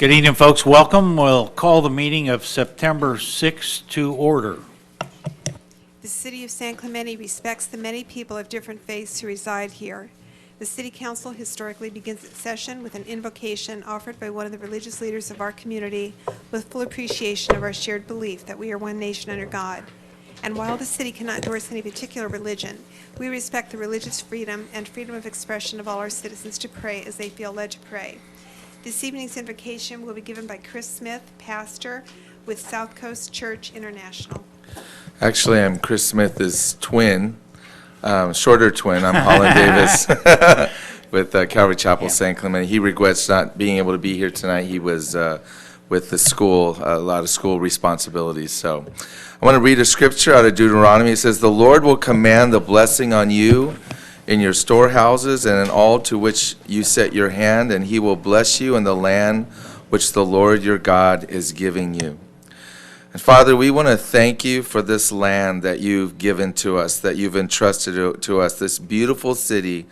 Good evening, folks. Welcome. We'll call the meeting of September 6th to order. The City of San Clemente respects the many people of different faiths who reside here. The City Council historically begins its session with an invocation offered by one of the religious leaders of our community with full appreciation of our shared belief that we are one nation under God. And while the city cannot endorse any particular religion, we respect the religious freedom and freedom of expression of all our citizens to pray as they feel led to pray. This evening's invocation will be given by Chris Smith, pastor with South Coast Church International. Actually, I'm Chris Smith's twin, shorter twin. I'm Holland Davis with Calvary Chapel, San Clemente. He regrets not being able to be here tonight. He was with the school, a lot of school responsibilities. So I want to read a scripture out of Deuteronomy. It says, "The Lord will command the blessing on you in your storehouses and in all to which you set your hand, and he will bless you in the land which the Lord your God is giving you." And Father, we want to thank you for this land that you've given to us, that you've entrusted to us, this beautiful city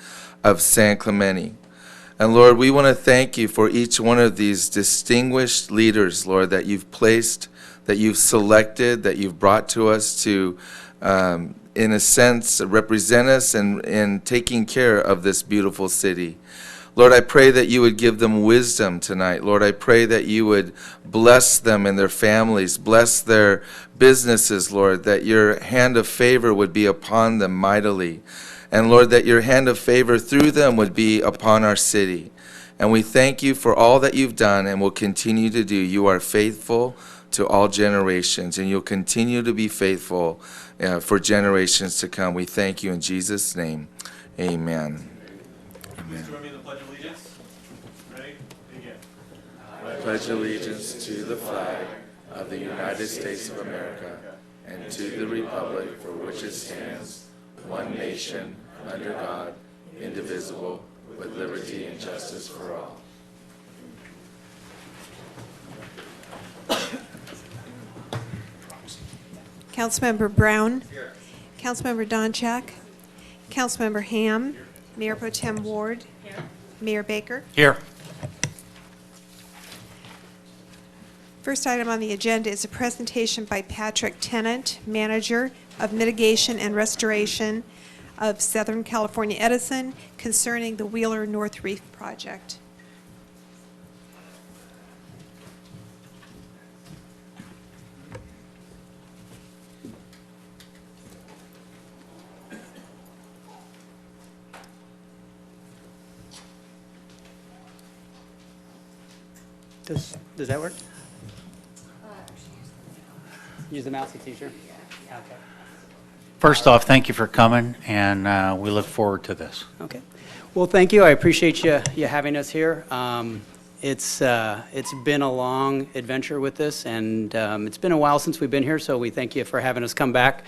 of San Clemente. And Lord, we want to thank you for each one of these distinguished leaders, Lord, that you've placed, that you've selected, that you've brought to us to in a sense, represent us in taking care of this beautiful city. Lord, I pray that you would give them wisdom tonight. Lord, I pray that you would bless them and their families, bless their businesses, Lord, that your hand of favor would be upon them mightily. And Lord, that your hand of favor through them would be upon our city. And we thank you for all that you've done and will continue to do. You are faithful to all generations, and you'll continue to be faithful for generations to come. We thank you in Jesus' name. Amen. Please join me in the Pledge of Allegiance. Ready? Begin. I pledge allegiance to the flag of the United States of America and to the republic for which it stands, one nation, under God, indivisible, with liberty and justice for all. Councilmember Brown. Here. Councilmember Donchak. Councilmember Ham. Here. Mayor Pro Tem Ward. Here. Mayor Baker. Here. First item on the agenda is a presentation by Patrick Tennant, Manager of Mitigation and Restoration of Southern California Edison, concerning the Wheeler North Reef project. Does that work? Use the mouse, teacher. Okay. First off, thank you for coming, and we look forward to this. Okay. Well, thank you. I appreciate you having us here. It's been a long adventure with this, and it's been a while since we've been here, so we thank you for having us come back.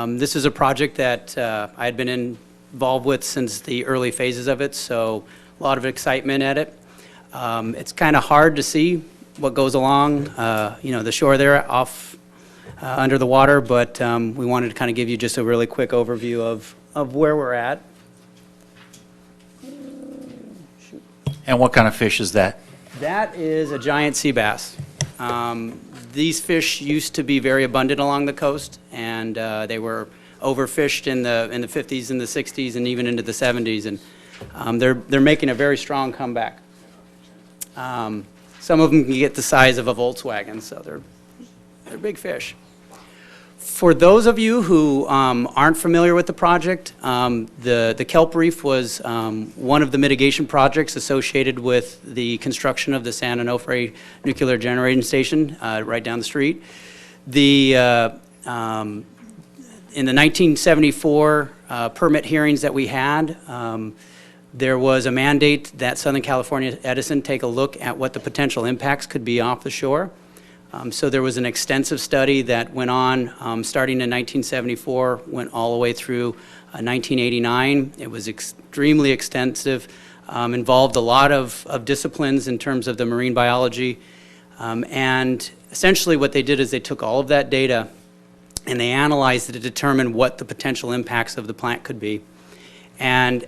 This is a project that I had been involved with since the early phases of it, so a lot of excitement at it. It's kind of hard to see what goes along, the shore there off under the water, but we wanted to kind of give you just a really quick overview of where we're at. And what kind of fish is that? That is a giant sea bass. These fish used to be very abundant along the coast, and they were overfished in the 50s and the 60s and even into the 70s, and they're making a very strong comeback. Some of them can get the size of a Volkswagen, so they're big fish. For those of you who aren't familiar with the project, the kelp reef was one of the mitigation projects associated with the construction of the San Onofre nuclear generating station right down the street. In the 1974 permit hearings that we had, there was a mandate that Southern California Edison take a look at what the potential impacts could be off the shore. So there was an extensive study that went on starting in 1974, went all the way through 1989. It was extremely extensive, involved a lot of disciplines in terms of the marine biology. And essentially what they did is they took all of that data and they analyzed it to determine what the potential impacts of the plant could be. And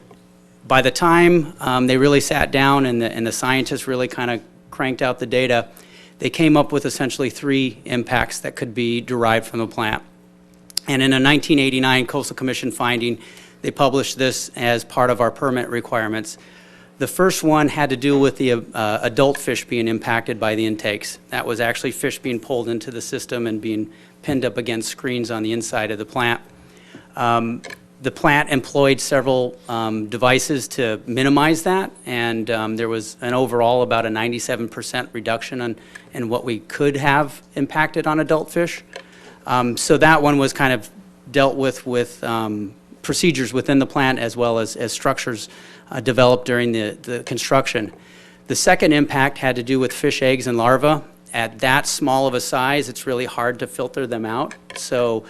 by the time they really sat down and the scientists really kind of cranked out the data, they came up with essentially 3 impacts that could be derived from the plant. And in a 1989 Coastal Commission finding, they published this as part of our permit requirements. The first one had to do with the adult fish being impacted by the intakes. That was actually fish being pulled into the system and being pinned up against screens on the inside of the plant. The plant employed several devices to minimize that, and there was an overall about a 97% reduction in what we could have impacted on adult fish. So that one was kind of dealt with procedures within the plant as well as structures developed during the construction. The second impact had to do with fish eggs and larvae. At that small of a size, it's really hard to filter them out. So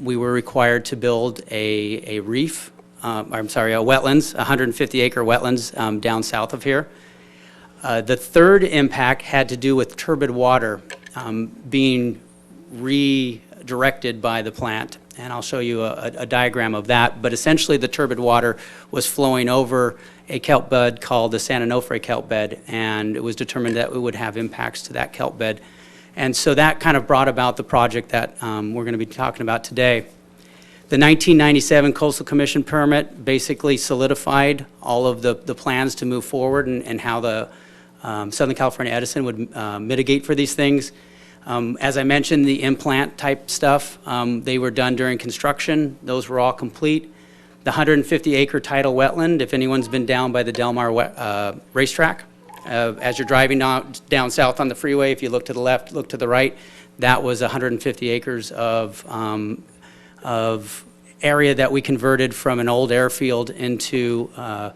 we were required to build a reef, a wetlands, 150-acre wetlands down south of here. The third impact had to do with turbid water being redirected by the plant. And I'll show you a diagram of that. But essentially, the turbid water was flowing over a kelp bed called the San Onofre kelp bed, and it was determined that it would have impacts to that kelp bed. And so that kind of brought about the project that we're going to be talking about today. The 1997 Coastal Commission permit basically solidified all of the plans to move forward and how the Southern California Edison would mitigate for these things. As I mentioned, the implant type stuff, they were done during construction. Those were all complete. The 150-acre tidal wetland, if anyone's been down by the Del Mar racetrack, as you're driving down south on the freeway, if you look to the left, look to the right, that was 150 acres of area that we converted from an old airfield into a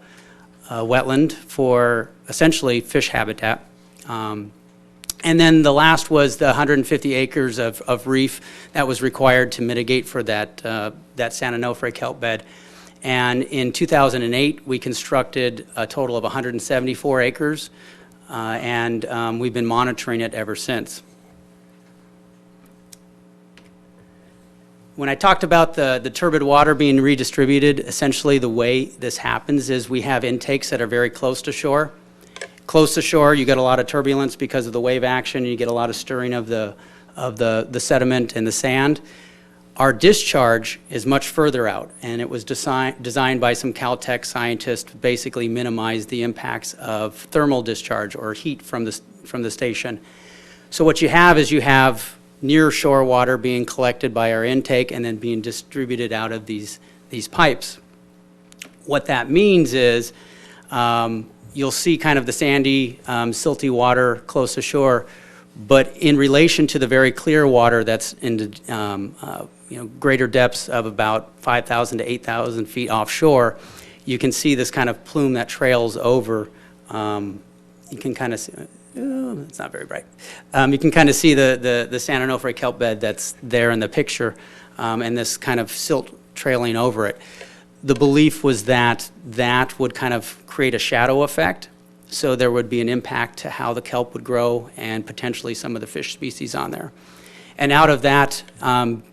wetland for essentially fish habitat. And then the last was the 150 acres of reef that was required to mitigate for that San Onofre kelp bed. And in 2008, we constructed a total of 174 acres, and we've been monitoring it ever since. When I talked about the turbid water being redistributed, essentially the way this happens is we have intakes that are very close to shore. Close to shore, you get a lot of turbulence because of the wave action, and you get a lot of stirring of the sediment and the sand. Our discharge is much further out, and it was designed by some Caltech scientists to basically minimize the impacts of thermal discharge or heat from the station. So what you have is you have near shore water being collected by our intake and then being distributed out of these pipes. What that means is you'll see kind of the sandy, silty water close to shore, but in relation to the very clear water that's in the greater depths of about 5,000 to 8,000 feet offshore, you can see this kind of plume that trails over. You can kind of see, oh, it's not very bright. You can kind of see the San Onofre kelp bed that's there in the picture, and this kind of silt trailing over it. The belief was that that would kind of create a shadow effect, so there would be an impact to how the kelp would grow and potentially some of the fish species on there. And out of that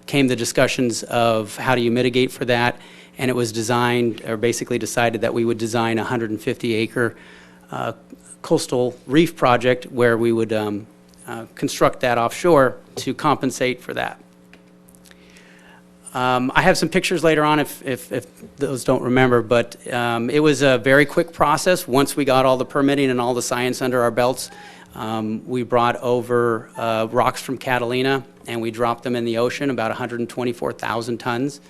came the discussions of how do you mitigate for that, and it was designed, or basically decided that we would design a 150-acre coastal reef project where we would construct that offshore to compensate for that. I have some pictures later on if those don't remember, but it was a very quick process. Once we got all the permitting and all the science under our belts, we brought over rocks from Catalina and we dropped them in the ocean, about 124,000 tons.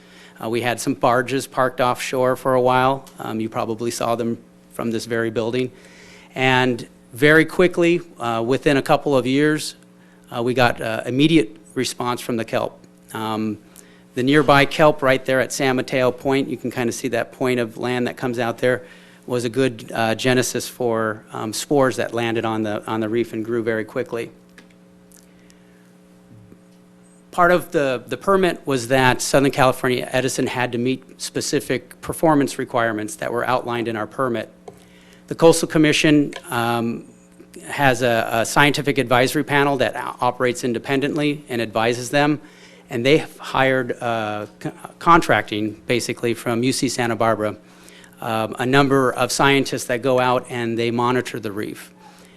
We had some barges parked offshore for a while. You probably saw them from this very building. And very quickly, within a couple of years, we got immediate response from the kelp. The nearby kelp right there at San Mateo Point, you can kind of see that point of land that comes out there, was a good genesis for spores that landed on the reef and grew very quickly. Part of the permit was that Southern California Edison had to meet specific performance requirements that were outlined in our permit. The Coastal Commission has a scientific advisory panel that operates independently and advises them. And they hired contracting, basically, from UC Santa Barbara, a number of scientists that go out and they monitor the reef.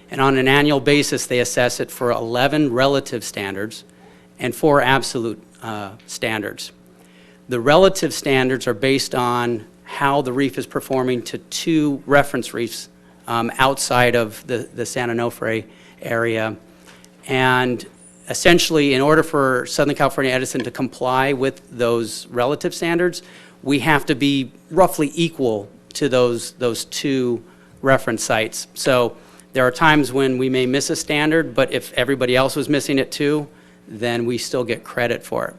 And on an annual basis, they assess it for 11 relative standards and 4 absolute standards. The relative standards are based on how the reef is performing to 2 reference reefs outside of the San Onofre area. And essentially, in order for Southern California Edison to comply with those relative standards, we have to be roughly equal to those 2 reference sites. So there are times when we may miss a standard, but if everybody else was missing it too, then we still get credit for it.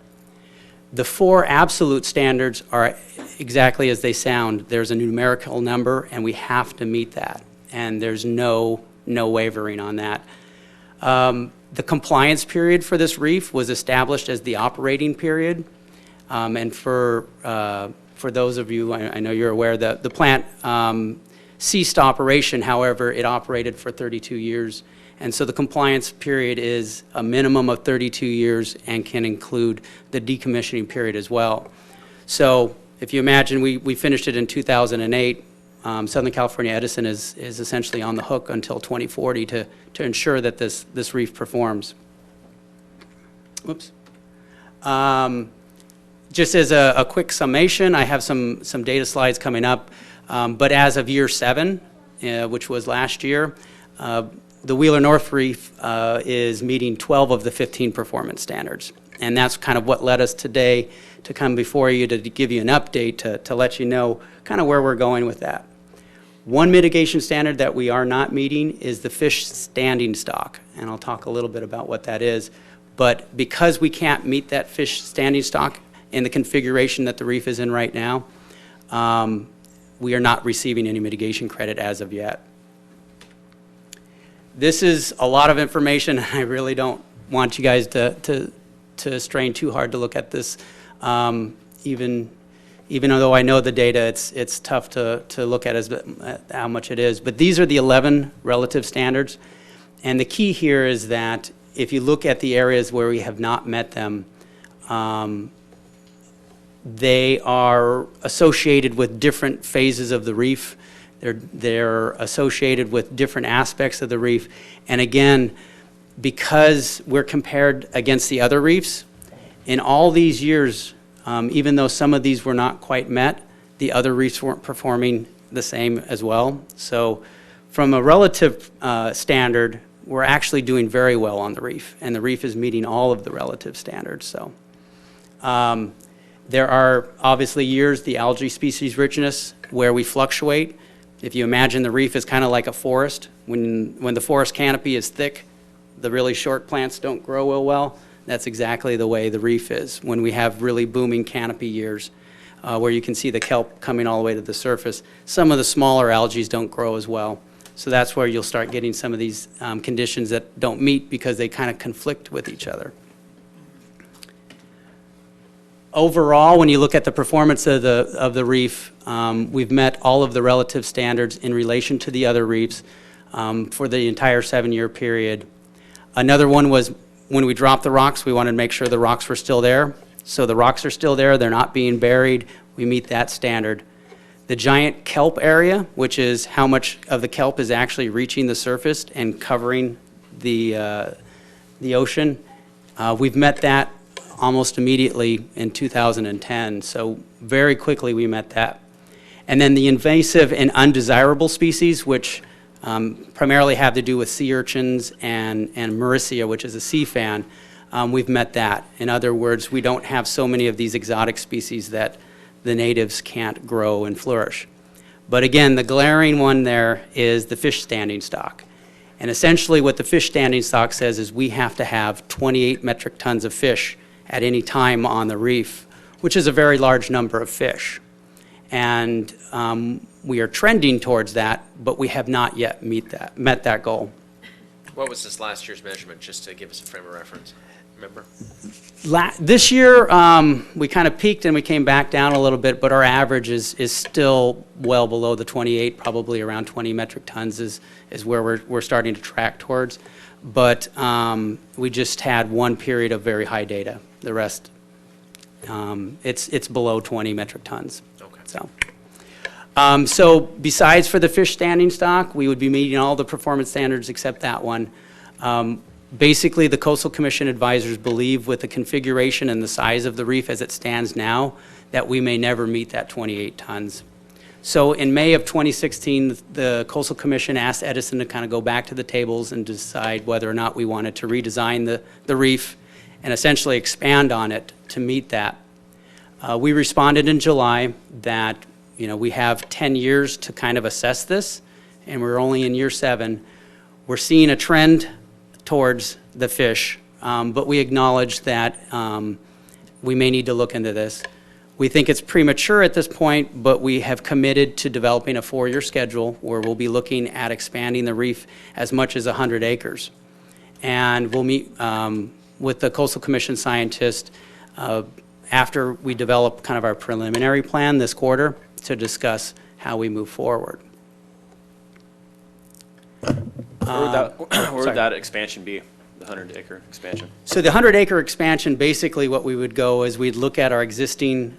The 4 absolute standards are exactly as they sound. There's a numerical number, and we have to meet that. And there's no wavering on that. The compliance period for this reef was established as the operating period. And for those of you, I know you're aware that the plant ceased operation. However, it operated for 32 years. And so the compliance period is a minimum of 32 years and can include the decommissioning period as well. So if you imagine we finished it in 2008, Southern California Edison is essentially on the hook until 2040 to ensure that this reef performs. Whoops. Just as a quick summation, I have some data slides coming up, but as of year 7, which was last year, the Wheeler North Reef is meeting 12 of the 15 performance standards. And that's kind of what led us today to come before you to give you an update to let you know kind of where we're going with that. One mitigation standard that we are not meeting is the fish standing stock, and I'll talk a little bit about what that is. But because we can't meet that fish standing stock in the configuration that the reef is in right now, we are not receiving any mitigation credit as of yet. This is a lot of information. I really don't want you guys to strain too hard to look at this. Even though I know the data, it's tough to look at how much it is. But these are the 11 relative standards. And the key here is that if you look at the areas where we have not met them, they are associated with different phases of the reef. They're associated with different aspects of the reef. And again, because we're compared against the other reefs, in all these years, even though some of these were not quite met, the other reefs weren't performing the same as well. So from a relative standard, we're actually doing very well on the reef, and the reef is meeting all of the relative standards. So there are obviously years, the algae species richness, where we fluctuate. If you imagine the reef is kind of like a forest, when the forest canopy is thick, the really short plants don't grow real well. That's exactly the way the reef is when we have really booming canopy years where you can see the kelp coming all the way to the surface. Some of the smaller algae don't grow as well. So that's where you'll start getting some of these conditions that don't meet because they kind of conflict with each other. Overall, when you look at the performance of the reef, we've met all of the relative standards in relation to the other reefs for the entire 7-year period. Another one was when we dropped the rocks, we wanted to make sure the rocks were still there. So the rocks are still there, they're not being buried, we meet that standard. The giant kelp area, which is how much of the kelp is actually reaching the surface and covering the ocean, we've met that almost immediately in 2010, so very quickly we met that. And then the invasive and undesirable species, which primarily have to do with sea urchins and Mauricia, which is a sea fan, we've met that. In other words, we don't have so many of these exotic species that the natives can't grow and flourish. But again, the glaring one there is the fish standing stock. And essentially what the fish standing stock says is we have to have 28 metric tons of fish at any time on the reef, which is a very large number of fish. And we are trending towards that, but we have not yet met that goal. What was this last year's measurement, just to give us a frame of reference? Remember? This year, we kind of peaked and we came back down a little bit, but our average is still well below the 28, probably around 20 metric tons is where we're starting to track towards. But we just had one period of very high data. The rest, it's below 20 metric tons. Okay. So, So besides for the fish standing stock, we would be meeting all the performance standards except that one. Basically, the Coastal Commission advisors believe with the configuration and the size of the reef as it stands now, that we may never meet that 28 tons. So in May of 2016, the Coastal Commission asked Edison to kind of go back to the tables and decide whether or not we wanted to redesign the reef and essentially expand on it to meet that. We responded in July that, we have 10 years to kind of assess this, and we're only in year 7. We're seeing a trend towards the fish, but we acknowledge that we may need to look into this. We think it's premature at this point, but we have committed to developing a 4-year schedule where we'll be looking at expanding the reef as much as 100 acres. And we'll meet with the Coastal Commission scientist after we develop kind of our preliminary plan this quarter to discuss how we move forward. Where would that expansion be, the 100-acre expansion? So the 100-acre expansion, basically what we would go is we'd look at our existing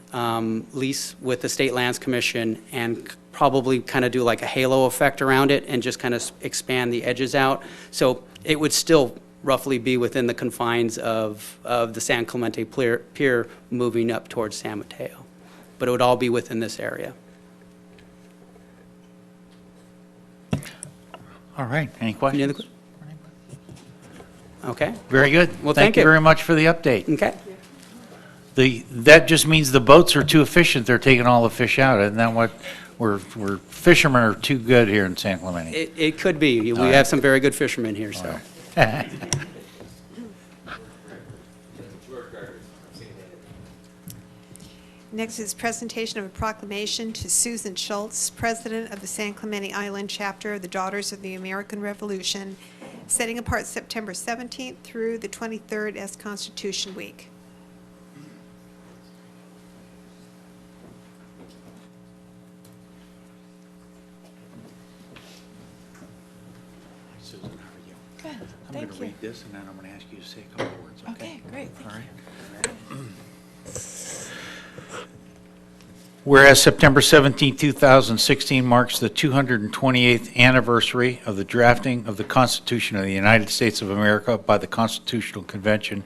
lease with the State Lands Commission and probably kind of do like a halo effect around it and just kind of expand the edges out. So it would still roughly be within the confines of the San Clemente Pier moving up towards San Mateo. But it would all be within this area. All right, any Any questions? other Okay, Very good. Well, Thank thank you you. very much for the update. okay. That just means the boats are too efficient, they're taking all the fish out, isn't that what, we're fishermen are too good here in San Clemente? It could be. We have some very good fishermen here, so. Next is presentation of a proclamation to Susan Schultz, President of the San Clemente Island Chapter of the Daughters of the American Revolution, setting apart September 17th through the 23rd as Constitution Week. Susan, how are you? Good, I'm thank going to you. read this, and then I'm going to ask you to say a couple words, okay? Okay, great, All thank right. you. Whereas September 17, 2016 marks the 228th anniversary of the drafting of the Constitution of the United States of America by the Constitutional Convention,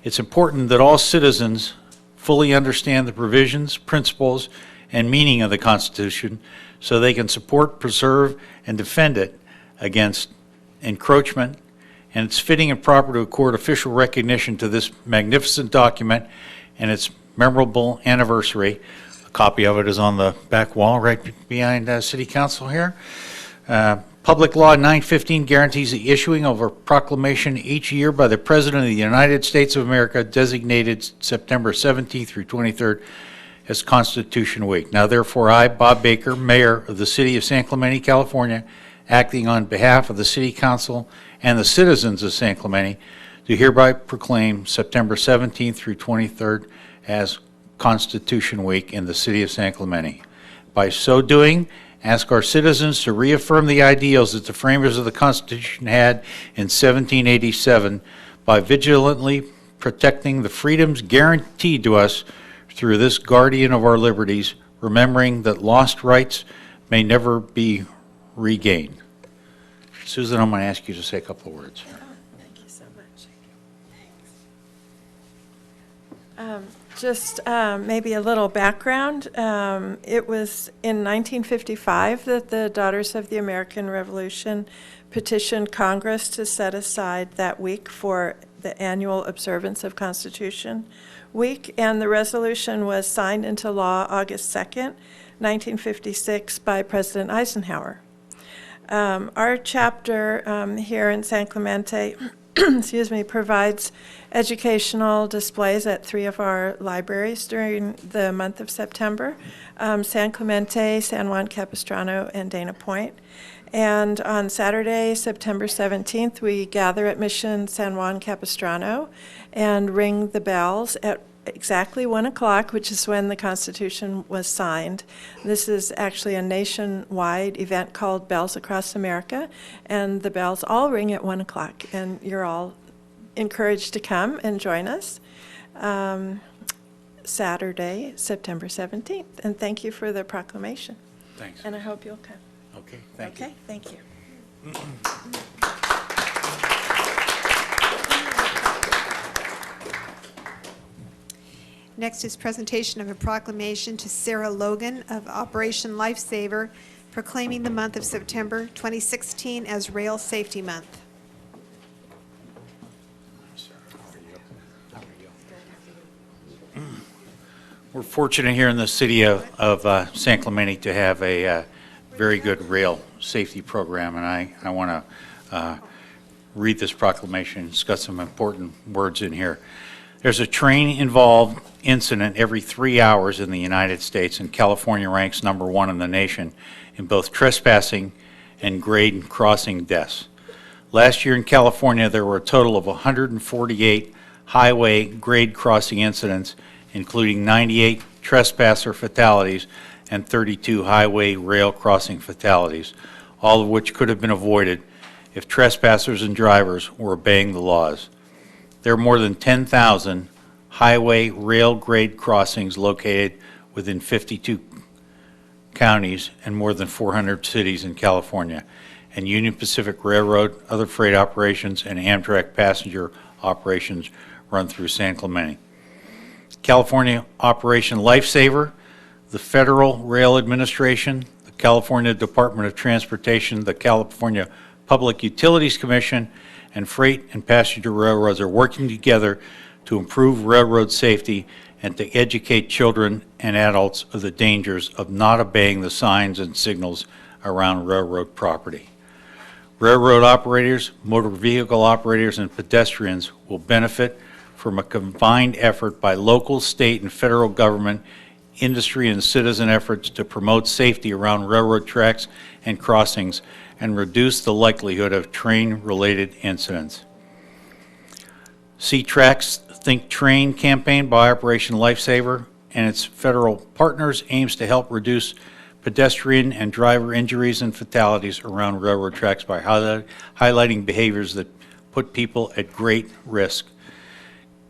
it's important that all citizens fully understand the provisions, principles, and meaning of the Constitution so they can support, preserve, and defend it against encroachment, and it's fitting and proper to accord official recognition to this magnificent document and its memorable anniversary. A copy of it is on the back wall right behind City Council here. Public Law 915 guarantees the issuing of a proclamation each year by the President of the United States of America designated September 17th through 23rd as Constitution Week. Now therefore I, Bob Baker, Mayor of the City of San Clemente, California, acting on behalf of the City Council and the citizens of San Clemente, do hereby proclaim September 17th through 23rd as Constitution Week in the City of San Clemente. By so doing, ask our citizens to reaffirm the ideals that the framers of the Constitution had in 1787 by vigilantly protecting the freedoms guaranteed to us through this guardian of our liberties, remembering that lost rights may never be regained. Susan, I'm going to ask you to say a couple of words. Thank you so much. Just maybe a little background. It was in 1955 that the Daughters of the American Revolution petitioned Congress to set aside that week for the annual observance of Constitution Week, and the resolution was signed into law August 2nd, 1956 by President Eisenhower. Our chapter here in San Clemente excuse me, provides educational displays at 3 of our libraries during the month of September, San Clemente, San Juan Capistrano, and Dana Point. And on Saturday, September 17th, we gather at Mission San Juan Capistrano and ring the bells at exactly 1 o'clock, which is when the Constitution was signed. This is actually a nationwide event called Bells Across America, and the bells all ring at 1 o'clock, and you're all encouraged to come and join us Saturday, September 17th. And thank you for the proclamation. Thanks. And I hope you'll come. Okay, thank you. Okay, thank you. Next is presentation of a proclamation to Sarah Logan of Operation Lifesaver, proclaiming the month of September 2016 as Rail Safety Month. We're fortunate here in the city of San Clemente to have a very good rail safety program, and I want to read this proclamation. It's got some important words in here. There's a train-involved incident every 3 hours in the United States, and California ranks #1 in the nation in both trespassing and grade crossing deaths. Last year in California, there were a total of 148 highway grade crossing incidents, including 98 trespasser fatalities and 32 highway rail crossing fatalities, all of which could have been avoided if trespassers and drivers were obeying the laws. There are more than 10,000 highway rail grade crossings located within 52 counties and more than 400 cities in California, and Union Pacific Railroad, other freight operations, and Amtrak passenger operations run through San Clemente. California Operation Lifesaver, the Federal Rail Administration, the California Department of Transportation, the California Public Utilities Commission, and freight and passenger railroads are working together to improve railroad safety and to educate children and adults of the dangers of not obeying the signs and signals around railroad property. Railroad operators, motor vehicle operators, and pedestrians will benefit from a combined effort by local, state, and federal government, industry, and citizen efforts to promote safety around railroad tracks and crossings and reduce the likelihood of train-related incidents. C-Tracks Think Train campaign by Operation Lifesaver and its federal partners aims to help reduce pedestrian and driver injuries and fatalities around railroad tracks by highlighting behaviors that put people at great risk.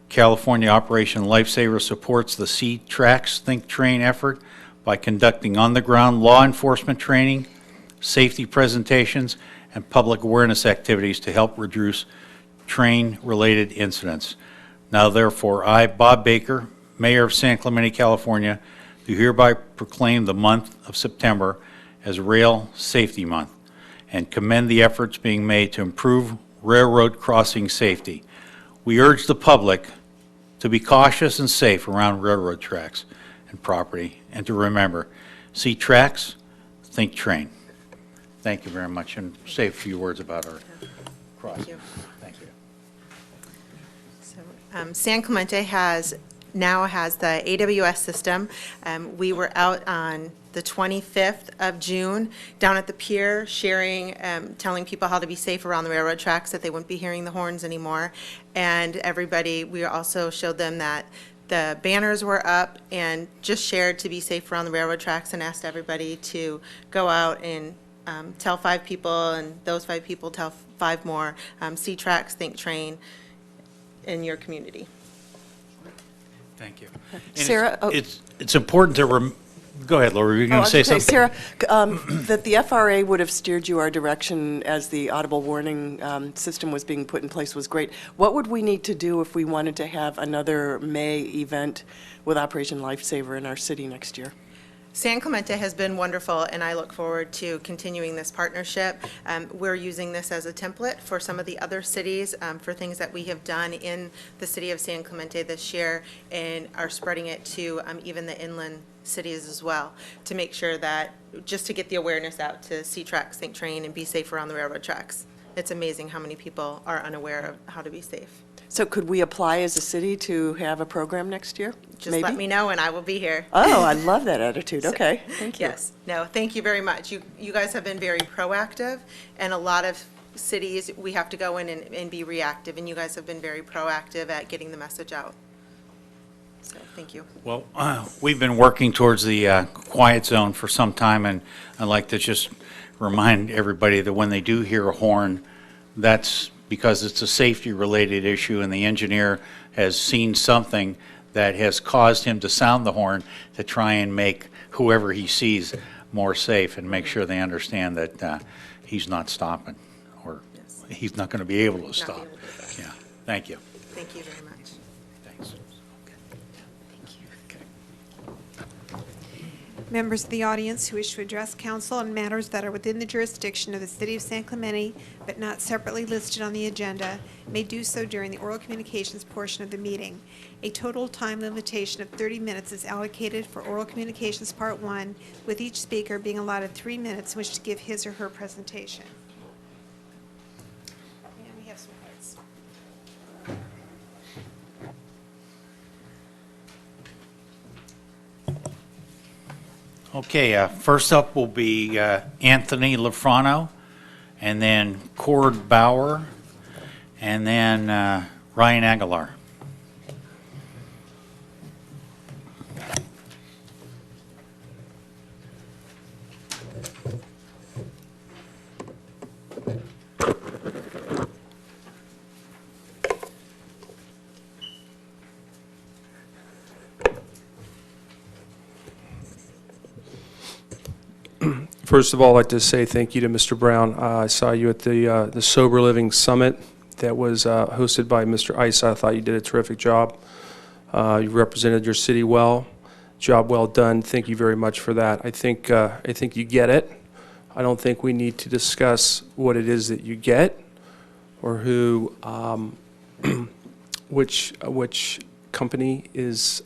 California Operation Lifesaver supports the C-Tracks Think Train effort by conducting on-the-ground law enforcement training, safety presentations, and public awareness activities to help reduce train-related incidents. Now therefore, I, Bob Baker, Mayor of San Clemente, California, do hereby proclaim the month of September as Rail Safety Month and commend the efforts being made to improve railroad crossing safety. We urge the public to be cautious and safe around railroad tracks and property, and to remember, see tracks, think train. Thank you very much, and say a few words about our crossing. Thank you. So, San Clemente now has the AWS system. We were out on the 25th of June down at the pier sharing, telling people how to be safe around the railroad tracks, that they wouldn't be hearing the horns anymore. And everybody, we also showed them that the banners were up and just shared to be safe around the railroad tracks, and asked everybody to go out and tell 5 people, and those 5 people tell 5 more. See tracks, think train in your community. Thank you. And Sarah, it's important to go ahead, Laura. Were you going to say something? Sarah, that the FRA would have steered you our direction as the audible warning system was being put in place was great. What would we need to do if we wanted to have another May event with Operation Lifesaver in our city next year? San Clemente has been wonderful, and I look forward to continuing this partnership. We're using this as a template for some of the other cities for things that we have done in the city of San Clemente this year, and are spreading it to even the inland cities as well, to make sure that, just to get the awareness out to see tracks, think train, and be safe around the railroad tracks. It's amazing how many people are unaware of how to be safe. So could we apply as a city to have a program next year? Just Maybe? let me know and I will be here. Oh, I love that attitude. Okay, thank you. Yes, no, thank you very much. You guys have been very proactive, and a lot of cities, we have to go in and be reactive, and you guys have been very proactive at getting the message out. So, thank you. Well, we've been working towards the quiet zone for some time, and I'd like to just remind everybody that when they do hear a horn, that's because it's a safety-related issue, and the engineer has seen something that has caused him to sound the horn to try and make whoever he sees more safe and make sure they understand that he's not stopping, or he's not going to be able to stop. able to do that. Yeah, thank you. Thank you very much. Thanks. Members of the audience who wish to address council on matters that are within the jurisdiction of the City of San Clemente but not separately listed on the agenda may do so during the oral communications portion of the meeting. A total time limitation of 30 minutes is allocated for oral communications part 1, with each speaker being allotted 3 minutes in which to give his or her presentation. And we have some cards. Okay, first up will be Anthony Lafrano, and then Cord Bauer, and then Ryan Aguilar. First of all, I'd like to say thank you to Mr. Brown. I saw you at the Sober Living Summit that was hosted by Mr. Isa. I thought you did a terrific job. You represented your city well. Job well done. Thank you very much for that. I think you get it. I don't think we need to discuss what it is that you get or who, which company is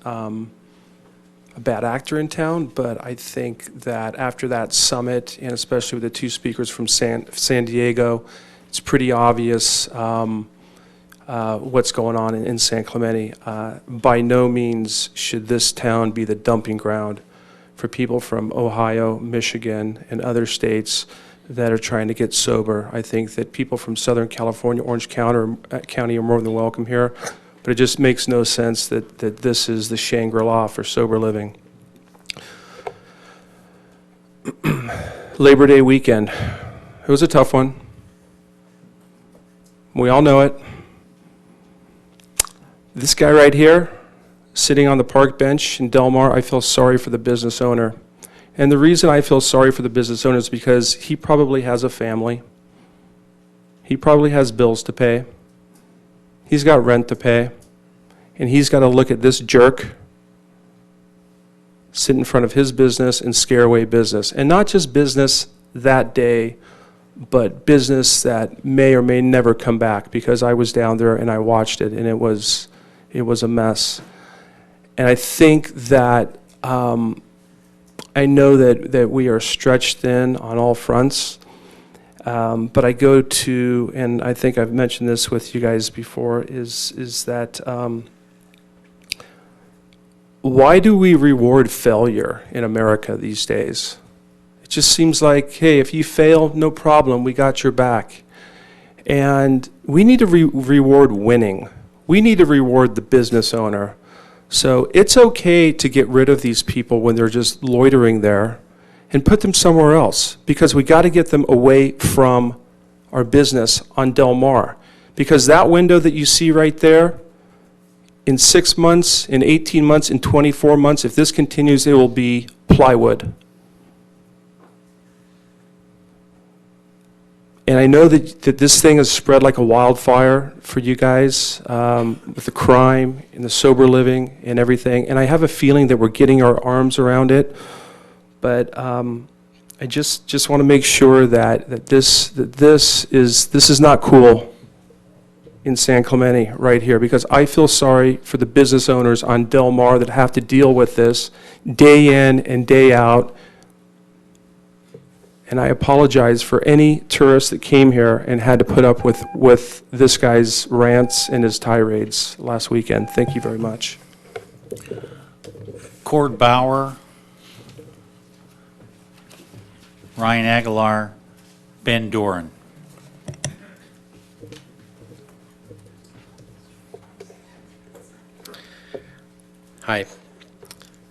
a bad actor in town, but I think that after that summit, and especially with the two speakers from San Diego, it's pretty obvious what's going on in San Clemente. By no means should this town be the dumping ground for people from Ohio, Michigan, and other states that are trying to get sober. I think that people from Southern California, Orange County are more than welcome here. But it just makes no sense that this is the Shangri-La for sober living. Labor Day weekend. It was a tough one. We all know it. This guy right here, sitting on the park bench in Del Mar, I feel sorry for the business owner. And the reason I feel sorry for the business owner is because he probably has a family. He probably has bills to pay. He's got rent to pay, and he's got to look at this jerk sit in front of his business and scare away business. And not just business that day, but business that may or may never come back, because I was down there and I watched it, and it was a mess. And I think that I know that we are stretched thin on all fronts. But I go to, and I think I've mentioned this with you guys before, is that why do we reward failure in America these days? It just seems like, hey, if you fail, no problem, we got your back. And we need to reward winning. We need to reward the business owner. So it's okay to get rid of these people when they're just loitering there and put them somewhere else, because we got to get them away from our business on Del Mar. Because that window that you see right there, in 6 months, in 18 months, in 24 months, if this continues, it will be plywood. And I know that this thing has spread like a wildfire for you guys, with the crime and the sober living and everything. And I have a feeling that we're getting our arms around it. But I just want to make sure that this is not cool in San Clemente right here, because I feel sorry for the business owners on Del Mar that have to deal with this day in and day out. And I apologize for any tourists that came here and had to put up with this guy's rants and his tirades last weekend. Thank you very much. Cord Bauer, Ryan Aguilar, Ben Doran. Hi.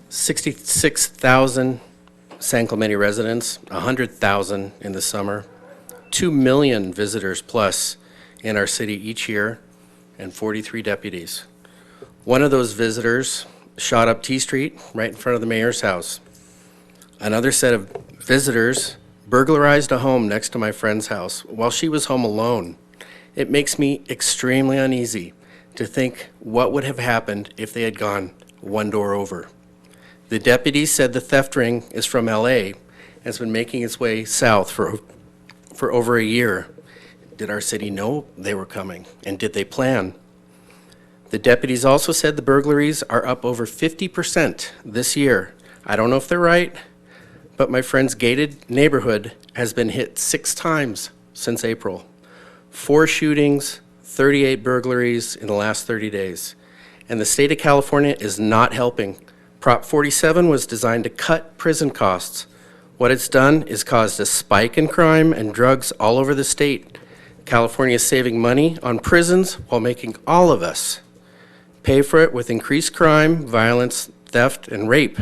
66,000 San Clemente residents, 100,000 in the summer, 2 million visitors plus in our city each year, and 43 deputies. One of those visitors shot up T Street right in front of the mayor's house. Another set of visitors burglarized a home next to my friend's house while she was home alone. It makes me extremely uneasy to think what would have happened if they had gone one door over. The deputies said the theft ring is from LA and has been making its way south for over a year. Did our city know they were coming, and did they plan? The deputies also said the burglaries are up over 50% this year. I don't know if they're right, but my friend's gated neighborhood has been hit 6 times since April. 4 shootings, 38 burglaries in the last 30 days. And the state of California is not helping. Prop 47 was designed to cut prison costs. What it's done is caused a spike in crime and drugs all over the state. California is saving money on prisons while making all of us pay for it with increased crime, violence, theft, and rape.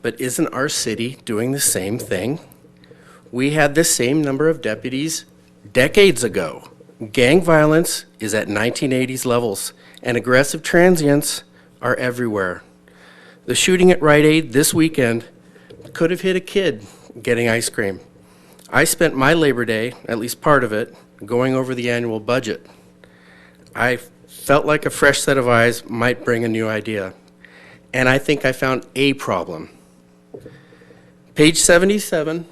But isn't our city doing the same thing? We had the same number of deputies decades ago. Gang violence is at 1980s levels, and aggressive transients are everywhere. The shooting at Rite Aid this weekend could have hit a kid getting ice cream. I spent my Labor Day, at least part of it, going over the annual budget. I felt like a fresh set of eyes might bring a new idea, and I think I found a problem. Page 77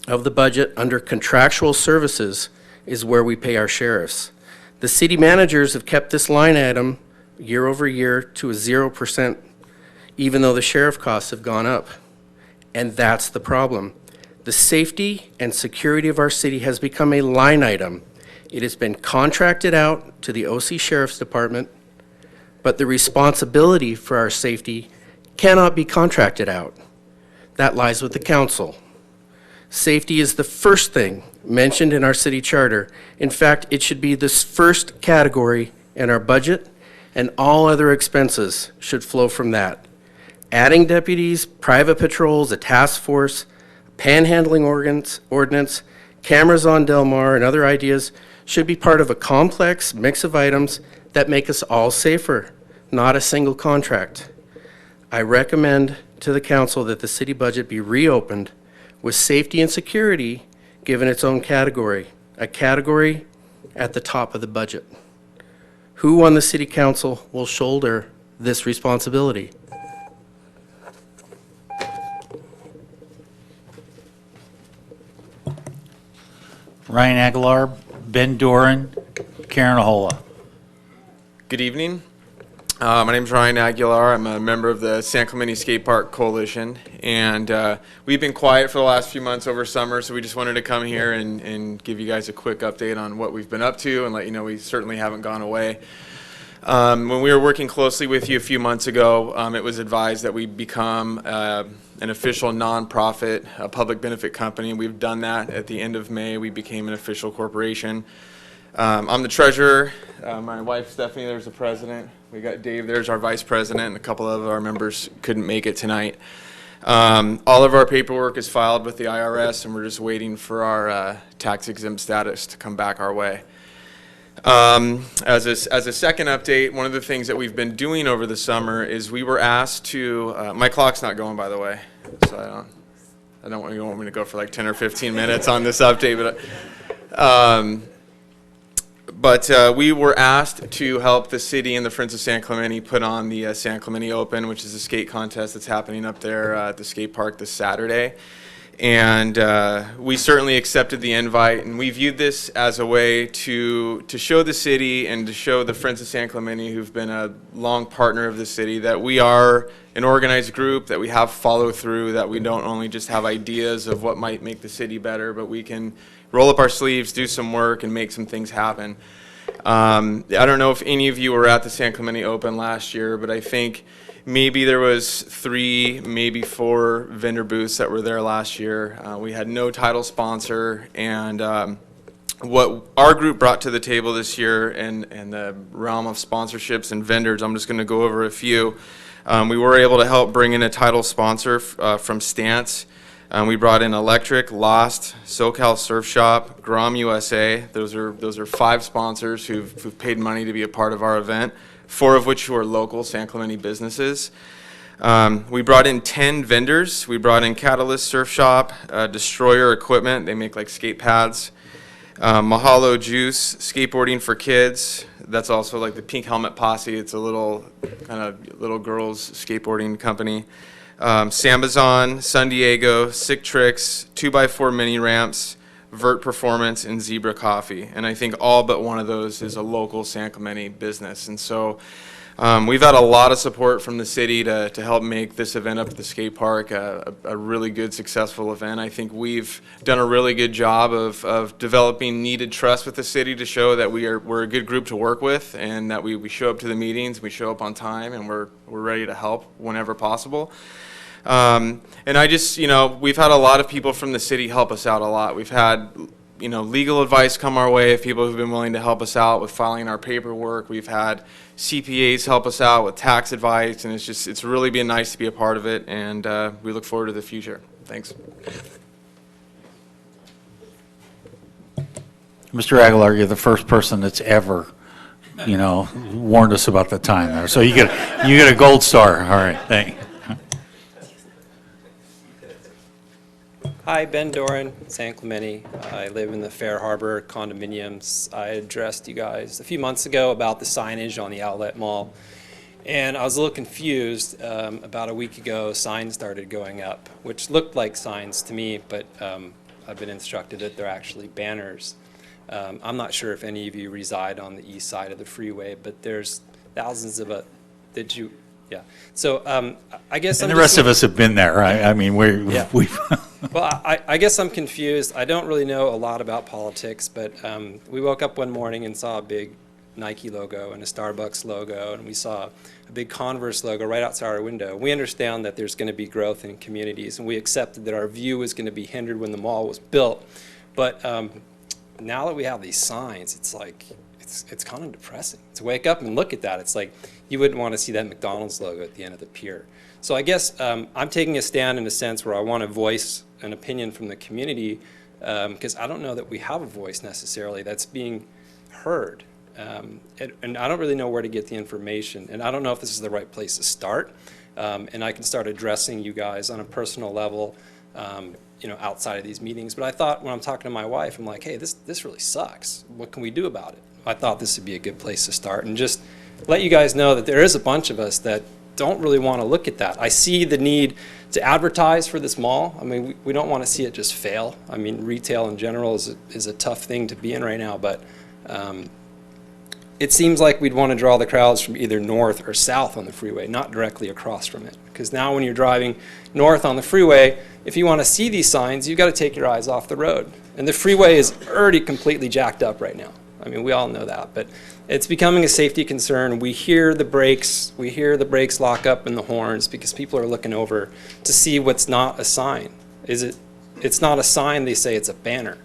of the budget under contractual services is where we pay our sheriffs. The city managers have kept this line item year over year to a 0%, even though the sheriff costs have gone up. And that's the problem. The safety and security of our city has become a line item. It has been contracted out to the OC Sheriff's Department, but the responsibility for our safety cannot be contracted out. That lies with the council. Safety is the first thing mentioned in our city charter. In fact, it should be this first category in our budget, and all other expenses should flow from that. Adding deputies, private patrols, a task force, panhandling ordinance, cameras on Del Mar, and other ideas should be part of a complex mix of items that make us all safer, not a single contract. I recommend to the council that the city budget be reopened with safety and security given its own category, a category at the top of the budget. Who on the city council will shoulder this responsibility? Ryan Aguilar, Ben Doran, Karen Ahola. Good evening. My name is Ryan Aguilar. I'm a member of the San Clemente Skate Park Coalition, and we've been quiet for the last few months over summer, so we just wanted to come here and give you guys a quick update on what we've been up to and let you know we certainly haven't gone away. When we were working closely with you a few months ago, it was advised that we become an official nonprofit, a public benefit company. We've done that at the end of May. We became an official corporation. I'm the treasurer. My wife Stephanie, there's the president. We got Dave, there's our vice president, and a couple of our members couldn't make it tonight. All of our paperwork is filed with the IRS, and we're just waiting for our tax exempt status to come back our way. As a second update, one of the things that we've been doing over the summer is we were asked to, my clock's not going, by the way, so I don't want me to go for like 10 or 15 minutes on this update, but we were asked to help the city and the Friends of San Clemente put on the San Clemente Open, which is a skate contest that's happening up there at the skate park this Saturday. And we certainly accepted the invite, and we viewed this as a way to show the city and to show the Friends of San Clemente, who've been a long partner of the city, that we are an organized group, that we have follow through, that we don't only just have ideas of what might make the city better, but we can roll up our sleeves, do some work, and make some things happen. I don't know if any of you were at the San Clemente Open last year, but I think maybe there was 3, maybe 4 vendor booths that were there last year. We had no title sponsor, and what our group brought to the table this year in the realm of sponsorships and vendors, I'm just going to go over a few. We were able to help bring in a title sponsor from Stance. We brought in Electric, Lost, SoCal Surf Shop, Grom USA. Those are 5 sponsors who've paid money to be a part of our event, 4 of which who are local San Clemente businesses. We brought in 10 vendors. We brought in Catalyst Surf Shop, Destroyer Equipment. They make like skate pads. Mahalo Juice, Skateboarding for Kids. That's also like the Pink Helmet Posse. It's a little kind of little girls skateboarding company. Sambazon, San Diego, Sick Tricks, 2x4 mini ramps, Vert Performance, and Zebra Coffee. And I think all but one of those is a local San Clemente business. And so we've had a lot of support from the city to help make this event up at the skate park a really good, successful event. I think we've done a really good job of developing needed trust with the city to show that we're a good group to work with, and that we show up to the meetings, we show up on time, and we're ready to help whenever possible. And I just, we've had a lot of people from the city help us out a lot. We've had, legal advice come our way of people who've been willing to help us out with filing our paperwork. We've had CPAs help us out with tax advice, and it's really been nice to be a part of it, and we look forward to the future. Thanks. Mr. Aguilar, you're the first person that's ever, warned us about the time there. So you get a gold star. All right, thank you. Hi, Ben Doran, San Clemente. I live in the Fair Harbor condominiums. I addressed you guys a few months ago about the signage on the outlet mall, and I was a little confused. About a week ago, signs started going up, which looked like signs to me, but I've been instructed that they're actually banners. I'm not sure if any of you reside on the east side of the freeway, but there's thousands of yeah. So I guess And the rest of us have been there. I mean, we've Well, I guess I'm confused. I don't really know a lot about politics, but we woke up one morning and saw a big Nike logo and a Starbucks logo, and we saw a big Converse logo right outside our window. We understand that there's going to be growth in communities, and we accepted that our view was going to be hindered when the mall was built. But now that we have these signs, it's like, it's kind of depressing to wake up and look at that. It's like you wouldn't want to see that McDonald's logo at the end of the pier. So I guess I'm taking a stand in a sense where I want to voice an opinion from the community, because I don't know that we have a voice necessarily that's being heard. And I don't really know where to get the information, and I don't know if this is the right place to start. And I can start addressing you guys on a personal level, outside of these meetings. But I thought when I'm talking to my wife, I'm like, hey, this really sucks. What can we do about it? I thought this would be a good place to start, and just let you guys know that there is a bunch of us that don't really want to look at that. I see the need to advertise for this mall. I mean, we don't want to see it just fail. I mean, retail in general is a tough thing to be in right now, but it seems like we'd want to draw the crowds from either north or south on the freeway, not directly across from it. Because now when you're driving north on the freeway, if you want to see these signs, you've got to take your eyes off the road. And the freeway is already completely jacked up right now. I mean, we all know that, but it's becoming a safety concern. We hear the brakes lock up in the horns because people are looking over to see what's not a sign. It's not a sign, they say it's a banner.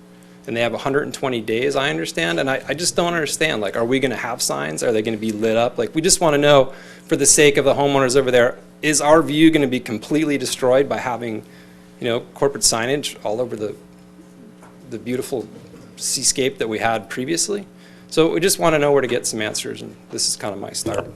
And they have 120 days, I understand, and I just don't understand. Like, are we going to have signs? Are they going to be lit up? Like, we just want to know, for the sake of the homeowners over there, is our view going to be completely destroyed by having, corporate signage all over the beautiful seascape that we had previously? So we just want to know where to get some answers, and this is kind of my start.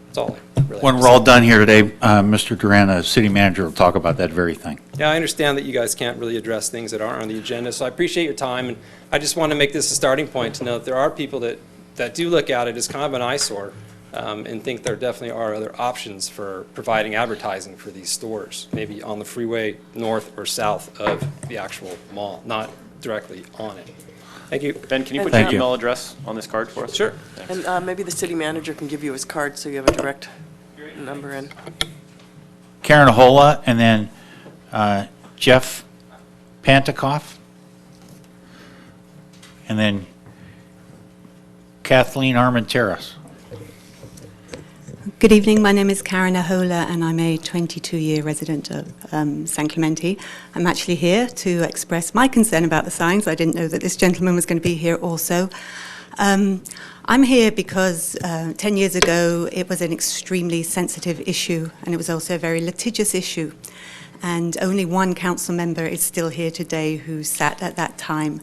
That's all I really when have we're to all say. done here today, Mr. Duran, the city manager, will talk about that very thing. Yeah, I understand that you guys can't really address things that aren't on the agenda, so I appreciate your time, and I just want to make this a starting point to know that there are people that do look at it as kind of an eyesore, and think there definitely are other options for providing advertising for these stores, maybe on the freeway north or south of the actual mall, not directly on it. Thank you. Ben, can you put Thank your you. email address on this card for us? Sure. And maybe the city manager can give you his card so you have a direct number in. Karen Ahola, and then Jeff Pantakoff, and then Kathleen Armenteros. Good evening. My name is Karen Ahola, and I'm a 22-year resident of San Clemente. I'm actually here to express my concern about the signs. I didn't know that this gentleman was going to be here also. I'm here because 10 years ago it was an extremely sensitive issue, and it was also a very litigious issue. And only one council member is still here today who sat at that time.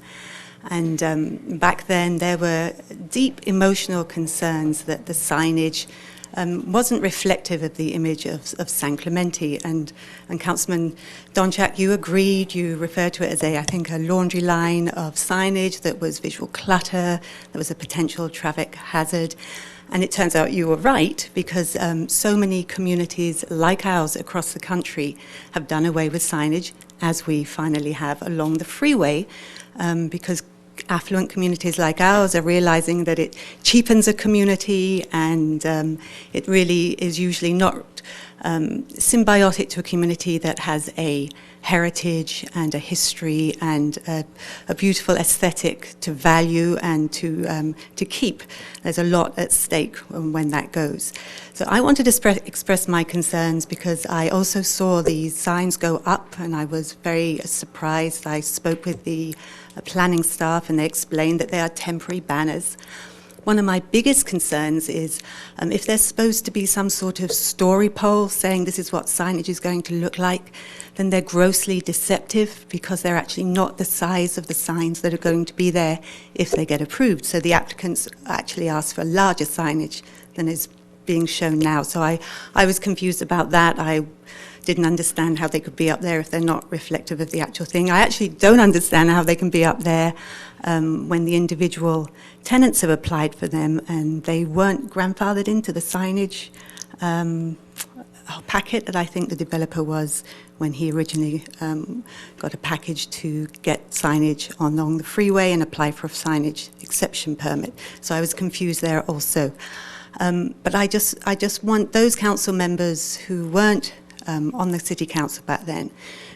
And back then there were deep emotional concerns that the signage wasn't reflective of the image of San Clemente. And Councilman Donchak, you agreed, you referred to it as I think, a laundry line of signage that was visual clutter, there was a potential traffic hazard. And it turns out you were right, because so many communities like ours across the country have done away with signage, as we finally have along the freeway, because affluent communities like ours are realizing that it cheapens a community, and it really is usually not symbiotic to a community that has a heritage and a history and a beautiful aesthetic to value and to keep. There's a lot at stake when that goes. So I wanted to express my concerns because I also saw these signs go up, and I was very surprised. I spoke with the planning staff, and they explained that they are temporary banners. One of my biggest concerns is if there's supposed to be some sort of story pole saying this is what signage is going to look like, then they're grossly deceptive, because they're actually not the size of the signs that are going to be there if they get approved. So the applicants actually ask for larger signage than is being shown now. So I was confused about that. I didn't understand how they could be up there if they're not reflective of the actual thing. I actually don't understand how they can be up there when the individual tenants have applied for them and they weren't grandfathered into the signage packet that I think the developer was when he originally got a package to get signage along the freeway and apply for a signage exception permit. So I was confused there also. But I just want those council members who weren't on the city council back then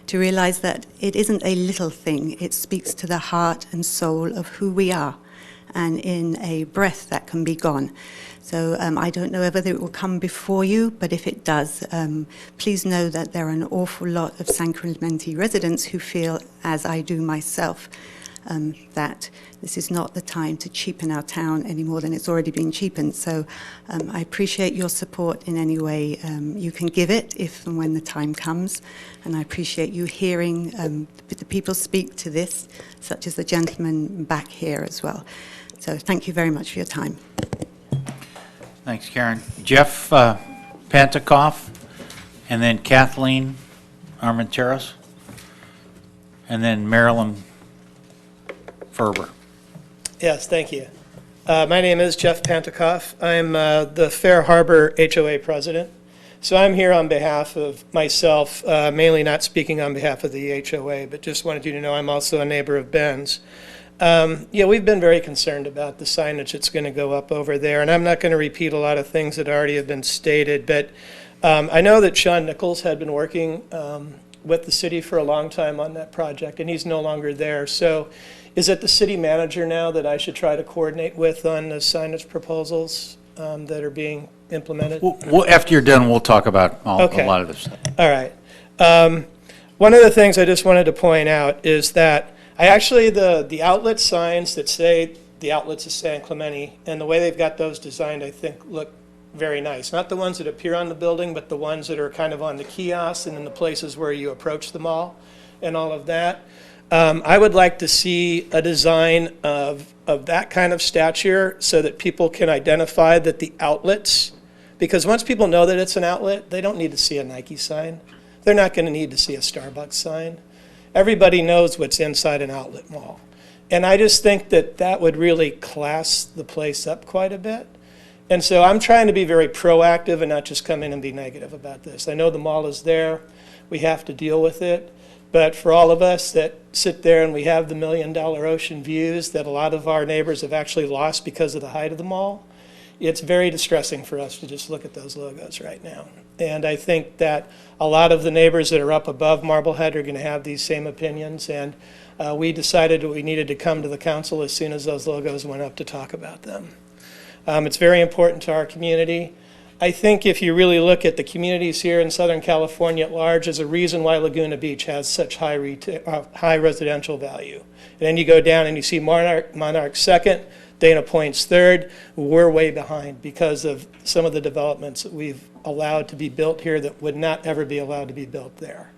to realize that it isn't a little thing. It speaks to the heart and soul of who we are, and in a breath that can be gone. So I don't know whether it will come before you, but if it does, please know that there are an awful lot of San Clemente residents who feel, as I do myself, that this is not the time to cheapen our town any more than it's already been cheapened. So I appreciate your support in any way you can give it, if and when the time comes. And I appreciate you hearing the people speak to this, such as the gentleman back here as well. So thank you very much for your time. Thanks, Karen. Jeff Pantakoff, and then Kathleen Armenteros, and then Marilyn Ferber. Yes, thank you. My name is Jeff Pantakoff. I'm the Fair Harbor HOA president. So I'm here on behalf of myself, mainly not speaking on behalf of the HOA, but just wanted you to know I'm also a neighbor of Ben's. Yeah, we've been very concerned about the signage that's going to go up over there, and I'm not going to repeat a lot of things that already have been stated, but I know that Sean Nichols had been working with the city for a long time on that project, and he's no longer there. So is it the city manager now that I should try to coordinate with on the signage proposals that are being implemented? After you're done, we'll talk about a lot of this stuff. All right. One of the things I just wanted to point out is that I actually, the outlet signs that say the outlets of San Clemente, and the way they've got those designed, I think look very nice. Not the ones that appear on the building, but the ones that are kind of on the kiosks and in the places where you approach the mall and all of that. I would like to see a design of that kind of stature so that people can identify that the outlets, because once people know that it's an outlet, they don't need to see a Nike sign. They're not going to need to see a Starbucks sign. Everybody knows what's inside an outlet mall. And I just think that that would really class the place up quite a bit. And so I'm trying to be very proactive and not just come in and be negative about this. I know the mall is there. We have to deal with it. But for all of us that sit there and we have the $1 million ocean views that a lot of our neighbors have actually lost because of the height of the mall, it's very distressing for us to just look at those logos right now. And I think that a lot of the neighbors that are up above Marblehead are going to have these same opinions. And we decided that we needed to come to the council as soon as those logos went up to talk about them. It's very important to our community. I think if you really look at the communities here in Southern California at large, there's a reason why Laguna Beach has such high residential value. And then you go down and you see Monarch second, Dana Point's third. We're way behind because of some of the developments that we've allowed to be built here that would not ever be allowed to be built there.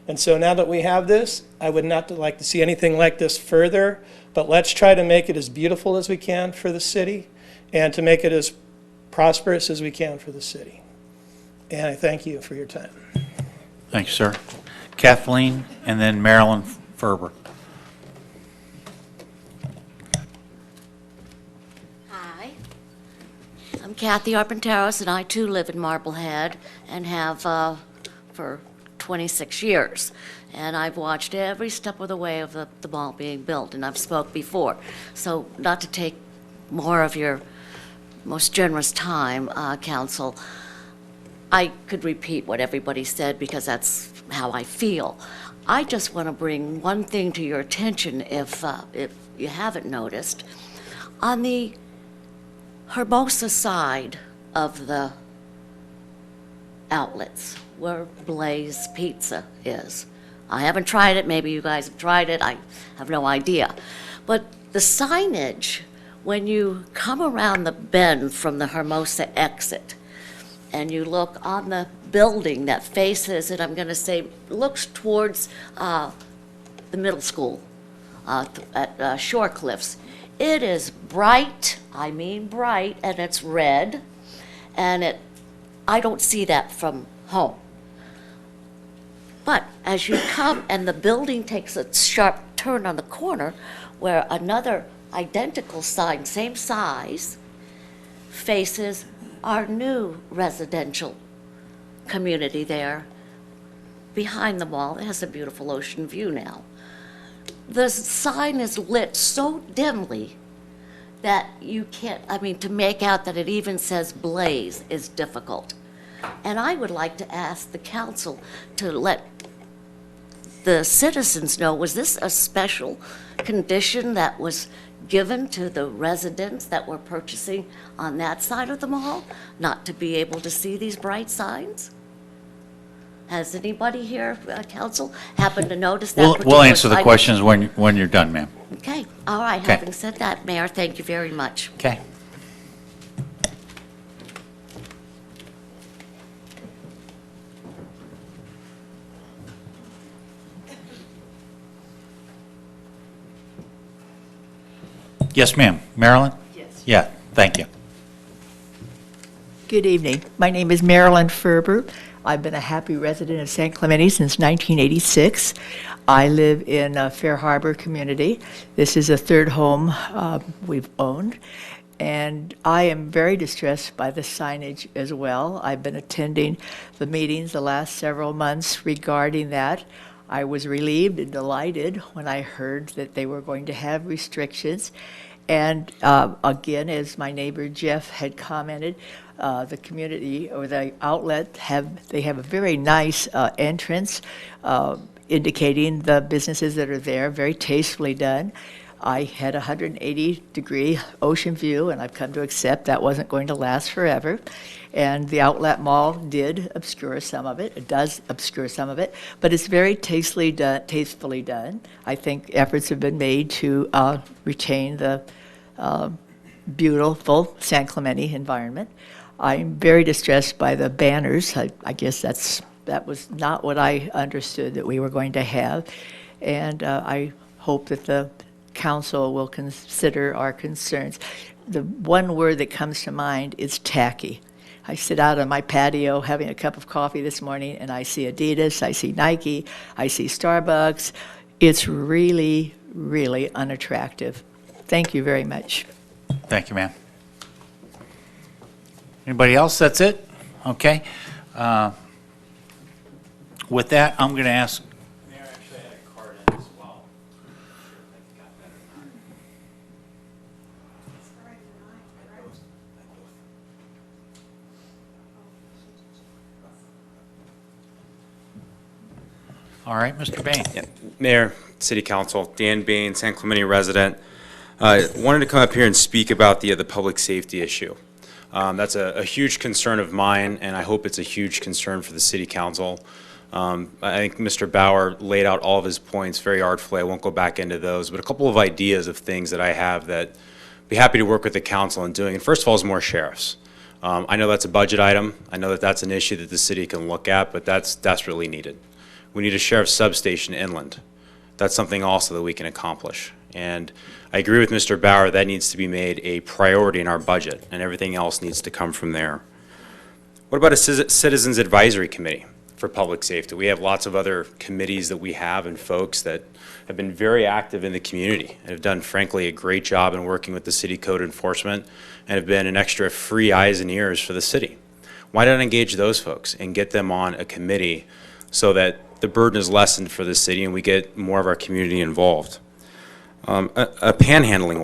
And so now that we have this, I would not like to see anything like this further, but let's try to make it as beautiful as we can for the city and to make it as prosperous as we can for the city. And I thank you for your time. Thank you, sir. Kathleen, and then Marilyn Ferber. Hi, I'm Kathy Arpenteros, and I too live in Marblehead and have for 26 years. And I've watched every step of the way of the mall being built, and I've spoke before. So not to take more of your most generous time, Council, I could repeat what everybody said because that's how I feel. I just want to bring one thing to your attention if you haven't noticed. On the Hermosa side of the outlets, where Blaze Pizza is. I haven't tried it, maybe you guys have tried it, I have no idea. But the signage, when you come around the bend from the Hermosa exit, and you look on the building that faces, and I'm going to say looks towards the middle school at Shore Cliffs, it is bright, I mean bright, and it's red, and I don't see that from home. But as you come and the building takes a sharp turn on the corner where another identical sign, same size, faces our new residential community there behind the mall. It has a beautiful ocean view now. The sign is lit so dimly that you can't, I mean, to make out that it even says Blaze is difficult. And I would like to ask the council to let the citizens know, was this a special condition that was given to the residents that were purchasing on that side of the mall, not to be able to see these bright signs? Has anybody here, council, happened to notice that particular We'll answer the signage? questions when you're done, ma'am. Okay, all right. Okay. Having said that, Mayor, thank you very much. Okay. Yes, ma'am. Marilyn? Yes. Yeah, thank you. Good evening. My name is Marilyn Ferber. I've been a happy resident of San Clemente since 1986. I live in Fair Harbor community. This is a third home we've owned. And I am very distressed by the signage as well. I've been attending the meetings the last several months regarding that. I was relieved and delighted when I heard that they were going to have restrictions. And again, as my neighbor Jeff had commented, the community or the outlet they have a very nice entrance indicating the businesses that are there, very tastefully done. I had a 180-degree ocean view, and I've come to accept that wasn't going to last forever. And the outlet mall did obscure some of it. It does obscure some of it, but it's very tastefully done. I think efforts have been made to retain the beautiful San Clemente environment. I'm very distressed by the banners. I guess that was not what I understood that we were going to have. And I hope that the council will consider our concerns. The one word that comes to mind is tacky. I sit out on my patio having a cup of coffee this morning, and I see Adidas, I see Nike, I see Starbucks. It's really, really unattractive. Thank you very much. Thank you, ma'am. Anybody else? That's it? Okay. With that, I'm going to ask. Mayor actually had a card in as well. All right, Mr. Bain. Yeah. Mayor, City Council, Dan Bain, San Clemente resident. Wanted to come up here and speak about the public safety issue. That's a huge concern of mine, and I hope it's a huge concern for the City Council. I think Mr. Bauer laid out all of his points very artfully. I won't go back into those, but a couple of ideas of things that I have that I'd be happy to work with the council in doing. And first of all is more sheriffs. I know that's a budget item. I know that that's an issue that the city can look at, but that's desperately needed. We need a sheriff's substation inland. That's something also that we can accomplish. And I agree with Mr. Bauer, that needs to be made a priority in our budget, and everything else needs to come from there. What about a Citizens Advisory Committee for public safety? We have lots of other committees that we have and folks that have been very active in the community and have done, frankly, a great job in working with the city code enforcement and have been an extra free eyes and ears for the city. Why not engage those folks and get them on a committee so that the burden is lessened for the city and we get more of our community involved? A panhandling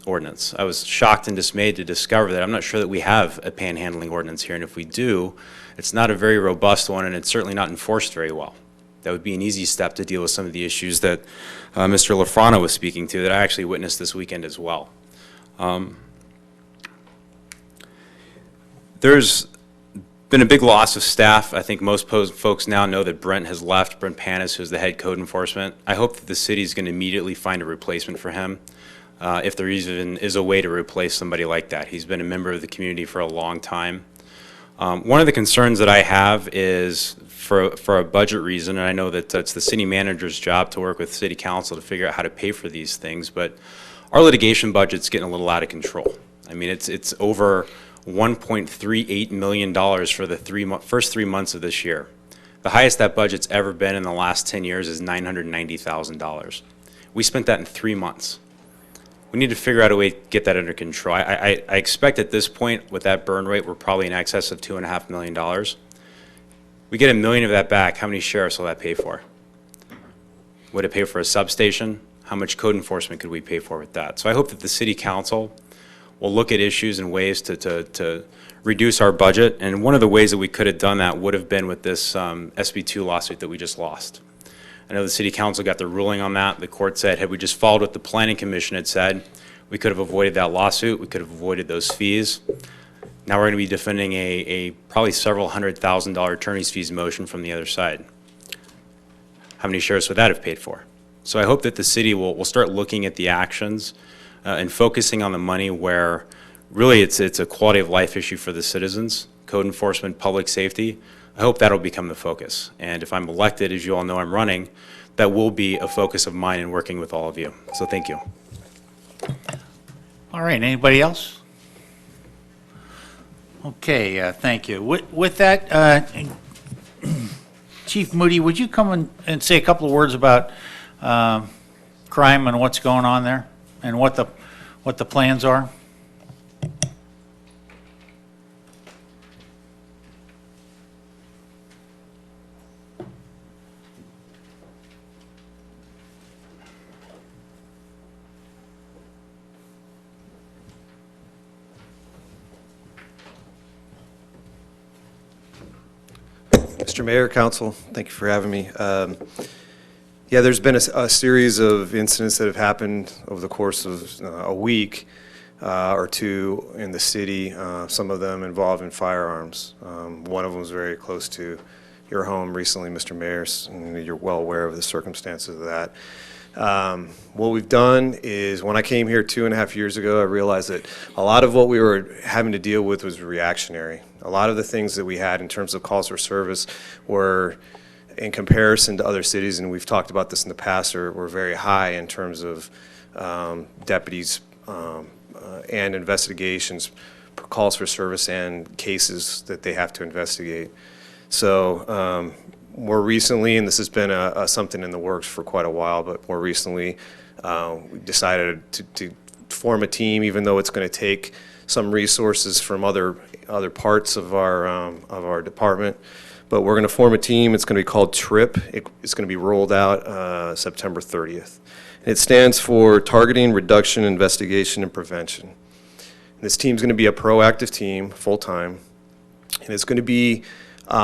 ordinance. I was shocked and dismayed to discover that I'm not sure that we have a panhandling ordinance here, and if we do, it's not a very robust one, and it's certainly not enforced very well. That would be an easy step to deal with some of the issues that Mr. LaFrana was speaking to that I actually witnessed this weekend as well. There's been a big loss of staff. I think most folks now know that Brent has left, Brent Panis, who's the head code enforcement. I hope that the city is going to immediately find a replacement for him, if there even is a way to replace somebody like that. He's been a member of the community for a long time. One of the concerns that I have is for a budget reason, and I know that it's the city manager's job to work with city council to figure out how to pay for these things, but our litigation budget's getting a little out of control. I mean, it's over $1.38 million for the first 3 months of this year. The highest that budget's ever been in the last 10 years is $990,000. We spent that in 3 months. We need to figure out a way to get that under control. I expect at this point, with that burn rate, we're probably in excess of $2.5 million. We get $1 million of that back, how many sheriffs will that pay for? Would it pay for a substation? How much code enforcement could we pay for with that? So I hope that the city council will look at issues and ways to reduce our budget. And one of the ways that we could have done that would have been with this SB2 lawsuit that we just lost. I know the city council got the ruling on that. The court said, had we just followed what the planning commission had said, we could have avoided that lawsuit. We could have avoided those fees. Now we're going to be defending a probably several $100,000 attorney's fees motion from the other side. How many sheriffs would that have paid for? So I hope that the city will start looking at the actions and focusing on the money where really it's a quality of life issue for the citizens, code enforcement, public safety. I hope that'll become the focus. And if I'm elected, as you all know I'm running, that will be a focus of mine in working with all of you. So thank you. All right, anybody else? Okay, thank you. With that, Chief Moody, would you come and say a couple of words about crime and what's going on there and what the plans are? Mr. Mayor, Council, thank you for having me. Yeah, there's been a series of incidents that have happened over the course of a week or two in the city, some of them involving firearms. One of them was very close to your home recently, Mr. Mayor, and you're well aware of the circumstances of that. What we've done is, when I came here 2.5 years ago, I realized that a lot of what we were having to deal with was reactionary. A lot of the things that we had in terms of calls for service were, in comparison to other cities, and we've talked about this in the past, were very high in terms of deputies and investigations, calls for service, and cases that they have to investigate. So more recently, and this has been something in the works for quite a while, but more recently we decided to form a team, even though it's going to take some resources from other parts of our department. But we're going to form a team. It's going to be called TRIP. It's going to be rolled out September 30th. And it stands for Targeting, Reduction, Investigation, and Prevention. And this team's going to be a proactive team, full-time, and it's going to be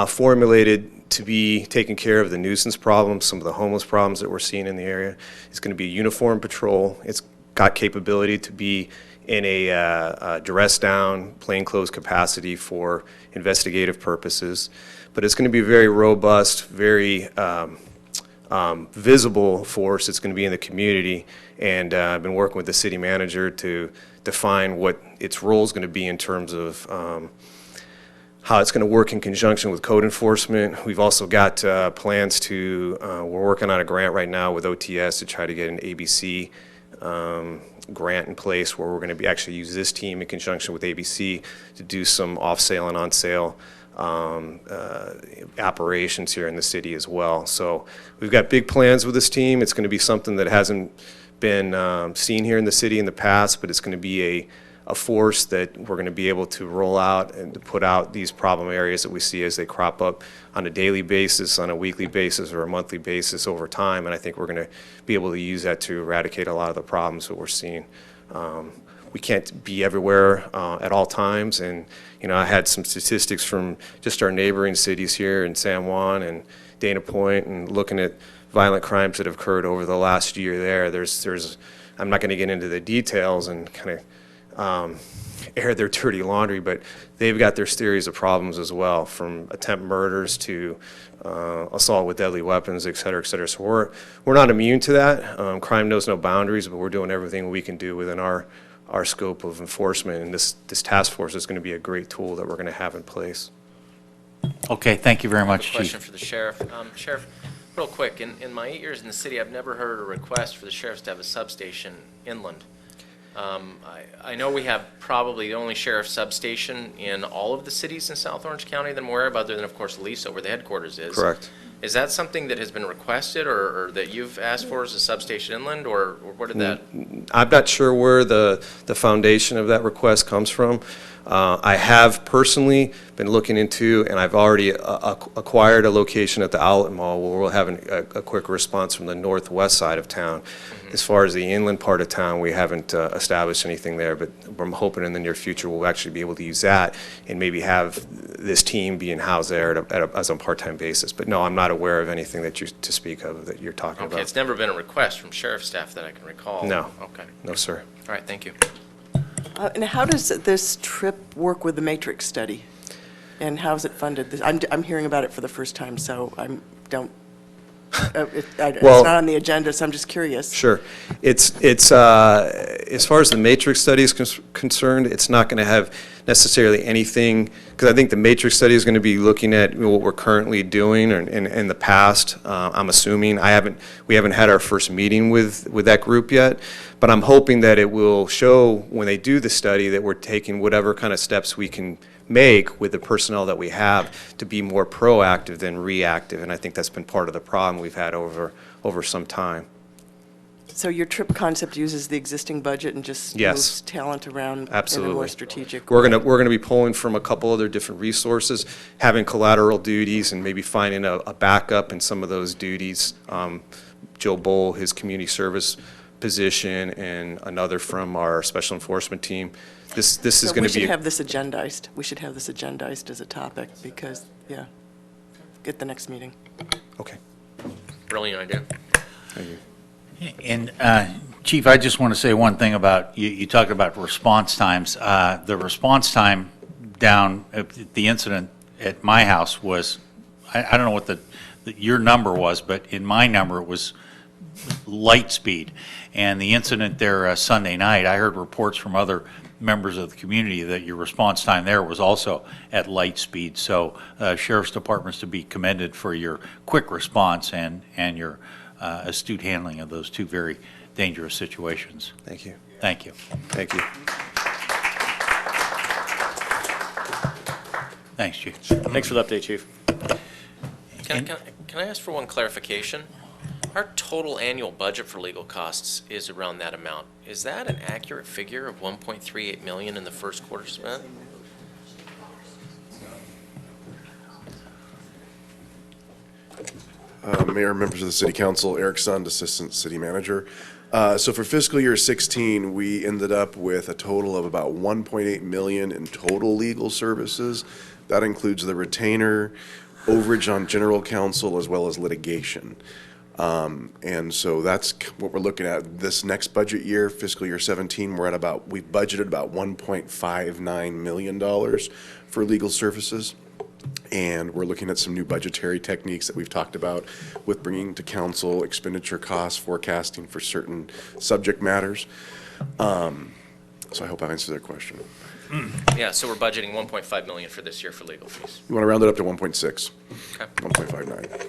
formulated to be taking care of the nuisance problems, some of the homeless problems that we're seeing in the area. It's going to be uniform patrol. It's got capability to be in a dress-down, plainclothes capacity for investigative purposes. But it's going to be a very robust, very visible force. It's going to be in the community, and I've been working with the city manager to define what its role is going to be in terms of how it's going to work in conjunction with code enforcement. We've also got plans to, we're working on a grant right now with OTS to try to get an ABC grant in place where we're going to be actually use this team in conjunction with ABC to do some off-sale and on-sale operations here in the city as well. So we've got big plans with this team. It's going to be something that hasn't been seen here in the city in the past, but it's going to be a force that we're going to be able to roll out and to put out these problem areas that we see as they crop up on a daily basis, on a weekly basis, or a monthly basis over time. And I think we're going to be able to use that to eradicate a lot of the problems that we're seeing. We can't be everywhere at all times. And, you know, I had some statistics from just our neighboring cities here in San Juan and Dana Point, and looking at violent crimes that have occurred over the last year there. There's I'm not going to get into the details and kind of air their dirty laundry, but they've got their series of problems as well, from attempt murders to assault with deadly weapons, et cetera, et cetera. So we're not immune to that. Crime knows no boundaries, but we're doing everything we can do within our scope of enforcement, and this task force is going to be a great tool that we're going to have in place. Okay, thank you very much, Chief. Question for the sheriff. Sheriff, real quick, in my 8 years in the city, I've never heard a request for the sheriffs to have a substation inland. I know we have probably the only sheriff substation in all of the cities in South Orange County that I'm aware of, other than, of course, Aliso, where the headquarters is. Correct. Is that something that has been requested or that you've asked for as a substation inland, or where did that? I'm not sure where the foundation of that request comes from. I have personally been looking into, and I've already acquired a location at the Outlet Mall where we'll have a quick response from the northwest side of town. As far as the inland part of town, we haven't established anything there, but I'm hoping in the near future we'll actually be able to use that and maybe have this team being housed there as a part-time basis. But no, I'm not aware of anything that you to speak of that you're talking about. Okay, it's never been a request from sheriff staff that I can recall. No. Okay. No, sir. All right, thank you. And how does this trip work with the matrix study? And how is it funded? I'm hearing about it for the first time, so it's not on the agenda, so I'm just curious. Sure. It's as far as the matrix study is concerned, it's not going to have necessarily anything, because I think the matrix study is going to be looking at what we're currently doing in the past. I'm assuming we haven't had our first meeting with that group yet, but I'm hoping that it will show when they do the study that we're taking whatever kind of steps we can make with the personnel that we have to be more proactive than reactive, and I think that's been part of the problem we've had over some time. So your trip concept uses the existing budget and just moves talent around Absolutely. in a more strategic We're way? gonna be pulling from a couple other different resources, having collateral duties, and maybe finding a backup in some of those duties. Joe Bowl, his community service position, and another from our special enforcement team. This is going to be. We should have this agendized. We should have this agendized as a topic because, get the next meeting. Okay. Brilliant idea. Thank you. And Chief, I just want to say one thing about, you talked about response times. The response time down at the incident at my house was, I don't know what your number was, but in my number it was light speed. And the incident there Sunday night, I heard reports from other members of the community that your response time there was also at light speed. So Sheriff's Department's to be commended for your quick response and your astute handling of those two very dangerous situations. Thank you. Thank you. Thank you. Thanks, Chief. Thanks for the update, Chief. Can I ask for one clarification? Our total annual budget for legal costs is around that amount. Is that an accurate figure of $1.38 million in the first quarter spent? Mayor, members of the City Council, Eric Sund, Assistant City Manager. So for fiscal year 16, we ended up with a total of about $1.8 million in total legal services. That includes the retainer, overage on general counsel, as well as litigation. And so that's what we're looking at this next budget year, fiscal year 17. We've budgeted about $1.59 million for legal services. And we're looking at some new budgetary techniques that we've talked about with bringing to council expenditure costs, forecasting for certain subject matters. So I hope I answered that question. Yeah, so we're budgeting $1.5 million for this year for legal fees. You want to round it up to 1.6, Okay. 1.59.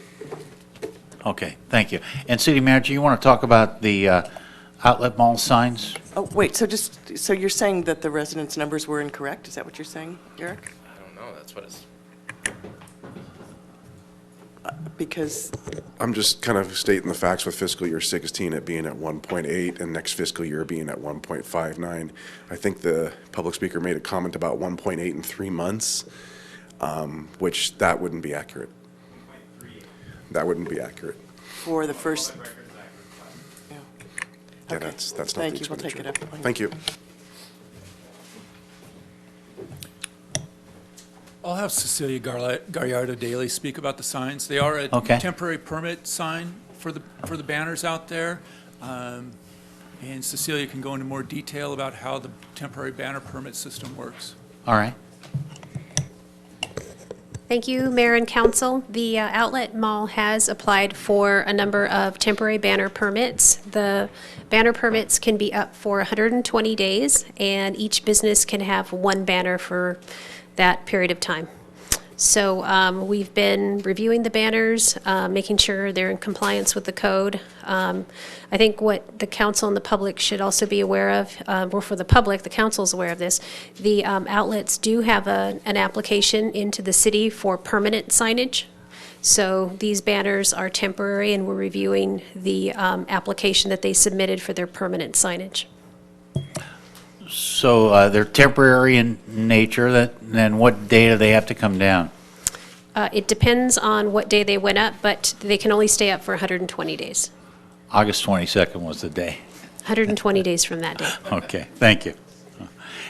Okay, thank you. And City Manager, you want to talk about the outlet mall signs. Oh, wait, so you're saying that the residents' numbers were incorrect? Is that what you're saying, Eric? I don't know, that's what it's, Because, I'm just kind of stating the facts with fiscal year 16 it being at 1.8 and next fiscal year being at 1.59. I think the public speaker made a comment about 1.8 in 3 months, which that wouldn't be accurate. That wouldn't be accurate. for the first, yeah. Yeah, Okay. that's not the Thank you, we'll take it expenditure. up. Thank you. I'll have Cecilia Gallardo Daly speak about the signs. They are a Okay. temporary permit sign for the banners out there. And Cecilia can go into more detail about how the temporary banner permit system works. All right. Thank you, Mayor and Council. The Outlet Mall has applied for a number of temporary banner permits. The banner permits can be up for 120 days, and each business can have one banner for that period of time. So we've been reviewing the banners, making sure they're in compliance with the code. I think what the council and the public should also be aware of, or for the public, the council's aware of this, the outlets do have an application into the city for permanent signage. So these banners are temporary, and we're reviewing the application that they submitted for their permanent signage. So they're temporary in nature, then what day do they have to come down? It depends on what day they went up, but they can only stay up for 120 days. August 22nd was the day. 120 days from that day. Okay, thank you.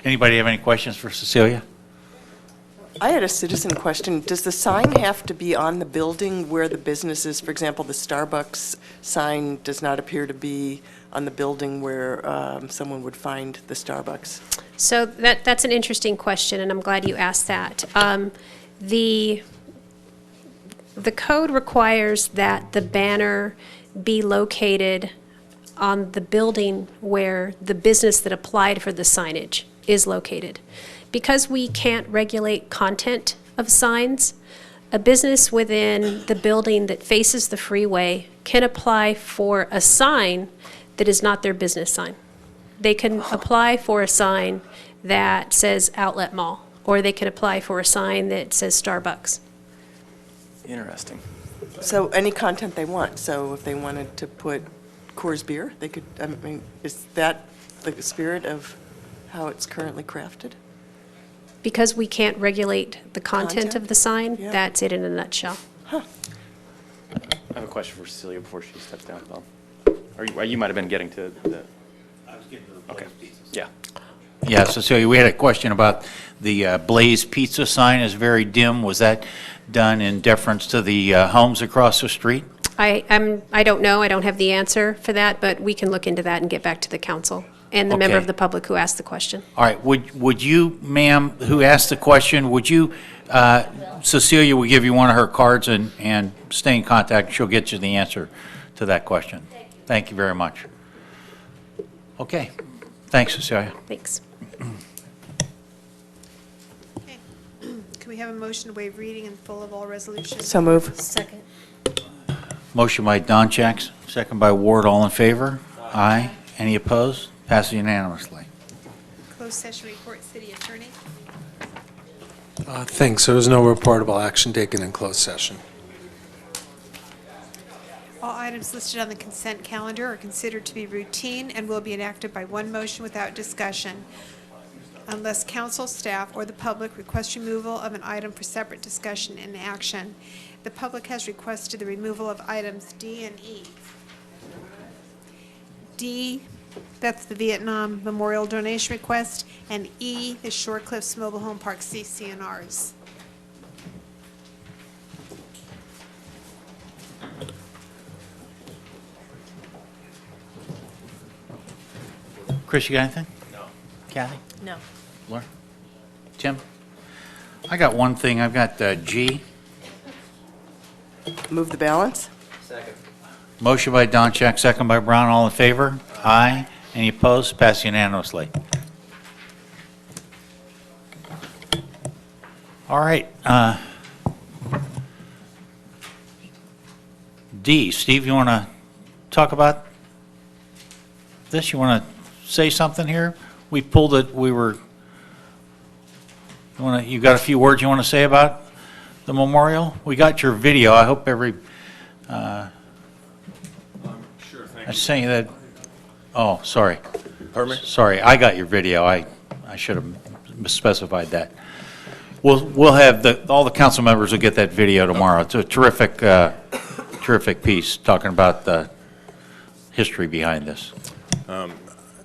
Anybody have any questions for Cecilia? I had a citizen question. Does the sign have to be on the building where the business is? For example, the Starbucks sign does not appear to be on the building where someone would find the Starbucks. So that's an interesting question, and I'm glad you asked that. The code requires that the banner be located on the building where the business that applied for the signage is located. Because we can't regulate content of signs, a business within the building that faces the freeway can apply for a sign that is not their business sign. They can apply for a sign that says Outlet Mall, or they can apply for a sign that says Starbucks. Interesting. So any content they want. So if they wanted to put Coors beer, they could, I mean, is that the spirit of how it's currently crafted? Because we can't regulate the content of the sign, Yeah. that's it in a nutshell. I have a question for Cecilia before she steps down, Bill. Or you might have been getting to the... I was getting to the okay. Yeah. Yeah, Cecilia, we had a question about the Blaze Pizza sign is very dim. Was that done in deference to the homes across the street? I don't know, I don't have the answer for that, but we can look into that and get back to the council and the member Okay. of the public who asked the question. All right, would you, ma'am, who asked the question, would you, Cecilia will give you one of her cards and stay in contact. She'll get you the answer to that question. Thank you very much. Okay, thanks, Cecilia. Thanks. Okay. Can we have a motion to waive reading in full of all resolutions? So move. Second. Motion by Donchak, second by Ward, all in favor? Aye. Any opposed? Passes unanimously. Closed session report, city attorney. Thanks. There was no reportable action taken in closed session. All items listed on the consent calendar are considered to be routine and will be enacted by one motion without discussion, unless council, staff, or the public request removal of an item for separate discussion and action. The public has requested the removal of items D and E. D, that's the Vietnam Memorial donation request, and E, the Shore Cliffs Mobile Home Park CC&Rs. Chris, you got anything? No. Kathy? No. Laura? Tim? I got one thing. I've got G. Move the balance? Second. Motion by Donchak, second by Brown. All in favor? Aye. Any opposed? Passed unanimously. All right. D. Steve, you want to talk about this? You want to say something here? We pulled it, you got a few words you want to say about the memorial? We got your video. I hope Sure, thank I you. was saying that, oh, sorry. Pardon me? Sorry, I got your video. I should have specified that. We'll have all the council members will get that video tomorrow. It's a terrific piece talking about the history behind this.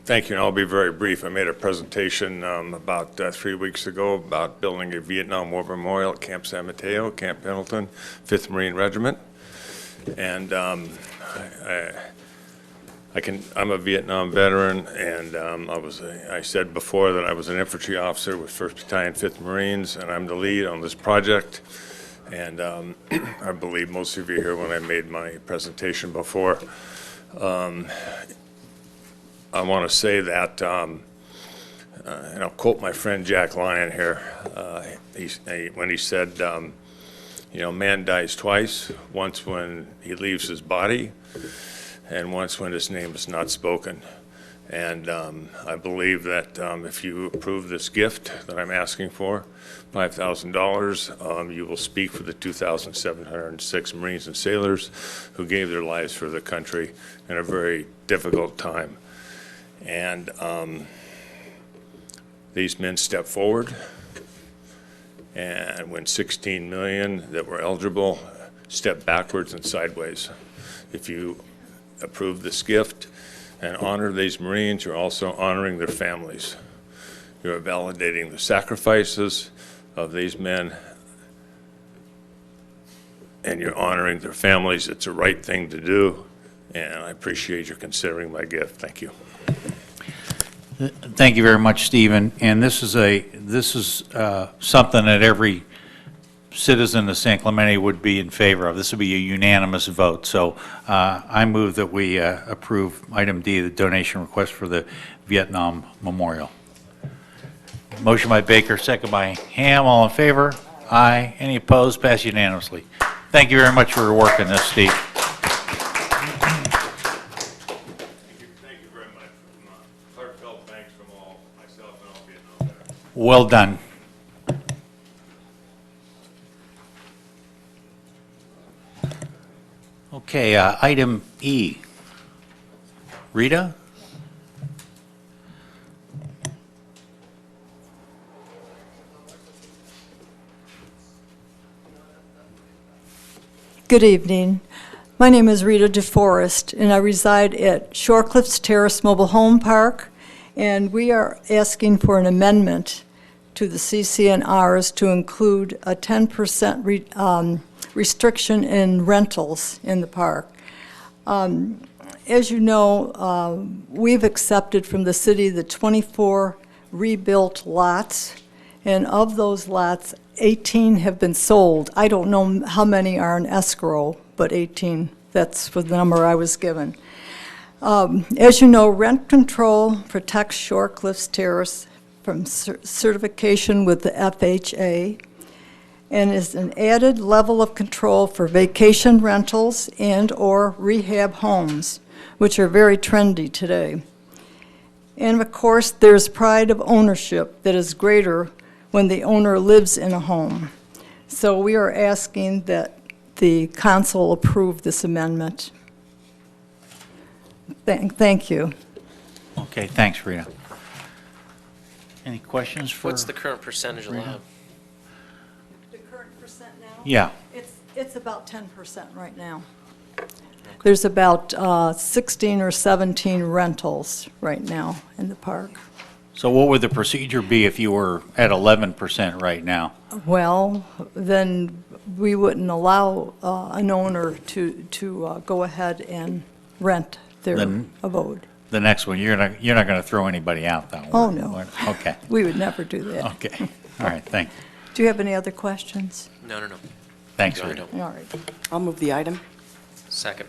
Thank you, and I'll be very brief. I made a presentation about 3 weeks ago about building a Vietnam War Memorial at Camp San Mateo, Camp Pendleton, 5th Marine Regiment. And I'm a Vietnam veteran, and I said before that I was an infantry officer with 1st Battalion, 5th Marines, and I'm the lead on this project. And I believe most of you here when I made my presentation before. I want to say that, and I'll quote my friend Jack Lyon here, when he said, man dies twice, once when he leaves his body, and once when his name is not spoken. And I believe that if you approve this gift that I'm asking for, $5,000, you will speak for the 2,706 Marines and sailors who gave their lives for the country in a very difficult time. And these men stepped forward, and when 16 million that were eligible stepped backwards and sideways. If you approve this gift and honor these Marines, you're also honoring their families. You're validating the sacrifices of these men, and you're honoring their families. It's the right thing to do, and I appreciate you considering my gift. Thank you. Thank you very much, Stephen. And this is something that every citizen of San Clemente would be in favor of. This would be a unanimous vote. So I move that we approve item D, the donation request for the Vietnam Memorial. Motion by Baker, second by Ham. All in favor? Aye. Any opposed? Passed unanimously. Thank you very much for your work on this, Steve. Well done. Okay, item E. Rita? Good evening. My name is Rita DeForest, and I reside at Shorecliffs Terrace Mobile Home Park, and we are asking for an amendment to the CC&Rs to include a 10% restriction in rentals in the park. As you know, we've accepted from the city the 24 rebuilt lots, and of those lots, 18 have been sold. I don't know how many are in escrow, but 18, that's the number I was given. As you know, rent control protects Shorecliffs Terrace from certification with the FHA and is an added level of control for vacation rentals and/or rehab homes, which are very trendy today. And of course, there's pride of ownership that is greater when the owner lives in a home. So we are asking that the council approve this amendment. Thank you. Okay, thanks, Rita. Any questions for? What's the current percentage allowed? The current percent now? Yeah. It's about 10% right now. There's about 16 or 17 rentals right now in the park. So what would the procedure be if you were at 11% right now? Well, then we wouldn't allow an owner to go ahead and rent their abode. The next one, you're not going to throw anybody out, though? Oh, no. Okay. We would never do that. Okay. All right, thanks. Do you have any other questions? No. Thanks, No, I Rita. don't. All right. I'll move the item. Second.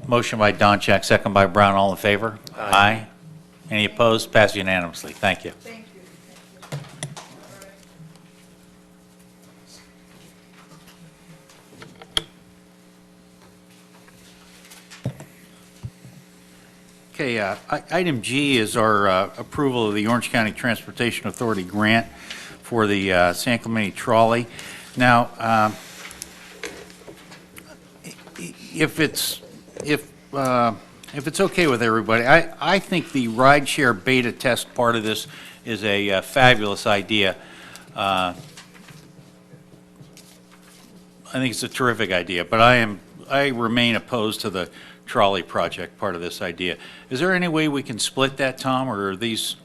Motion by Donchak, second by Brown. All in favor? Aye. Any opposed? Passed unanimously. Thank you. Thank you. Okay, item G is our approval of the Orange County Transportation Authority grant for the San Clemente trolley. Now, if it's okay with everybody, I think the rideshare beta test part of this is a fabulous idea. I think it's a terrific idea, but I remain opposed to the trolley project part of this idea. Is there any way we can split that, Tom, or are these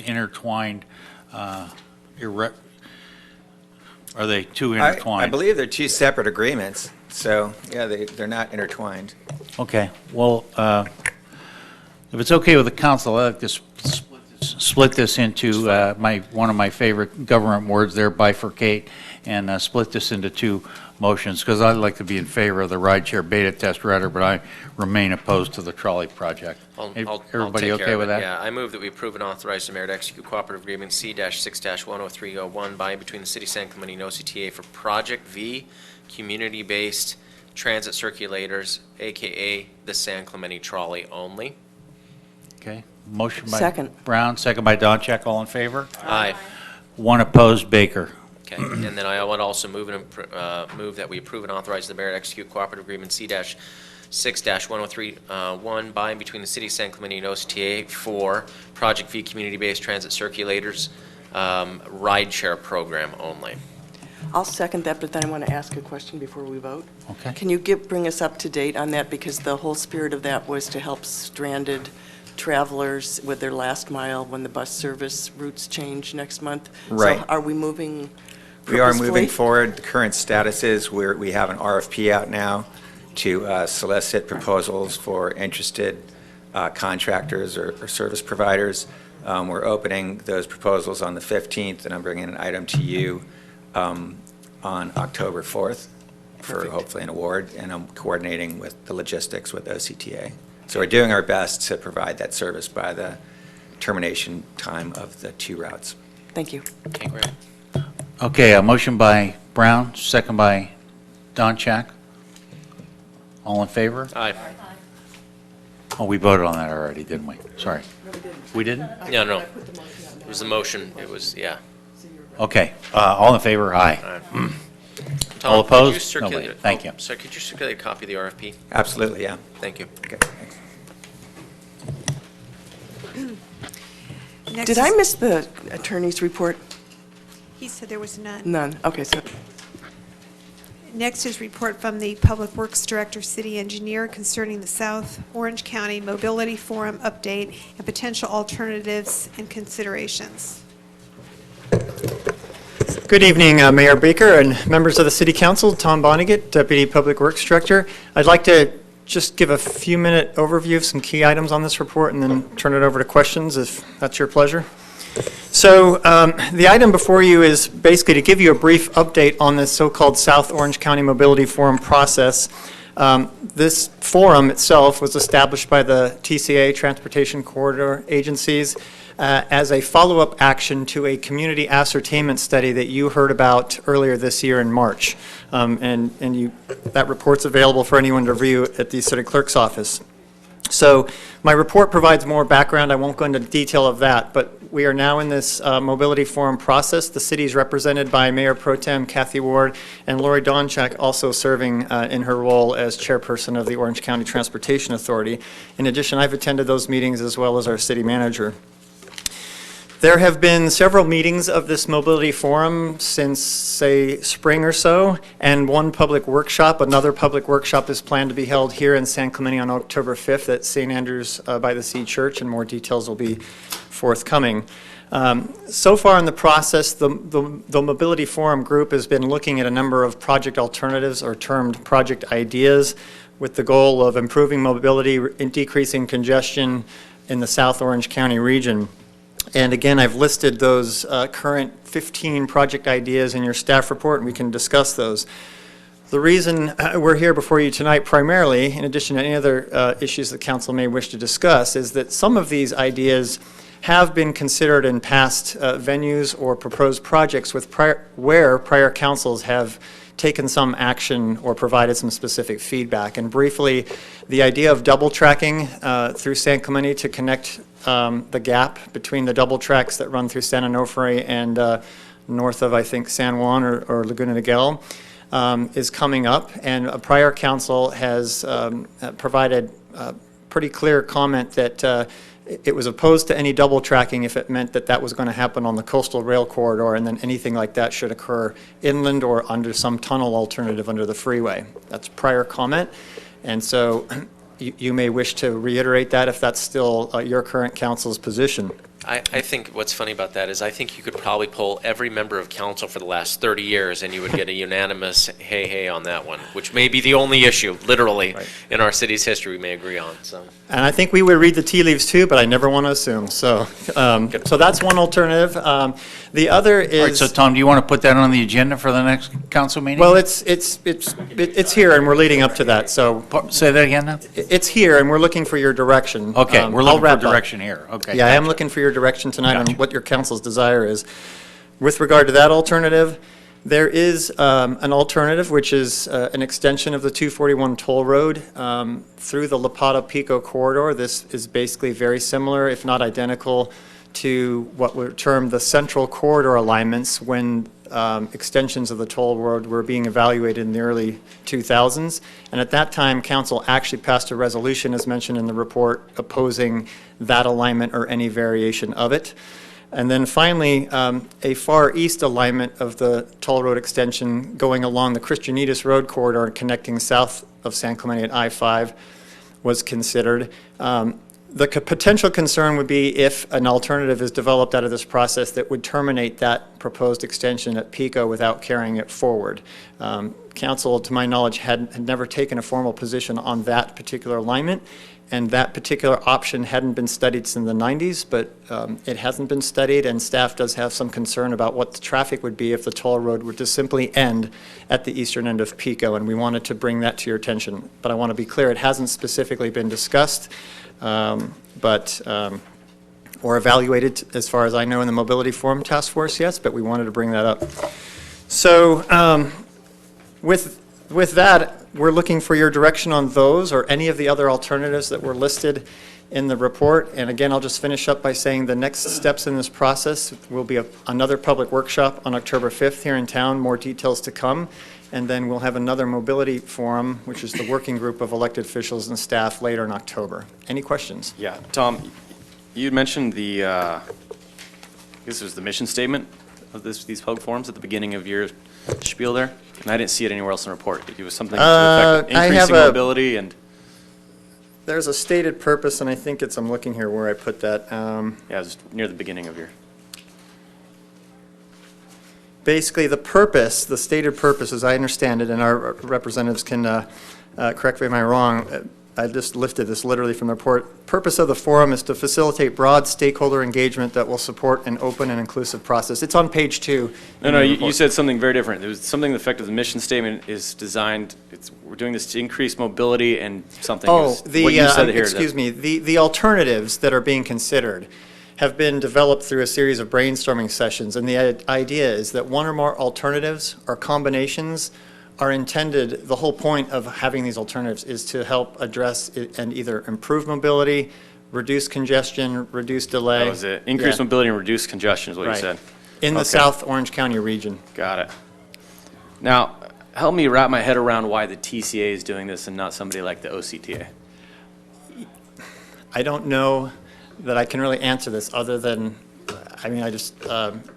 intertwined? Are they too intertwined? I believe they're two separate agreements, so yeah, they're not intertwined. Okay, well, if it's okay with the council, I'd like to split this into one of my favorite government words there, bifurcate, and split this into two motions, because I'd like to be in favor of the rideshare beta test rather, but I remain opposed to the trolley project. Everybody okay with that? Yeah, I move that we approve and authorize the mayor to execute cooperative agreement C-6-10301 by and between the city of San Clemente and OCTA for Project V, community-based transit circulators, AKA the San Clemente trolley only. Okay, motion by Second. Brown, second by Doncheck, all in favor? Aye. One opposed, Baker. Okay, and then I would also move that we approve and authorize the mayor to execute cooperative agreement C-6-10301 by and between the city of San Clemente and OCTA for Project V community-based transit circulators rideshare program only. I'll second that, but then I want to ask a question before we vote. Okay. Can you bring us up to date on that? Because the whole spirit of that was to help stranded travelers with their last mile when the bus service routes change next month. Right. So are we moving We are purposefully? moving forward. The current status is we have an RFP out now to solicit proposals for interested contractors or service providers. We're opening those proposals on the 15th, and I'm bringing an item to you on October 4th for Perfect. hopefully an award, and I'm coordinating with the logistics with OCTA. So we're doing our best to provide that service by the termination time of the two routes. Thank you. Okay, great. Okay, a motion by Brown, second by Doncheck. All in favor? Aye. Oh, we voted on that already, didn't we? Sorry. We didn't? No. It was the motion. It was, yeah. Okay, all in favor? Aye. Tom, All could you opposed? circulate- Nobody. Thank you. Sir, could you circulate a copy of the RFP? Absolutely, yeah. Thank you. Okay, thanks. Next Did I is- miss the attorney's report? He said there was none. None. Okay, so Next is report from the Public Works Director, City Engineer concerning the South Orange County Mobility Forum update and potential alternatives and considerations. Good evening, Mayor Baker and members of the City Council. Tom Vonnegut, Deputy Public Works Director. I'd like to just give a few-minute overview of some key items on this report and then turn it over to questions if that's your pleasure. So the item before you is basically to give you a brief update on this so-called South Orange County Mobility Forum process. This forum itself was established by the TCA, Transportation Corridor Agencies, as a follow-up action to a community ascertainment study that you heard about earlier this year in March. That report's available for anyone to review at the City Clerk's office. So my report provides more background. I won't go into detail of that, but we are now in this mobility forum process. The city is represented by Mayor Pro Tem Kathy Ward and Lori Doncheck, also serving in her role as chairperson of the Orange County Transportation Authority. In addition, I've attended those meetings as well as our city manager. There have been several meetings of this mobility forum since, say, spring or so, and one public workshop. Another public workshop is planned to be held here in San Clemente on October 5th at St. Andrews by the Sea Church, and more details will be forthcoming. So far in the process, the Mobility Forum group has been looking at a number of project alternatives, or termed project ideas, with the goal of improving mobility and decreasing congestion in the South Orange County region. And again, I've listed those current 15 project ideas in your staff report, and we can discuss those. The reason we're here before you tonight primarily, in addition to any other issues the council may wish to discuss, is that some of these ideas have been considered in past venues or proposed projects where prior councils have taken some action or provided some specific feedback. And briefly, the idea of double tracking through San Clemente to connect the gap between the double tracks that run through San Onofre and north of, I think, San Juan or Laguna Niguel is coming up. And a prior council has provided pretty clear comment that it was opposed to any double tracking if it meant that that was going to happen on the coastal rail corridor, and then anything like that should occur inland or under some tunnel alternative under the freeway. That's prior comment. And so you may wish to reiterate that if that's still your current council's position. I think what's funny about that is I think you could probably poll every member of council for the last 30 years and you would get a unanimous hey on that one, which may be the only issue, literally, in our city's history we may agree on. So. And I think we would read the tea leaves too, but I never want to assume. So, so that's one alternative. The other is. All right, so Tom, do you want to put that on the agenda for the next council meeting? Well, it's here and we're leading up to that. So say that again now. It's here and we're looking for your direction. Okay, we're looking for direction here. Okay. Yeah, I am looking for your direction tonight on what your council's desire is. With regard to that alternative, there is an alternative, which is an extension of the 241 toll road through the La Plata-Pico corridor. This is basically very similar, if not identical, to what were termed the central corridor alignments when extensions of the toll road were being evaluated in the early 2000s. And at that time, council actually passed a resolution, as mentioned in the report, opposing that alignment or any variation of it. And then finally, a far east alignment of the toll road extension going along the Christianitas Road corridor and connecting south of San Clemente at I-5 was considered. The potential concern would be if an alternative is developed out of this process that would terminate that proposed extension at Pico without carrying it forward. Council, to my knowledge, had never taken a formal position on that particular alignment, and that particular option hadn't been studied since the 90s, but it hasn't been studied, and staff does have some concern about what the traffic would be if the toll road were to simply end at the eastern end of Pico, and we wanted to bring that to your attention. But I want to be clear, it hasn't specifically been discussed. Or evaluated, as far as I know, in the Mobility Forum Task Force, yes, but we wanted to bring that up. So with that, we're looking for your direction on those or any of the other alternatives that were listed in the report. And again, I'll just finish up by saying the next steps in this process will be another public workshop on October 5th here in town, more details to come. And then we'll have another mobility forum, which is the working group of elected officials and staff later in October. Any questions? Yeah, Tom, you mentioned I guess it was the mission statement of these public forums at the beginning of your spiel there, and I didn't see it anywhere else in the report. It was something to affect increasing mobility and. There's a stated purpose, and I think I'm looking here where I put that. Yeah, it was near the beginning of your. Basically, the purpose, the stated purpose, as I understand it, and our representatives can correct me if I'm wrong, I just lifted this literally from the report. Purpose of the forum is to facilitate broad stakeholder engagement that will support an open and inclusive process. It's on page 2. No, you said something very different. There was something to the effect of the mission statement is designed, we're doing this to increase mobility and something. Oh, what you said here. Excuse me, the alternatives that are being considered have been developed through a series of brainstorming sessions, and the idea is that one or more alternatives or combinations are intended, the whole point of having these alternatives is to help address and either improve mobility, reduce congestion, reduce delay. That was it. Increase mobility and reduce congestion is what you said. In the South Orange County region. Got it. Now, help me wrap my head around why the TCA is doing this and not somebody like the OCTA. I don't know that I can really answer this other than, I mean, I just...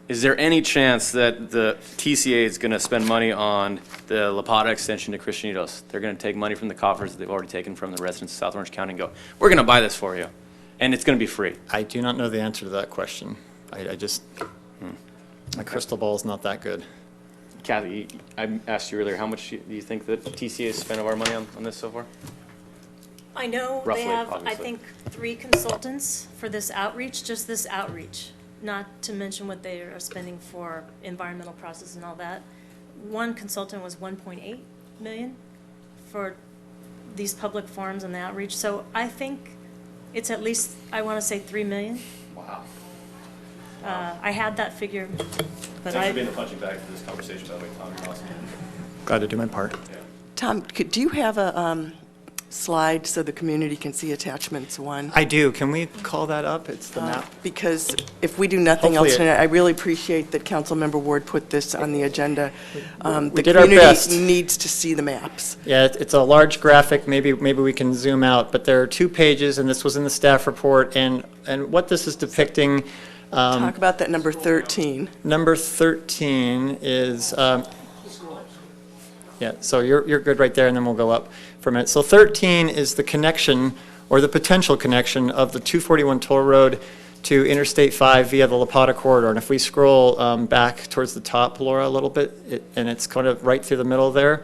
Is there any chance that the TCA is going to spend money on the La Plata extension to Christianitas? They're going to take money from the coffers that they've already taken from the residents of South Orange County and go, we're going to buy this for you, and it's going to be free. I do not know the answer to that question. I just, my crystal ball is not that good. Kathy, I asked you earlier, how much do you think that TCA has spent of our money on this so far? I know Roughly, they have, obviously. I think, 3 consultants for this outreach, just this outreach, not to mention what they are spending for environmental process and all that. One consultant was 1.8 million for these public forums and the outreach. So I think it's at least, I want to say 3 million. Wow. I had that figure, but Thanks for being the punching bag for this conversation, by the way, Tom. You're awesome. glad to do my part. Tom, do you have a slide so the community can see attachments 1? I do. Can we call that up? It's the map. Because if we do nothing Hopefully else it- tonight, I really appreciate that Councilmember Ward put this on the agenda. We did our best. The community needs to see the maps. Yeah, it's a large graphic. Maybe we can zoom out, but there are 2 pages, and this was in the staff report. And what this is depicting. Talk about that number 13. Number 13 is. Yeah, so you're good right there, and then we'll go up for a minute. So 13 is the connection, or the potential connection, of the 241 toll road to Interstate 5 via the La Plata corridor. And if we scroll back towards the top, Laura, a little bit, and it's kind of right through the middle there,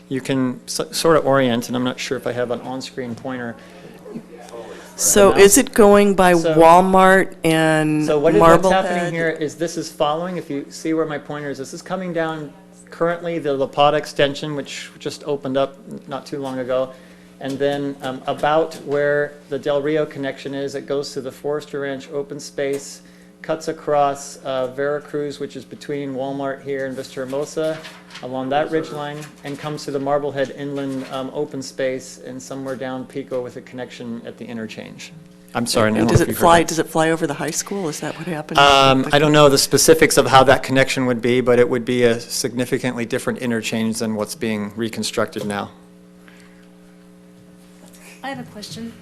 you can sort of orient, and I'm not sure if I have an on-screen pointer. So is it going by Walmart and So what's Marblehead? happening here is this is following, if you see where my pointer is, this is coming down currently the La Plata extension, which just opened up not too long ago. And then about where the Del Rio connection is, it goes to the Forester Ranch open space, cuts across Veracruz, which is between Walmart here and Vista Hermosa, along that ridge line, and comes to the Marblehead inland open space, and somewhere down Pico with a connection at the interchange. I'm sorry. And does it fly over the high school? Is that what happened? I don't know the specifics of how that connection would be, but it would be a significantly different interchange than what's being reconstructed now. I have a question.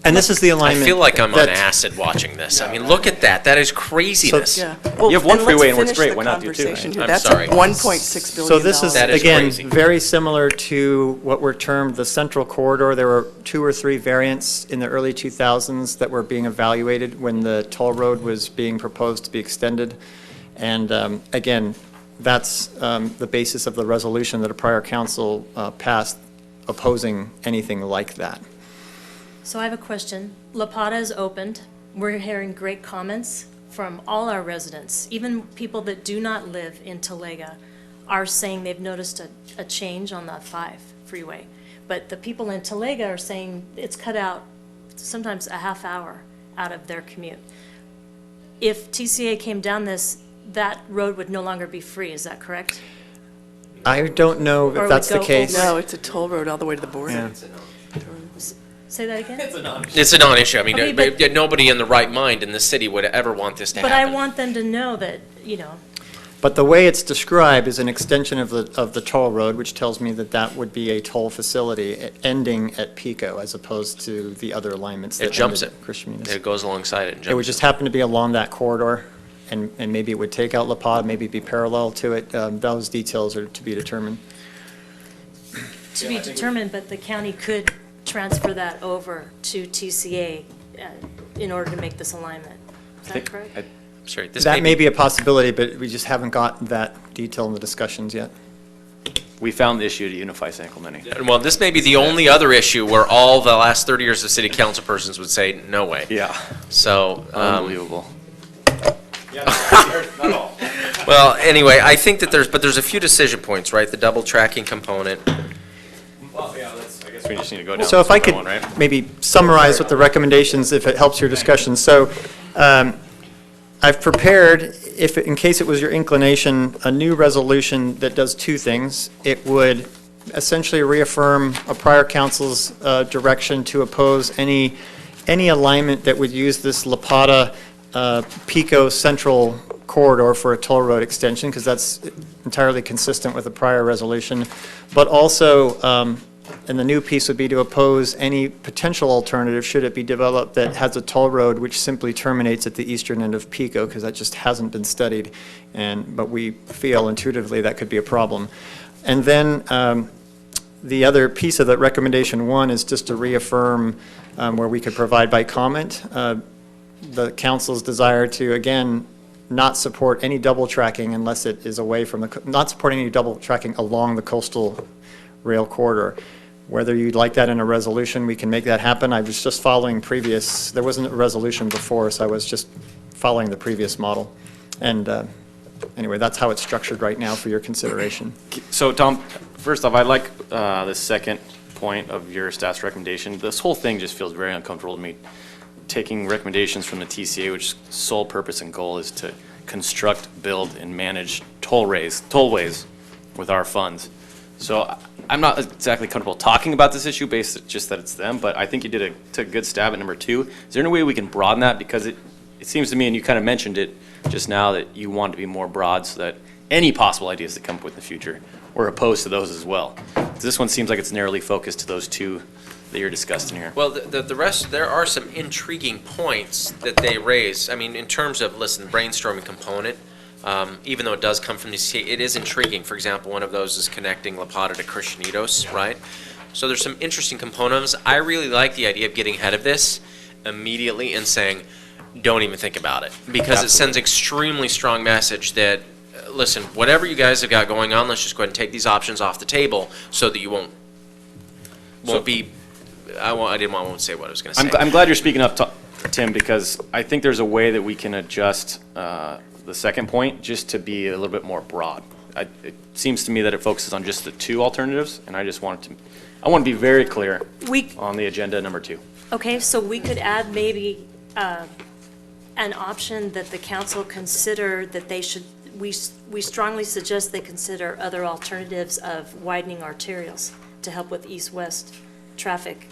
And this is the alignment. I feel like I'm on that- acid watching this. I mean, look at that. That is craziness. Yeah. Well, You have one and freeway let's and works finish great. the Why not do 2? conversation here. I'm That's sorry. a $1.6 billion. So this is, That is again, crazy. very similar to what were termed the Central Corridor. There were 2 or 3 variants in the early 2000s that were being evaluated when the toll road was being proposed to be extended. And again, that's the basis of the resolution that a prior council passed opposing anything like that. So I have a question. La Plata is opened. We're hearing great comments from all our residents. Even people that do not live in Talega are saying they've noticed a change on the 5 freeway. But the people in Talega are saying it's cut out sometimes a half hour out of their commute. If TCA came down this, that road would no longer be free, is that correct? I don't know Or if that's the would go case. over- No, it's a toll road all the way to the border. Yeah. Say that again? It's a non-issue. I mean, Okay, but- nobody in the right mind in the city would ever want this to But I happen. want them to know that, But the way it's described is an extension of the toll road, which tells me that that would be a toll facility ending at Pico as opposed to the other alignments. It that jumps ended it. at Christian It goes alongside it and jumps It would just happen to be along that corridor, and maybe it would take out La Plata, maybe be parallel to it. Those details are to be determined. to be determined, but the county could transfer that over to TCA in order to make this alignment. Is that correct? Sorry, this That may be a possibility, but we just haven't gotten that detail in the discussions yet. We found the issue to unify San Clemente. Well, this may be the only other issue where all the last 30 years of city council persons would say, no way. Yeah. So. Unbelievable. Well, anyway, I think that there's a few decision points, right? The double tracking component. Well, yeah, I guess we just need to go down. So if I this could one, right? maybe summarize what the recommendations, if it helps your discussion. So I've prepared, in case it was your inclination, a new resolution that does 2 things. It would essentially reaffirm a prior council's direction to oppose any alignment that would use this La Plata Pico Central corridor for a toll road extension, because that's entirely consistent with the prior resolution. But also, and the new piece would be to oppose any potential alternative, should it be developed, that has a toll road which simply terminates at the eastern end of Pico, because that just hasn't been studied. But we feel intuitively that could be a problem. And then the other piece of that recommendation 1 is just to reaffirm where we could provide by comment the council's desire to, again, not support any double tracking unless it is away from not support any double tracking along the coastal rail corridor. Whether you'd like that in a resolution, we can make that happen. I was just following there wasn't a resolution before, so I was just following the previous model. And anyway, that's how it's structured right now for your consideration. So, Tom, first off, I like the second point of your staff's recommendation. This whole thing just feels very uncomfortable to me. Taking recommendations from the TCA, which sole purpose and goal is to construct, build, and manage tollways with our funds. So I'm not exactly comfortable talking about this issue based just that it's them, but I think you took a good stab at number 2. Is there any way we can broaden that? Because it seems to me, and you kind of mentioned it just now, that you want to be more broad so that any possible ideas that come up with in the future, we're opposed to those as well. This one seems like it's narrowly focused to those 2 that you're discussing here. Well, the rest, there are some intriguing points that they raise. I mean, in terms of, listen, brainstorming component, even though it does come from the state, it is intriguing. For example, one of those is connecting La Plata to Christianitos, right? So there's some interesting components. I really like the idea of getting ahead of this immediately and saying, don't even think about it. Because it sends extremely strong message that, listen, whatever you guys have got going on, let's just go ahead and take these options off the table so that you won't be, I won't say what I was going to say. I'm glad you're speaking up, Tim, because I think there's a way that we can adjust the second point just to be a little bit more broad. It seems to me that it focuses on just the 2 alternatives, and I want to be very clear on the agenda number 2. Okay, so we could add maybe an option that the council consider that they should, we strongly suggest they consider other alternatives of widening arterials to help with east-west traffic.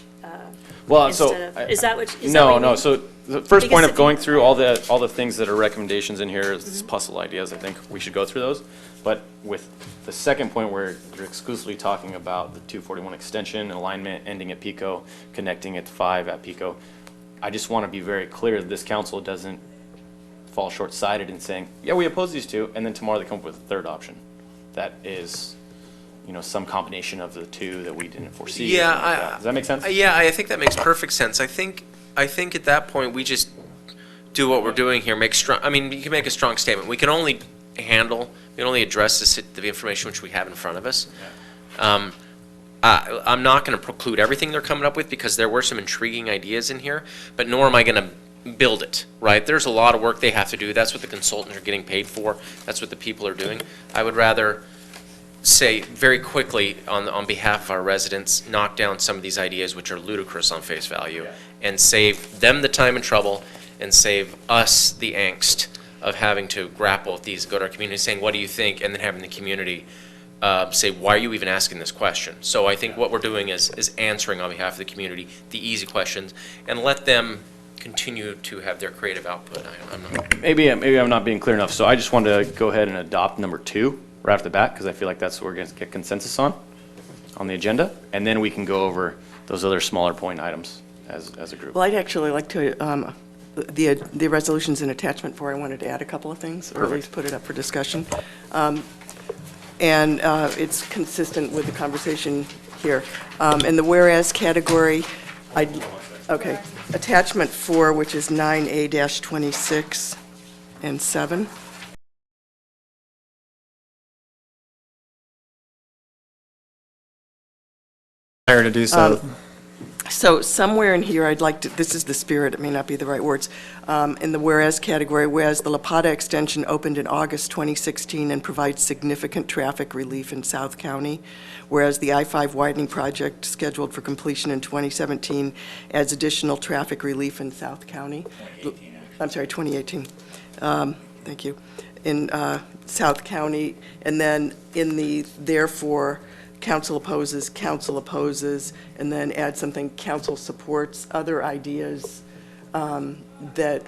Well, So the first point of going through all the things that are recommendations in here is puzzle ideas. I think we should go through those. But with the second point where you're exclusively talking about the 241 extension, alignment ending at Pico, connecting at 5 at Pico, I just want to be very clear that this council doesn't fall short-sighted in saying, yeah, we oppose these 2, and then tomorrow they come up with a third option. That is, some combination of the 2 that we didn't foresee. Yeah, Does that make sense? Yeah, I think that makes perfect sense. I think at that point we just do what we're doing here. You can make a strong statement. We can only address the information which we have in front of us. I'm not going to preclude everything they're coming up with because there were some intriguing ideas in here, but nor am I going to build it, right? There's a lot of work they have to do. That's what the consultants are getting paid for. That's what the people are doing. I would rather say very quickly on behalf of our residents, knock down some of these ideas which are ludicrous on face value and save them the time and trouble and save us the angst of having to grapple with these, go to our community saying, what do you think? And then having the community say, why are you even asking this question? So I think what we're doing is answering on behalf of the community the easy questions and let them continue to have their creative output. Maybe I'm not being clear enough. So I just wanted to go ahead and adopt number 2 right off the bat because I feel like that's what we're going to get consensus on the agenda. And then we can go over those other smaller point items as a group. Well, I'd actually like to, the resolutions in attachment 4, I wanted to add a couple of things, or at least put it up for discussion. And it's consistent with the conversation here. In the whereas category, okay, attachment 4, which is 9A-26 and 7. To do so. So somewhere in here, I'd like to, this is the spirit, it may not be the right words, in the whereas category, whereas the La Plata extension opened in August 2016 and provides significant traffic relief in South County, whereas the I-5 widening project scheduled for completion in 2017 adds additional traffic relief in South County. I'm sorry, 2018. Thank you. In South County, and then in the therefore, council opposes, and then add something, council supports other ideas that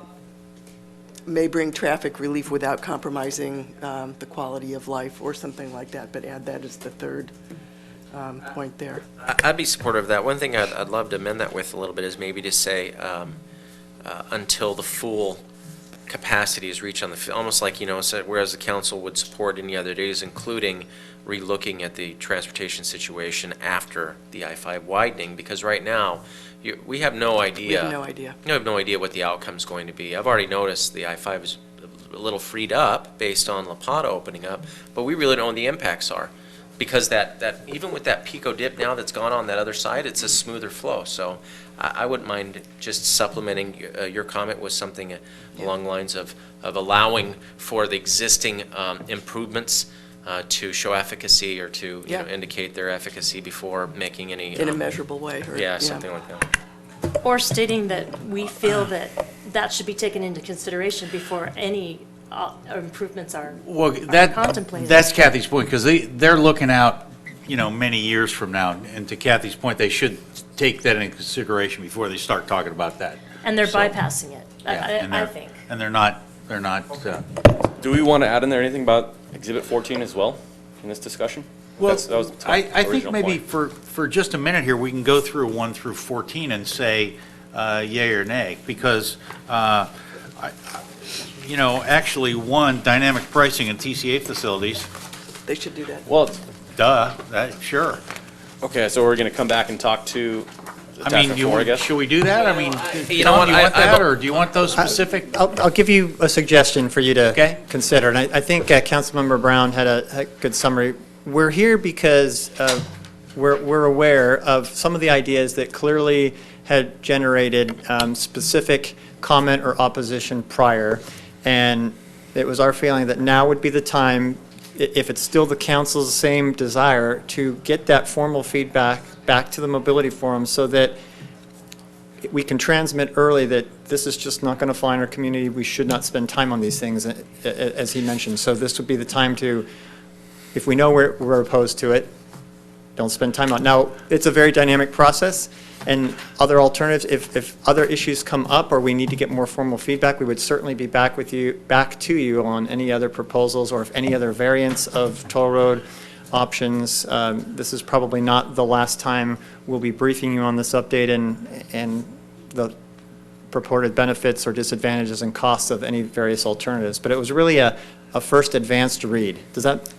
may bring traffic relief without compromising the quality of life or something like that, but add that as the third point there. I'd be supportive of that. One thing I'd love to amend that with a little bit is maybe to say until the full capacity is reached on the, almost like, so whereas the council would support any other days, including relooking at the transportation situation after the I-5 widening, because right now, we have no idea. We have no idea. We have no idea what the outcome's going to be. I've already noticed the I-5 is a little freed up based on La Plata opening up, but we really don't know what the impacts are. Because that even with that Pico dip now that's gone on that other side, it's a smoother flow. So I wouldn't mind just supplementing your comment with something along the lines of allowing for the existing improvements to show efficacy or to indicate their efficacy before making any in a measurable way. Or, something like that. Or stating that we feel that should be taken into consideration before any improvements are Well, are contemplated. that's Kathy's point, because they're looking out, many years from now. And to Kathy's point, they should take that into consideration before they start talking about that. And they're So, bypassing it, yeah, I think. And they're not, Do we want to add in there anything about Exhibit 14 as well in this discussion? Well, That was the I think original maybe point. for just a minute here, we can go through 1 through 14 and say yay or nay, because, actually, one, dynamic pricing in TCA facilities, They should do that. Well, sure. okay, so we're going to come back and talk to I mean, attachment 4, I guess? should we do that? I mean, You know Tom, what, do you want I- that, or do you want those specific? I'll give you a suggestion for you to consider, and I think Councilmember Brown had a good summary. We're here because we're aware of some of the ideas that clearly had generated specific comment or opposition prior, and it was our feeling that now would be the time, if it's still the council's same desire, to get that formal feedback back to the Mobility Forum so that we can transmit early that this is just not going to fly in our community. We should not spend time on these things, as he mentioned. So this would be the time to, if we know we're opposed to it, don't spend time on it. Now, it's a very dynamic process, and other alternatives, if other issues come up or we need to get more formal feedback, we would certainly be back to you on any other proposals, or if any other variants of toll road options. This is probably not the last time we'll be briefing you on this update and the purported benefits or disadvantages and costs of any various alternatives. But it was really a first advanced read. Does that?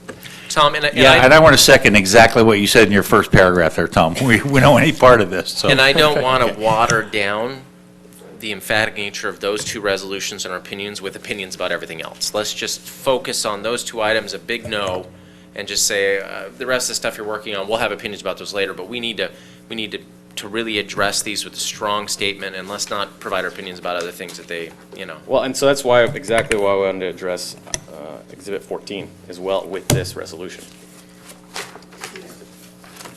Tom, and I want to second exactly what you said in your first paragraph there, Tom. We don't want any part of this, so. And I don't want to water down the emphatic nature of those two resolutions and our opinions with opinions about everything else. Let's just focus on those two items, a big no, and just say, the rest of the stuff you're working on, we'll have opinions about those later, but we need to really address these with a strong statement, and let's not provide our opinions about other things that they, Well, and so that's exactly why we wanted to address Exhibit 14 as well with this resolution.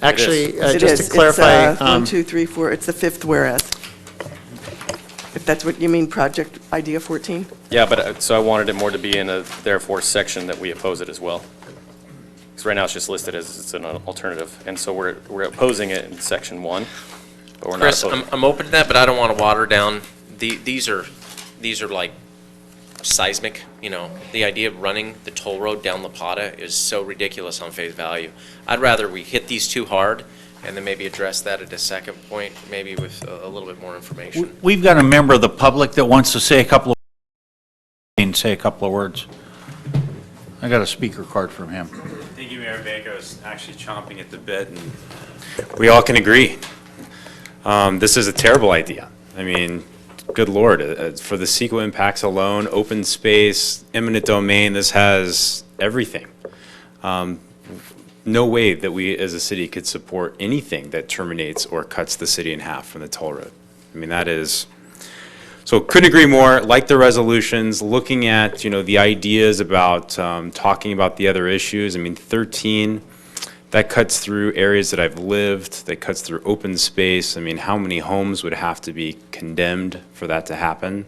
Actually, It just is. to clarify. It's 1, 2, 3, 4, it's the fifth whereas. If that's what you mean, project idea 14? Yeah, but, so I wanted it more to be in a therefore section that we oppose it as well. Because right now it's just listed as it's an alternative, and so we're opposing it in section 1, but we're not Chris, opposing. I'm open to that, but I don't want to water down. These are like seismic, the idea of running the toll road down La Plata is so ridiculous on face value. I'd rather we hit these two hard and then maybe address that at a second point, maybe with a little bit more information. We've got a member of the public that wants to say a couple of words. I got a speaker card from him. Thank you, Mayor Baker. I was actually chomping at the bit, and we all can agree. This is a terrible idea. I mean, good Lord, for the CEQA impacts alone, open space, eminent domain, this has everything. No way that we as a city could support anything that terminates or cuts the city in half from the toll road. I mean, that is, so couldn't agree more, like the resolutions, looking at, the ideas about talking about the other issues. I mean, 13, that cuts through areas that I've lived, that cuts through open space. I mean, how many homes would have to be condemned for that to happen?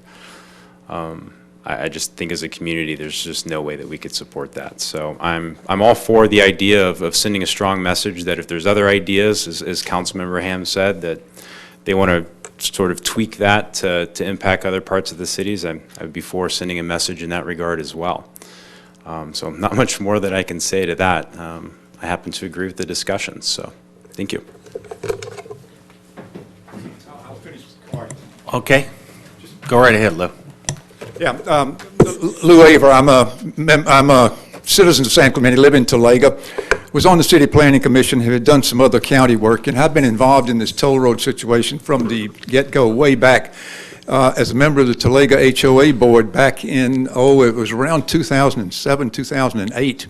I just think as a community, there's just no way that we could support that. So I'm all for the idea of sending a strong message that if there's other ideas, as Councilmember Ham said, that they want to sort of tweak that to impact other parts of the cities, I would be for sending a message in that regard as well. So not much more that I can say to that. I happen to agree with the discussions, so thank you. Okay, go right ahead, Lou. Yeah, Lou Aver, I'm a citizen of San Clemente, live in Talega, was on the City Planning Commission, had done some other county work, and I've been involved in this toll road situation from the get-go way back as a member of the Talega HOA board back in, it was around 2007, 2008.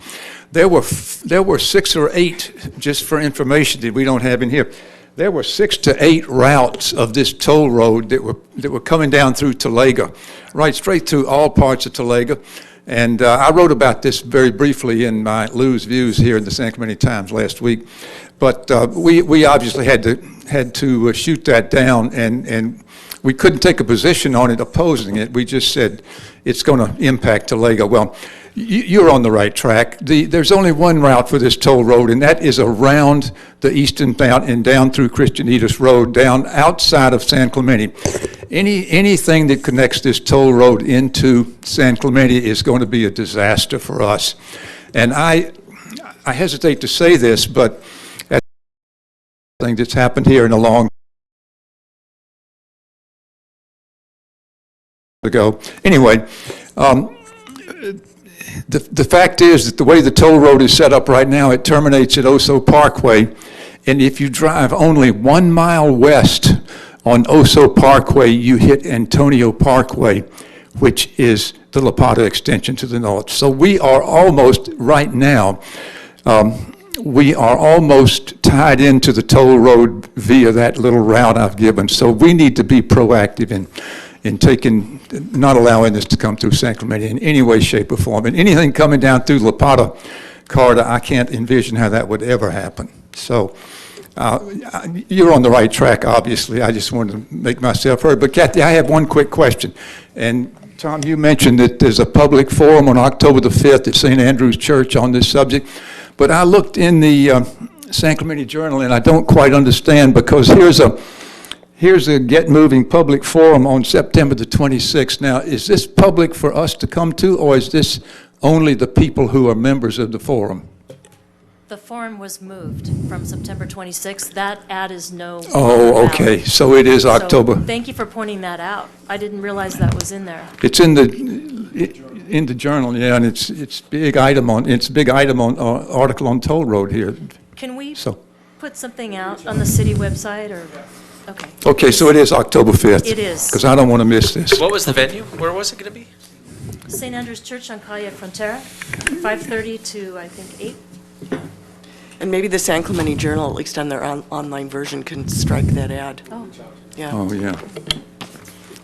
There were 6 or 8, just for information that we don't have in here, there were 6 to 8 routes of this toll road that were coming down through Talega, right straight through all parts of Talega. And I wrote about this very briefly in my Lou's Views here in the San Clemente Times last week. But we obviously had to shoot that down, and we couldn't take a position on it opposing it. We just said it's going to impact Talega. Well, you're on the right track. There's only one route for this toll road, and that is around the eastern bound and down through Christianitas Road, down outside of San Clemente. Anything that connects this toll road into San Clemente is going to be a disaster for us. And I hesitate to say this, but that's thing that's happened here in a long ago. Anyway, the fact is that the way the toll road is set up right now, it terminates at Oso Parkway, and if you drive only 1 mile west on Oso Parkway, you hit Antonio Parkway, which is the Lapata extension to the north. So we are almost, right now, we are almost tied into the toll road via that little route I've given. So we need to be proactive in taking, not allowing this to come through San Clemente in any way, shape, or form. And anything coming down through Lapata corridor, I can't envision how that would ever happen. So you're on the right track, obviously. I just wanted to make myself heard. But Kathy, I have one quick question. And Tom, you mentioned that there's a public forum on October the 5th at St. Andrew's Church on this subject. But I looked in the San Clemente Journal, and I don't quite understand, because here's a Get Moving public forum on September the 26th. Now, is this public for us to come to, or is this only the people who are members of the forum? The forum was moved from September 26th. That ad is no. Oh, okay, so it is October. So thank you for pointing that out. I didn't realize that was in there. It's in the journal, yeah, and it's big item on article on toll road here. Can we So put something out on the city website, or, okay. okay, so it is October 5th. It is. Because I don't want to miss this. What was the venue? Where was it going to be? St. Andrew's Church on Calle Frontera, 5:30 to, I think, 8. And maybe the San Clemente Journal, at least on their online version, can strike that ad. Oh. Yeah. Oh, yeah.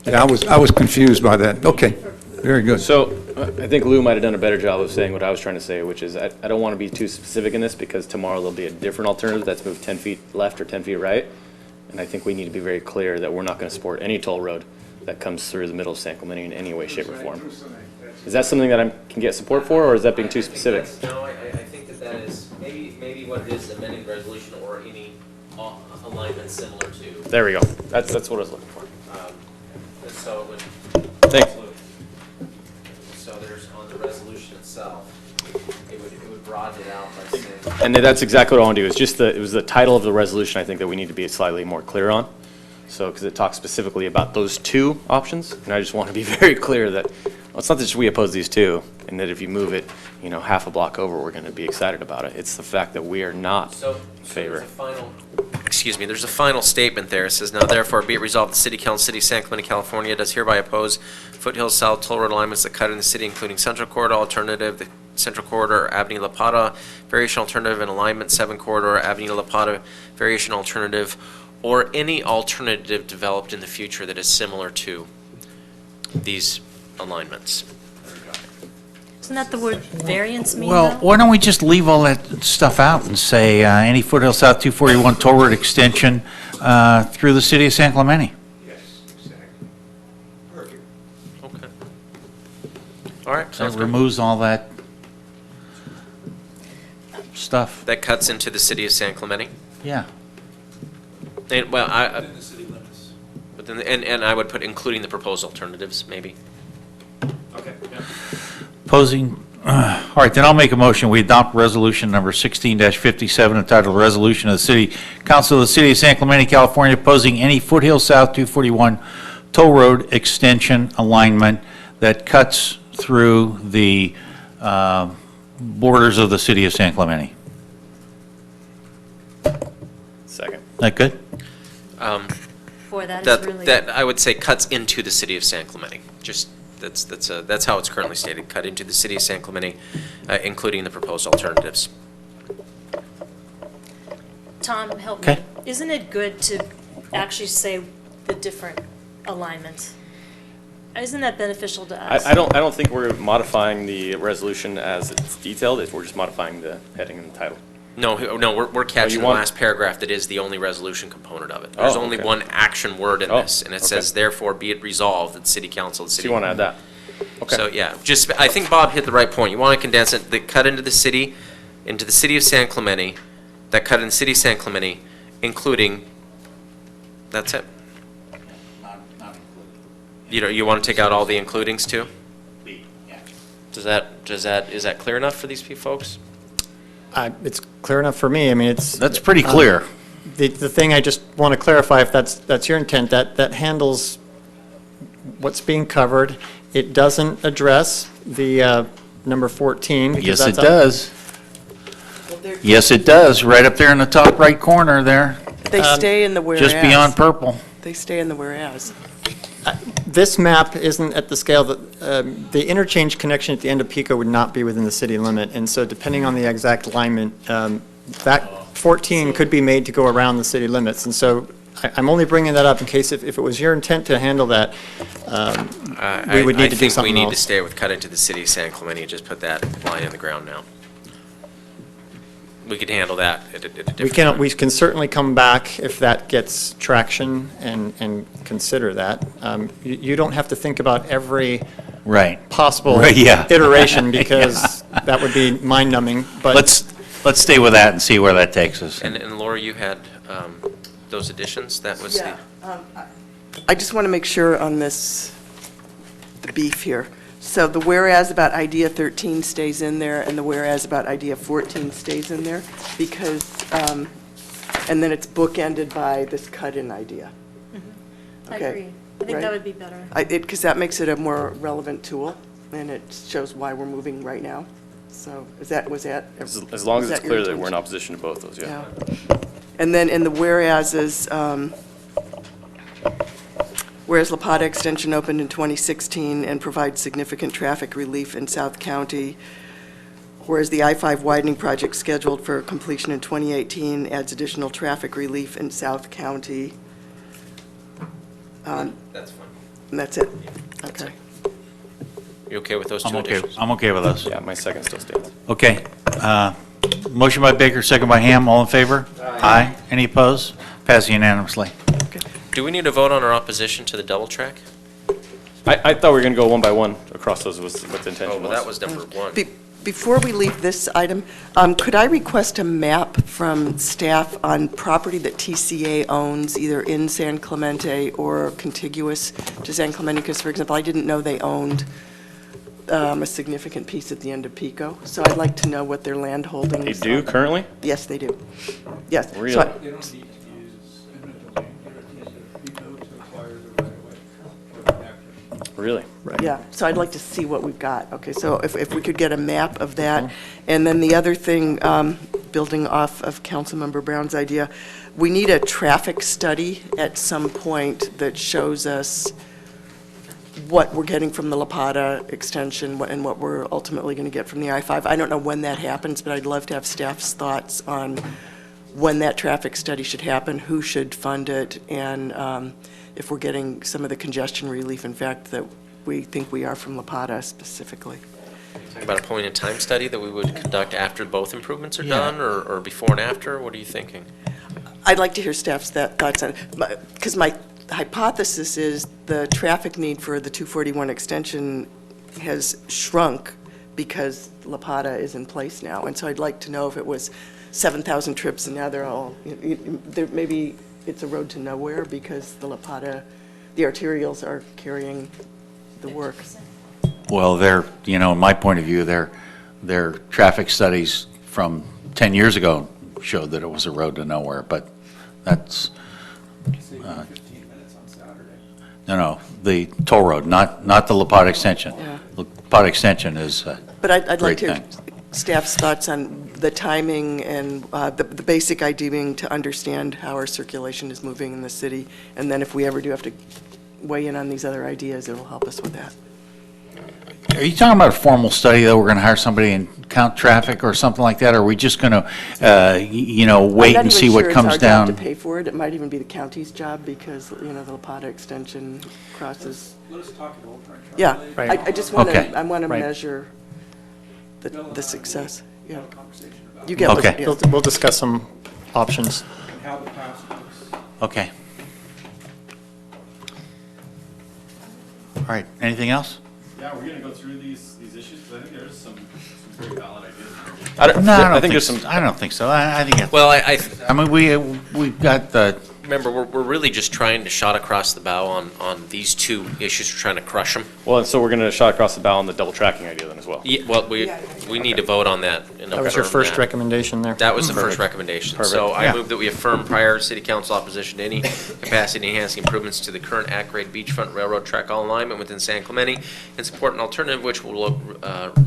Yeah, I was confused by that. Okay, very good. So I think Lou might have done a better job of saying what I was trying to say, which is I don't want to be too specific in this, because tomorrow there'll be a different alternative that's moved 10 feet left or 10 feet right. And I think we need to be very clear that we're not going to support any toll road that comes through the middle of San Clemente in any way, shape, or form. Is that something that I can get support for, or is that being too specific? No, I think that is maybe what it is, amending the resolution or any alignment similar to. There we go. That's what I was looking for. So it would. Thanks. So there's on the resolution itself, it would broaden it out by saying. And that's exactly what I want to do. It's just it was the title of the resolution I think that we need to be slightly more clear on. So, because it talks specifically about those two options, and I just want to be very clear that well, it's not that we oppose these two, and that if you move it, half a block over, we're going to be excited about it. It's the fact that we are not in favor. There's a final statement there. It says, now therefore be it resolved, the City Council, City of San Clemente, California does hereby oppose Foothills South toll road alignments that cut in the city, including Central Corridor Alternative, the Central Corridor, Avenue La Plata, Variation Alternative, and Alignment 7 Corridor, Avenue La Plata, Variation Alternative, or any alternative developed in the future that is similar to these alignments. Isn't that the word variance mean, Well, though? why don't we just leave all that stuff out and say any Foothills South 241 toll road extension through the city of San Clemente? Yes, exactly. Perfect. Okay. All right, sounds That good. removes all that stuff. That cuts into the city of San Clemente? Yeah. And, well, Within the city limits. and I would put including the proposed alternatives, maybe. Okay, yeah. All right, then I'll make a motion. We adopt resolution number 16-57 entitled Resolution of the City Council of the City of San Clemente, California, opposing any Foothills South 241 toll road extension alignment that cuts through the borders of the city of San Clemente. Second. That good? Boy, that is really. That I would say cuts into the city of San Clemente. Just that's how it's currently stated. Cut into the city of San Clemente, including the proposed alternatives. Tom, help Okay. me. Isn't it good to actually say the different alignments? Isn't that beneficial to us? I don't think we're modifying the resolution as it's detailed. If we're just modifying the heading and the title. No, we're catching the want- last paragraph that is the only resolution component of it. There's Oh, only okay. one action word in Oh, this, and it okay. says, therefore, be it resolved that the city council, the So city. you want to add that? Okay. So, yeah, just, I think Bob hit the right point. You want to condense it, that cut into the city of San Clemente, that cut in the city of San Clemente, including, that's it. You want to take out all the includings too? Is that clear enough for these folks? It's clear enough for me. I mean, it's. That's pretty clear. The thing I just want to clarify, if that's your intent, that handles what's being covered. It doesn't address the number 14. because Yes, it that's does. Yes, it does, right up there in the top right corner there. They stay in the whereas. Just beyond purple. They stay in the whereas. This map isn't at the scale that, the interchange connection at the end of Pico would not be within the city limit, and so depending on the exact alignment, that 14 could be made to go around the city limits, and so I'm only bringing that up in case if it was your intent to handle that, we would need to do I think we something need to else. stay with cut into the city of San Clemente and just put that line in the ground now. We could handle that at a different time. We can certainly come back if that gets traction and consider that. You don't have to think about every Right. possible Right, yeah. iteration because that would be mind-numbing, but. Let's stay with that and see where that takes us. And Laura, you had those additions, that was the. Yeah, I just want to make sure on this, the beef here. So the whereas about idea 13 stays in there, and the whereas about idea 14 stays in there, because, and then it's bookended by this cut-in idea. I Okay, agree. I think right? that would be better. Because that makes it a more relevant tool, and it shows why we're moving right now. So was that? As long as was it's your clear that we're in intention? opposition to both those, yeah. And then in the whereases, whereas La Pata Extension opened in 2016 and provides significant traffic relief in South County, whereas the I-5 widening project scheduled for completion in 2018 adds additional traffic relief in South County. That's fine. And that's it. Okay. You okay with those I'm two okay. additions? I'm okay with those. Yeah, my second still stands. Okay. Motion by Baker, second by Ham. All in favor? Aye. Any opposed? Pass unanimously. Do we need to vote on our opposition to the double track? I thought we were going to go one by one across those was what the intention Oh, was. well, that was number one. Before we leave this item, could I request a map from staff on property that TCA owns, either in San Clemente or contiguous to San Clemente? Because, for example, I didn't know they owned a significant piece at the end of Pico, so I'd like to know what their land holdings They do currently? Yes, they do. Yes. So Really? I- They don't need to use eminent domain, they don't need to veto to acquire the right of way for the action. Really? Yeah, so I'd like to see what we've got. Okay, so if we could get a map of that. And then the other thing, building off of Councilmember Brown's idea, we need a traffic study at some point that shows us what we're getting from the La Pata extension and what we're ultimately going to get from the I-5. I don't know when that happens, but I'd love to have staff's thoughts on when that traffic study should happen, who should fund it, and if we're getting some of the congestion relief, in fact, that we think we are from La Pata specifically. Talking about a point-in-time study that we would conduct after both improvements are Yeah. done, or before and after? What are you thinking? I'd like to hear staff's thoughts on it, because my hypothesis is the traffic need for the 241 extension has shrunk because La Pata is in place now, and so I'd like to know if it was 7,000 trips and now they're all, maybe it's a road to nowhere because the La Pata, the arterials are carrying the work. Well, in my point of view, their traffic studies from 10 years ago showed that it was a road to nowhere, but that's, no, the toll road, not the La Pata extension. Yeah. La Pata extension is a But I'd like great to hear thing. staff's thoughts on the timing and the basic idea being to understand how our circulation is moving in the city, and then if we ever do have to weigh in on these other ideas, it'll help us with that. Are you talking about a formal study, though? We're going to hire somebody and count traffic or something like that? Or are we just going to, wait and see what comes I'm not even sure it's our down? job to pay for it. It might even be the county's job because, the La Pata extension crosses. Let us talk about it. Yeah, Right. I just want Okay. to, I want to Right. measure the success. Yeah. Conversation You get, Okay. we'll discuss some options. Okay. All right, anything else? Yeah, we're gonna go through these issues, because I think there's some very valid ideas. I don't think there's some. I don't think so. I think it's, Well, I mean, we've got the, remember, we're really just trying to shot across the bow on these two issues. We're trying to crush them. Well, and so we're gonna shot across the bow on the double tracking idea then as well. Yeah, well, we need to vote on that. And That was your affirm first that. recommendation there. That was the Perfect. first recommendation. Perfect. So I Yeah. move that we affirm prior city council opposition to any capacity enhancing improvements to the current at-grade beachfront railroad track all alignment within San Clemente and support an alternative which will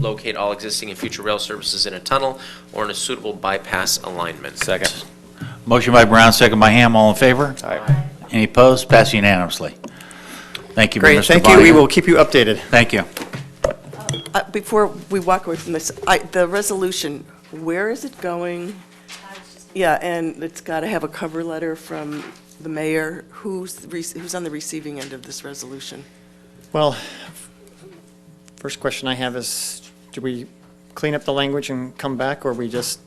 locate all existing and future rail services in a tunnel or in a suitable bypass alignment. Second. motion by Brown, second by Ham, all in favor? Aye. Any opposed? Passed unanimously. Thank you, Mr. Great, thank you. We Bonnier. will keep you updated. Thank you. Before we walk away from this, the resolution, where is it going? Yeah, and it's got to have a cover letter from the mayor. Who's on the receiving end of this resolution? Well, first question I have is, do we clean up the language and come back, or we just,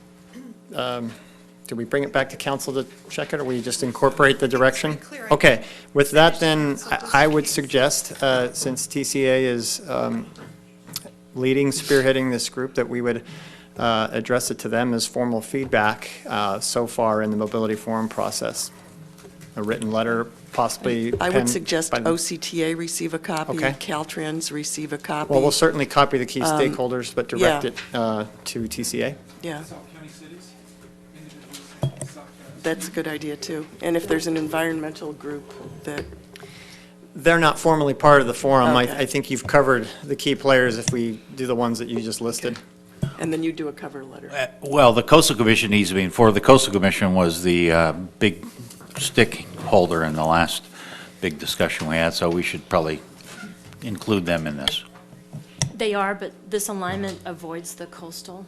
do we bring it back to council to check it, or we just incorporate the direction? Okay, with that then, I would suggest, since TCA is leading, spearheading this group, that we would address it to them as formal feedback so far in the mobility forum process. A written letter, possibly. I would penned suggest by- OCTA receive a copy, Okay. Caltrans receive a copy. Well, we'll certainly copy the key stakeholders, but direct yeah. it to TCA. Yeah. That's a good idea, too. And if there's an environmental group that, They're not formally part of the forum. Okay. I think you've covered the key players if we do the ones that you just listed. and then you do a cover letter. Well, the Coastal Commission needs to be informed. The Coastal Commission was the big stick holder in the last big discussion we had, so we should probably include them in this. They are, but this alignment avoids the coastal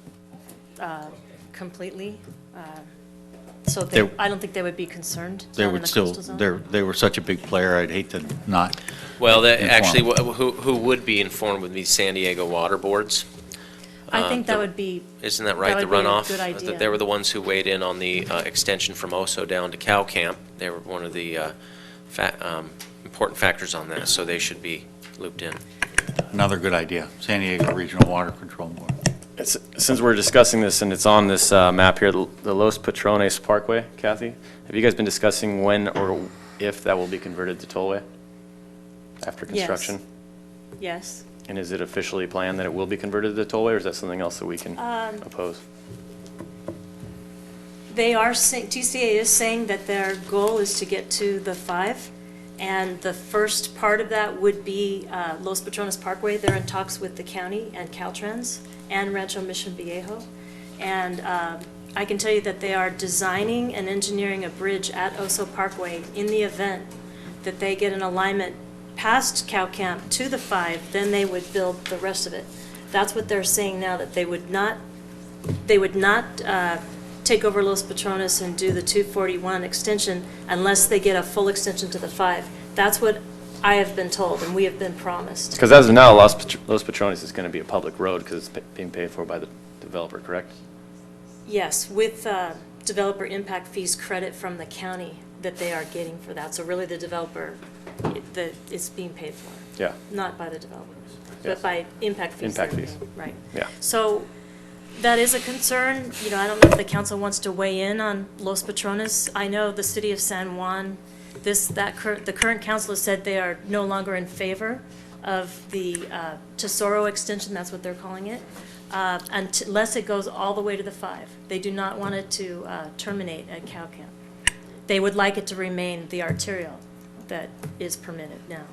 completely. So I don't think they would be concerned. They down in would the still, coastal zone. they were such a big player, I'd hate to not. Well, inform. actually, who would be informed would be San Diego Water Boards. I think that would be. Isn't that right, the would be a runoff? good idea. They were the ones who weighed in on the extension from Oso down to Cow Camp. They were one of the important factors on that, so they should be looped in. Another good idea, San Diego Regional Water Control Board. Since we're discussing this and it's on this map here, the Los Patrones Parkway, Kathy, have you guys been discussing when or if that will be converted to tollway after construction? Yes. And is it officially planned that it will be converted to tollway, or is that something else that we can oppose? They are saying, TCA is saying that their goal is to get to the 5, and the first part of that would be Los Patrones Parkway. They're in talks with the county and Caltrans and Rancho Mission Viejo. And I can tell you that they are designing and engineering a bridge at Oso Parkway in the event that they get an alignment past Cow Camp to the 5, then they would build the rest of it. That's what they're saying now, that they would not take over Los Patrones and do the 241 extension unless they get a full extension to the 5. That's what I have been told and we have been promised. Because as of now, Los Patrones is going to be a public road because it's being paid for by the developer, correct? Yes, with developer impact fees credit from the county that they are getting for that. So really the developer, it's being paid for. Yeah. Not by the developer, Yes. but by impact fees. Impact that are fees. being- Right. Yeah. So that is a concern. You know, I don't know if the council wants to weigh in on Los Patrones. I know the city of San Juan, the current council has said they are no longer in favor of the Tesoro extension, that's what they're calling it, unless it goes all the way to the 5. They do not want it to terminate at Cow Camp. They would like it to remain the arterial that is permitted now.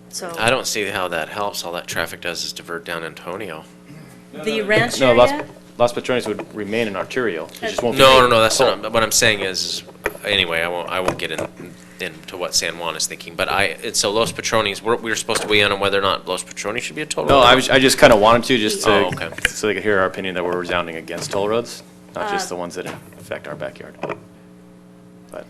So I don't see how that helps. All that traffic does is divert down Antonio. the ranch No, area, Los Patrones would remain an arterial. It just won't be No, made that's toll. not, what I'm saying is, anyway, I won't get into what San Juan is thinking, but so Los Patrones, we were supposed to weigh in on whether or not Los Patrones should be a toll road? No, I just kind of wanted to, just to, Oh, okay. so they could hear our opinion that we're resounding against toll roads, not just the ones that affect our backyard. But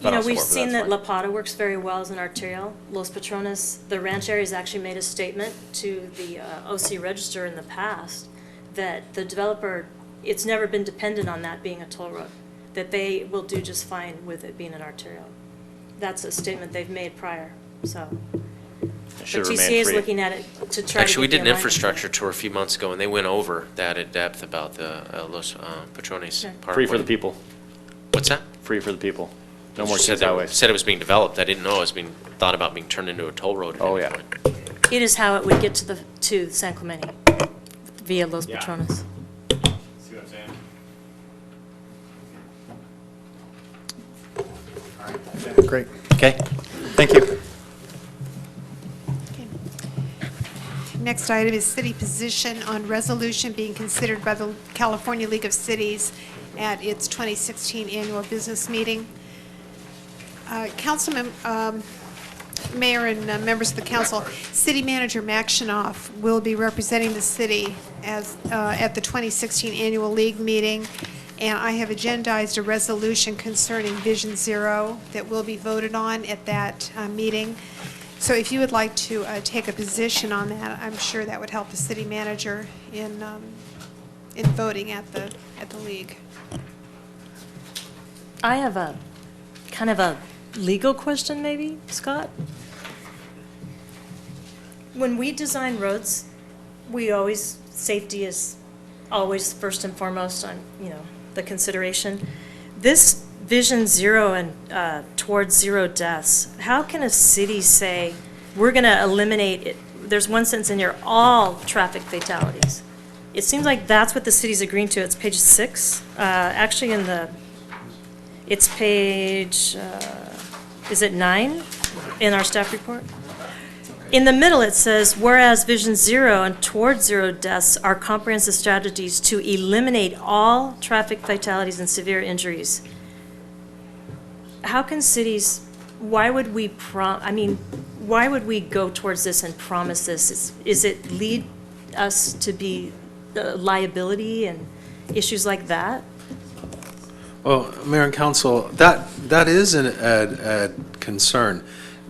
you know, I'll we've support, but seen that's that fine. La Plata works very well as an arterial. Los Patrones, the ranch area has actually made a statement to the OC Register in the past that the developer it's never been dependent on that being a toll road, that they will do just fine with it being an arterial. That's a statement they've made prior, so. But should TCA remain is free. looking at it to try to Actually, we get did the an alignment. infrastructure tour a few months ago, and they went over that at depth about the Los Patrones Parkway. Free for the people. What's that? Free for the people. No more Said state highways. Said it was being developed. I didn't know it was being thought about being turned into a toll road. Oh, yeah. It is how it would get to San Clemente via Los Patrones. See what I'm saying? Great. Okay. Thank you. Next item is city position on resolution being considered by the California League of Cities at its 2016 annual business meeting. Councilman, Mayor and members of the council, City Manager Max Shanoff will be representing the city as at the 2016 annual league meeting, and I have agendized a resolution concerning Vision Zero that will be voted on at that meeting. So if you would like to take a position on that, I'm sure that would help the city manager in voting at the league. I have a kind of a legal question, maybe, Scott? When we design roads, safety is always first and foremost on, the consideration. This Vision Zero and towards zero deaths, how can a city say, we're going to eliminate it? There's one sentence in here, all traffic fatalities. It seems like that's what the city's agreeing to. It's page 6. Actually, it's page, is it 9 in our staff report? In the middle, it says, whereas Vision Zero and towards zero deaths are comprehensive strategies to eliminate all traffic fatalities and severe injuries. How can cities, why would we go towards this and promise this? Is it lead us to be liability and issues like that? Well, Mayor and Council, that is a concern.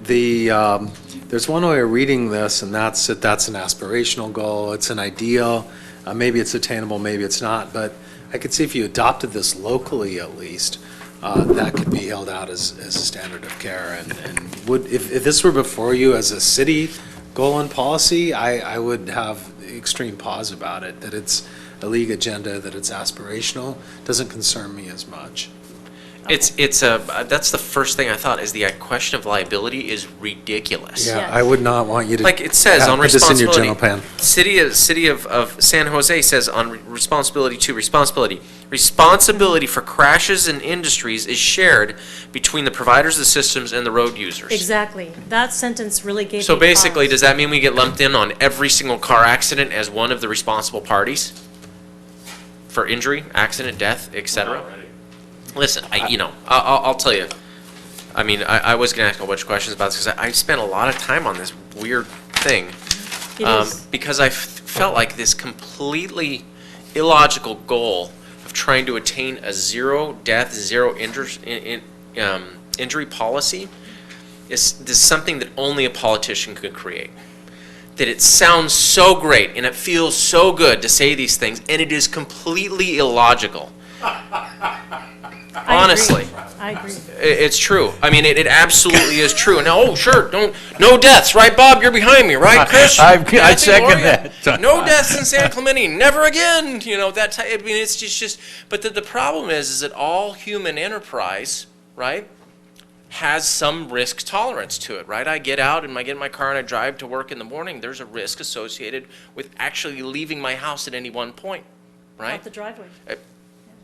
There's one way of reading this, and that's an aspirational goal. It's an ideal. Maybe it's attainable, maybe it's not. But I could see if you adopted this locally, at least, that could be held out as a standard of care. And if this were before you as a city goal and policy, I would have extreme pause about it. That it's a league agenda, that it's aspirational, doesn't concern me as much. That's the first thing I thought, is the question of liability is ridiculous. Yeah, I would not want you to like it says on put this in your responsibility. general plan. City of San Jose says on responsibility for crashes and industries is shared between the providers of the systems and the road users. Exactly. That sentence really gave So me basically, pause. does that mean we get lumped in on every single car accident as one of the responsible parties for injury, accident, death, etc.? Listen, I'll tell you. I mean, I was going to ask a bunch of questions about this because I spent a lot of time on this weird thing. Because I felt like this completely illogical goal of trying to attain a zero death, zero injury policy is something that only a politician could create. That it sounds so great and it feels so good to say these things, and it is completely illogical. Honestly. I agree. It's true. I mean, it absolutely is true. Now, no deaths, right, Bob? You're behind me, right, Chris? I second that. No deaths in San Clemente, never again. That type. I mean, it's just. But the problem is that all human enterprise, right, has some risk tolerance to it, right? I get out and I get in my car and I drive to work in the morning. There's a risk associated with actually leaving my house at any one point, right? Out the driveway.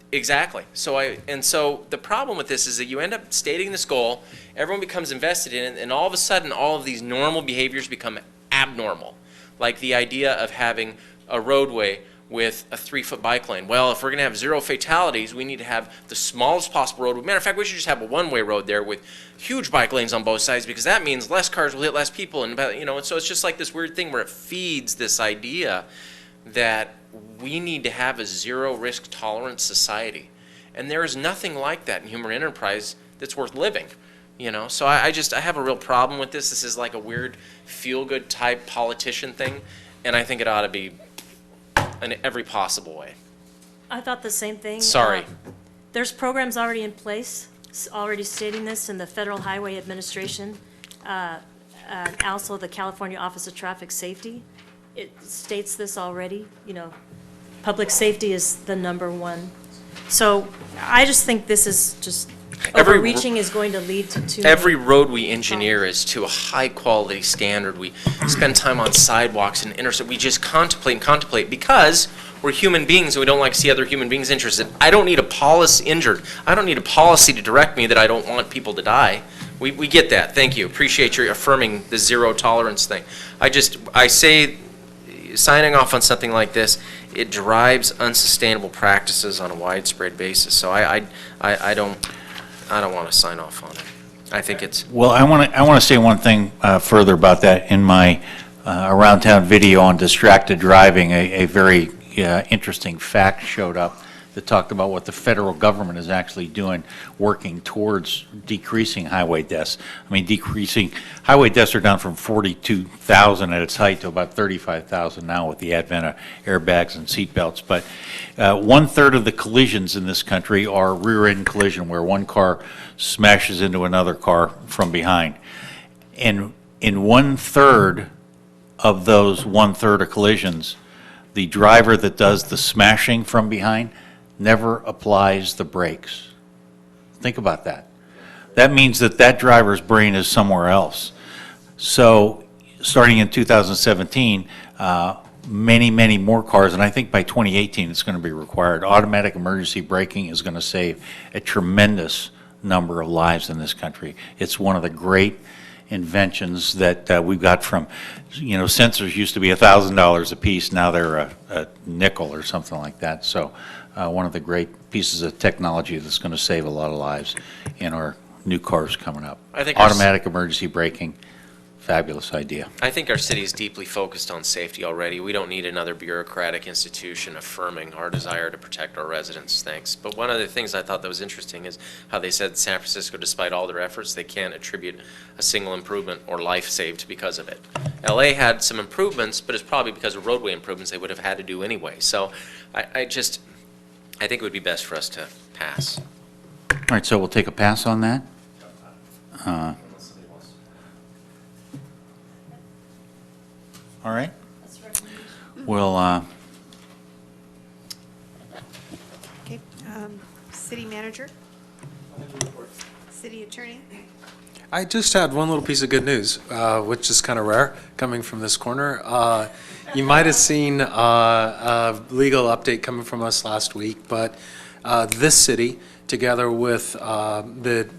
Exactly. So the problem with this is that you end up stating this goal, everyone becomes invested in it, and all of a sudden all of these normal behaviors become abnormal. Like the idea of having a roadway with a 3-foot bike lane. Well, if we're going to have zero fatalities, we need to have the smallest possible road. Matter of fact, we should just have a one-way road there with huge bike lanes on both sides, because that means less cars will hit less people. And so it's just like this weird thing where it feeds this idea that we need to have a zero risk tolerance society. And there is nothing like that in human enterprise that's worth living. So I have a real problem with this. This is like a weird feel-good type politician thing, and I think it ought to be in every possible way. I thought the same thing. Sorry. There's programs already in place, already stating this in the Federal Highway Administration, and also the California Office of Traffic Safety. It states this already, you know, public safety is the number one. So I just think this is just, overreaching is going to lead to too many. Every road we engineer is to a high-quality standard. We spend time on sidewalks and intersections. We just contemplate and contemplate because we're human beings and we don't like to see other human beings interested. I don't need a policy injured. I don't need a policy to direct me that I don't want people to die. We get that. Thank you. Appreciate your affirming the zero tolerance thing. I say, signing off on something like this, it drives unsustainable practices on a widespread basis. So I don't want to sign off on it. I think it's... Well, I want to say one thing further about that. In my around town video on distracted driving, a very interesting fact showed up that talked about what the federal government is actually doing, working towards decreasing highway deaths. I mean, highway deaths are down from 42,000 at its height to about 35,000 now with the advent of airbags and seat belts. But 1/3 of the collisions in this country are rear-end collision, where one car smashes into another car from behind. And in 1/3 of those 1/3 of collisions, the driver that does the smashing from behind never applies the brakes. Think about that. That means that that driver's brain is somewhere else. So starting in 2017, many, many more cars, and I think by 2018 it's going to be required. Automatic emergency braking is going to save a tremendous number of lives in this country. It's one of the great inventions that we've got from, you know, sensors used to be $1,000 a piece, now they're a nickel or something like that. So one of the great pieces of technology that's going to save a lot of lives in our new cars coming up. I think automatic emergency braking, fabulous idea. I think our city is deeply focused on safety already. We don't need another bureaucratic institution affirming our desire to protect our residents. Thanks. But one of the things I thought that was interesting is how they said San Francisco, despite all their efforts, they can't attribute a single improvement or life saved because of it. LA had some improvements, but it's probably because of roadway improvements they would have had to do anyway. So I think it would be best for us to pass. All right, so we'll take a pass on that. All right. We'll, Okay, city manager? City attorney? I just had one little piece of good news, which is kind of rare coming from this corner. You might have seen a legal update coming from us last week, but this city, together with the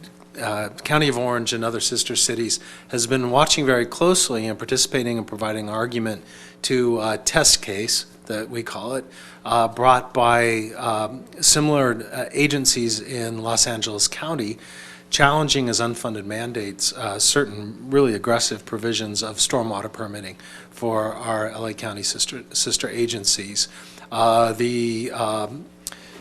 County of Orange and other sister cities, has been watching very closely and participating and providing argument to a test case, that we call it, brought by similar agencies in Los Angeles County, challenging as unfunded mandates certain really aggressive provisions of stormwater permitting for our LA County sister agencies. The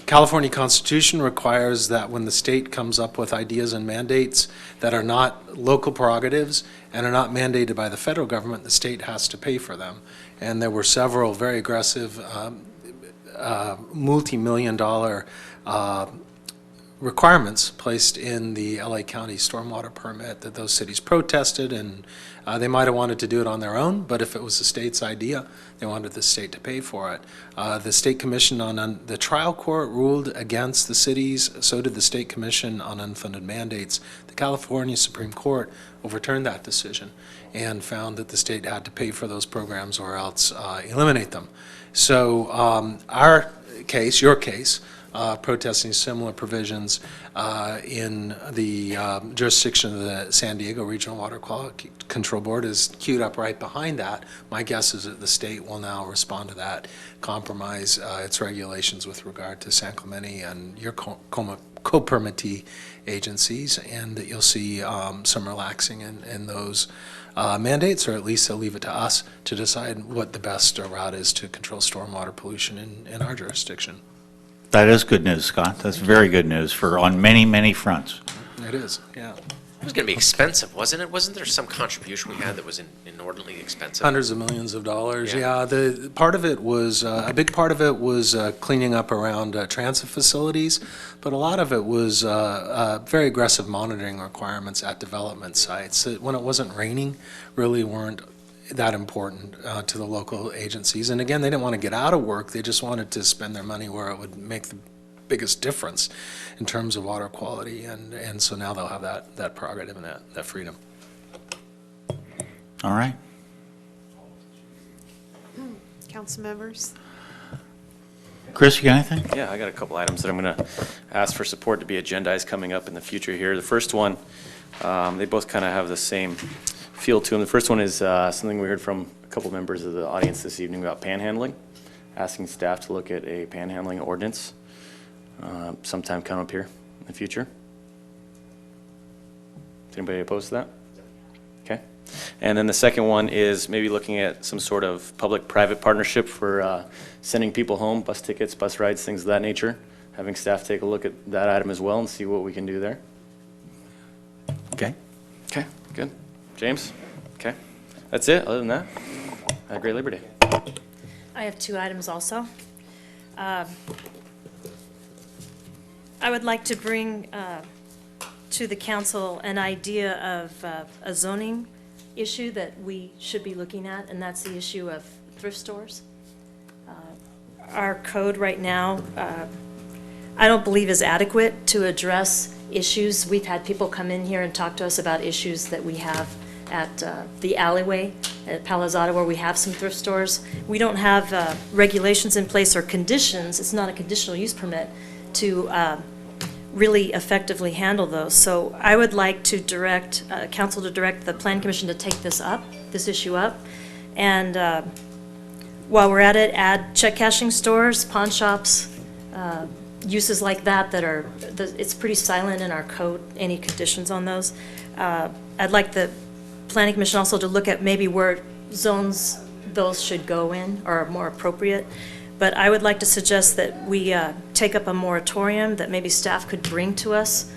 California Constitution requires that when the state comes up with ideas and mandates that are not local prerogatives and are not mandated by the federal government, the state has to pay for them. And there were several very aggressive multi-million-dollar requirements placed in the LA County stormwater permit that those cities protested, and they might have wanted to do it on their own, but if it was the state's idea, they wanted the state to pay for it. The State Commission on the trial court ruled against the cities, so did the State Commission on unfunded mandates. The California Supreme Court overturned that decision and found that the state had to pay for those programs or else eliminate them. So our case, your case, protesting similar provisions in the jurisdiction of the San Diego Regional Water Quality Control Board is queued up right behind that. My guess is that the state will now respond to that, compromise its regulations with regard to San Clemente and your co-permittee agencies, and that you'll see some relaxing in those mandates, or at least they'll leave it to us to decide what the best route is to control stormwater pollution in our jurisdiction. that is good news, Scott. That's very good news on many, many fronts. It is, yeah. It was going to be expensive, wasn't it? Wasn't there some contribution we had that was inordinately expensive? Hundreds of millions of dollars, Yeah. yeah. The part of it was, a big part of it was cleaning up around transit facilities, but a lot of it was very aggressive monitoring requirements at development sites. When it wasn't raining, really weren't that important to the local agencies. And again, they didn't want to get out of work, they just wanted to spend their money where it would make the biggest difference in terms of water quality, and so now they'll have that prerogative and that freedom. All right. Council members? Chris, you got anything? Yeah, I got a couple items that I'm going to ask for support to be agendized coming up in the future here. The first one, they both kind of have the same feel to them. The first one is something we heard from a couple members of the audience this evening about panhandling, asking staff to look at a panhandling ordinance sometime come up here in the future. Is anybody opposed to that? Okay. And then the second one is maybe looking at some sort of public-private partnership for sending people home, bus tickets, bus rides, things of that nature. Having staff take a look at that item as well and see what we can do there. Okay. Okay, good. James? Okay. That's it. Other than that, have a great Labor Day. I have 2 items also. I would like to bring to the council an idea of a zoning issue that we should be looking at, and that's the issue of thrift stores. Our code right now, I don't believe is adequate to address issues. We've had people come in here and talk to us about issues that we have at the alleyway at Palazzado, where we have some thrift stores. We don't have regulations in place or conditions, it's not a conditional use permit, to really effectively handle those. So I would like to direct, council to direct the Plan Commission to take this issue up. And while we're at it, add check cashing stores, pawn shops, uses like that are, it's pretty silent in our code, any conditions on those. I'd like the Planning Commission also to look at maybe where zones those should go in or are more appropriate. But I would like to suggest that we take up a moratorium that maybe staff could bring to us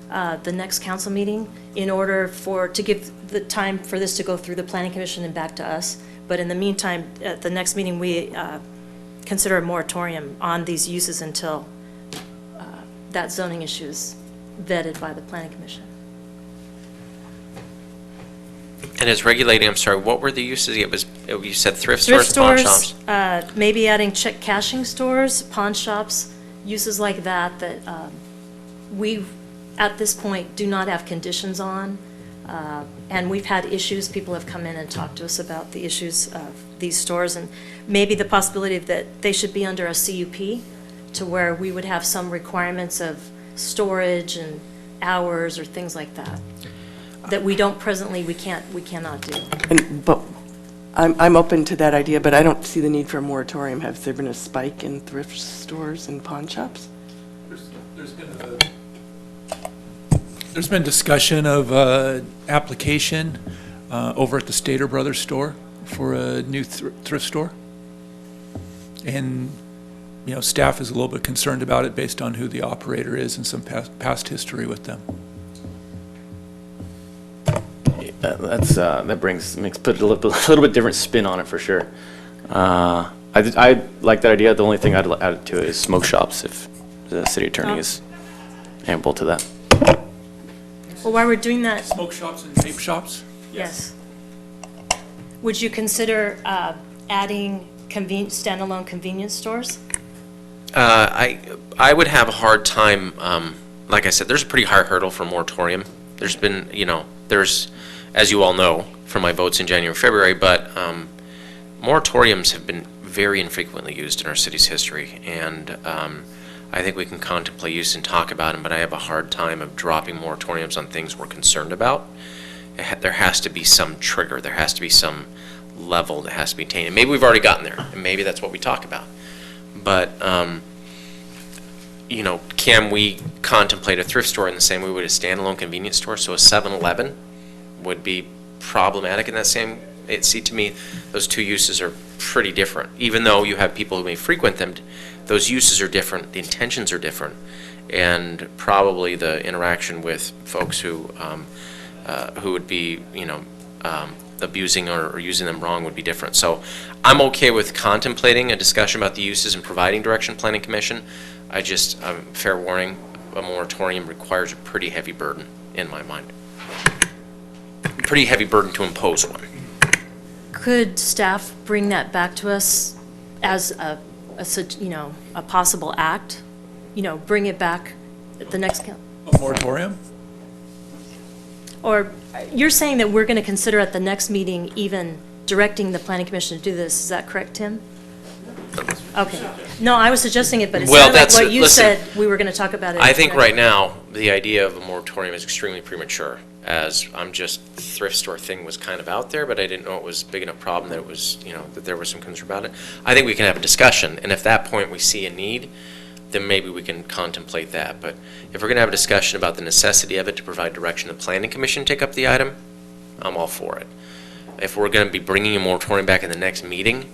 the next council meeting in order to give the time for this to go through the Planning Commission and back to us. But in the meantime, at the next meeting, we consider a moratorium on these uses until that zoning issue is vetted by the Planning Commission. And as regulating, I'm sorry, what were the uses? You said thrift stores, pawn shops? Maybe adding check cashing stores, pawn shops, uses like that, we, at this point, do not have conditions on. And we've had issues, people have come in and talked to us about the issues of these stores, and maybe the possibility that they should be under a CUP to where we would have some requirements of storage and hours or things like that. That we don't presently, we cannot do. But I'm open to that idea, but I don't see the need for a moratorium. Has there been a spike in thrift stores and pawn shops? There's been discussion of application over at the Stater Brothers store for a new thrift store. And, you know, staff is a little bit concerned about it based on who the operator is and some past history with them. That put a little bit different spin on it for sure. I like that idea. The only thing I'd add to it is smoke shops, if the city attorney is amenable to that. Well, while we're doing that. Smoke shops and vape shops? Yes. Would you consider adding standalone convenience stores? I would have a hard time, like I said, there's a pretty high hurdle for moratorium. There's been, as you all know from my votes in January and February, but moratoriums have been very infrequently used in our city's history, and I think we can contemplate use and talk about them, but I have a hard time of dropping moratoriums on things we're concerned about. There has to be some trigger, there has to be some level that has to be attained, and maybe we've already gotten there, and maybe that's what we talk about. But, can we contemplate a thrift store in the same way we would a standalone convenience store? So a 7-Eleven would be problematic in that same, to me, those two uses are pretty different. Even though you have people who may frequent them, those uses are different, the intentions are different, and probably the interaction with folks who would be, abusing or using them wrong would be different. So I'm okay with contemplating a discussion about the uses and providing direction planning commission. Fair warning, a moratorium requires a pretty heavy burden in my mind. Pretty heavy burden to impose one. Could staff bring that back to us as a possible act? Bring it back at the next count? A moratorium? Or you're saying that we're going to consider at the next meeting even directing the planning commission to do this. Is that correct, Tim? Okay. No, I was suggesting it, but it sounded like what you said, we were going to talk about it. I think right now, the idea of a moratorium is extremely premature, as thrift store thing was kind of out there, but I didn't know it was a big enough problem that it was, that there was some concern about it. I think we can have a discussion, and if at that point we see a need, then maybe we can contemplate that. But if we're going to have a discussion about the necessity of it to provide direction to the planning commission take up the item, I'm all for it. If we're going to be bringing a moratorium back in the next meeting,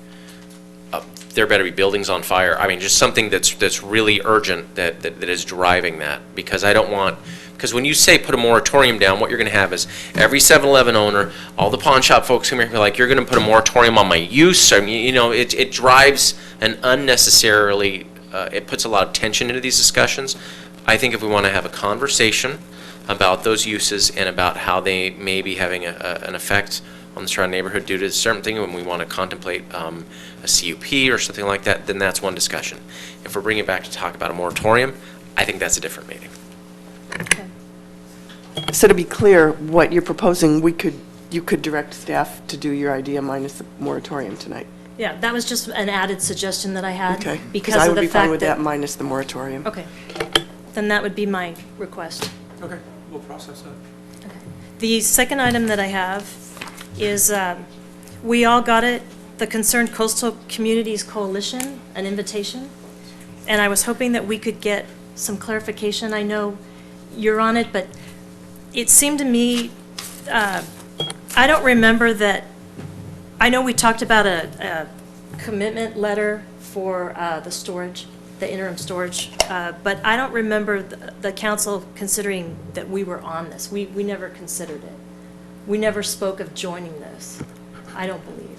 there better be buildings on fire. I mean, just something that's really urgent that is driving that, because I don't want, because when you say put a moratorium down, what you're going to have is every 7-Eleven owner, all the pawn shop folks come here and be like, you're going to put a moratorium on my use. I mean, it drives an unnecessarily, it puts a lot of tension into these discussions. I think if we want to have a conversation about those uses and about how they may be having an effect on the surrounding neighborhood due to a certain thing, when we want to contemplate a CUP or something like that, then that's one discussion. If we're bringing it back to talk about a moratorium, I think that's a different meeting. Okay. So to be clear, what you're proposing, you could direct staff to do your idea minus the moratorium tonight. Yeah, that was just an added suggestion that I had. Okay. Because I of would the be fine fact with that. that minus the moratorium. Okay. Then that would be my request. Okay, we'll process that. The second item that I have is, we all got it, the Concerned Coastal Communities Coalition, an invitation, and I was hoping that we could get some clarification. I know you're on it, but it seemed to me, I don't remember that, I know we talked about a commitment letter for the storage, the interim storage, but I don't remember the council considering that we were on this. We never considered it. We never spoke of joining this, I don't believe.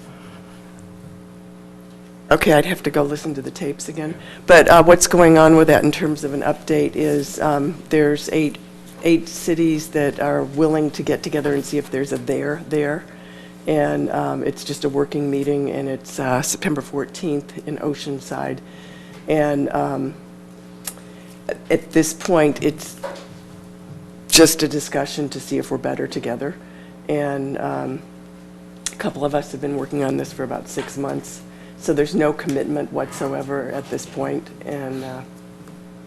Okay, I'd have to go listen to the tapes again. But what's going on with that in terms of an update is there's eight cities that are willing to get together and see if there's a there. And it's just a working meeting, and it's September 14th in Oceanside. And at this point, it's just a discussion to see if we're better together. And a couple of us have been working on this for about 6 months. So there's no commitment whatsoever at this point, and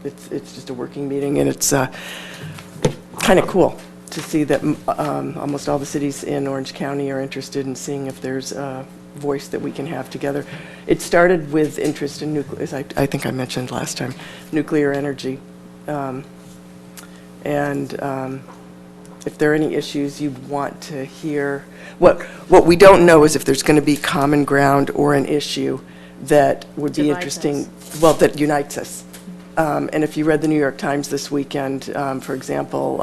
it's just a working meeting, and it's kind of cool to see that almost all the cities in Orange County are interested in seeing if there's a voice that we can have together. It started with interest in nuclear, as I think I mentioned last time, nuclear energy. If there are any issues you'd want to hear, what we don't know is if there's going to be common ground or an issue that would be interesting, well, that unites us. And if you read the New York Times this weekend, for example,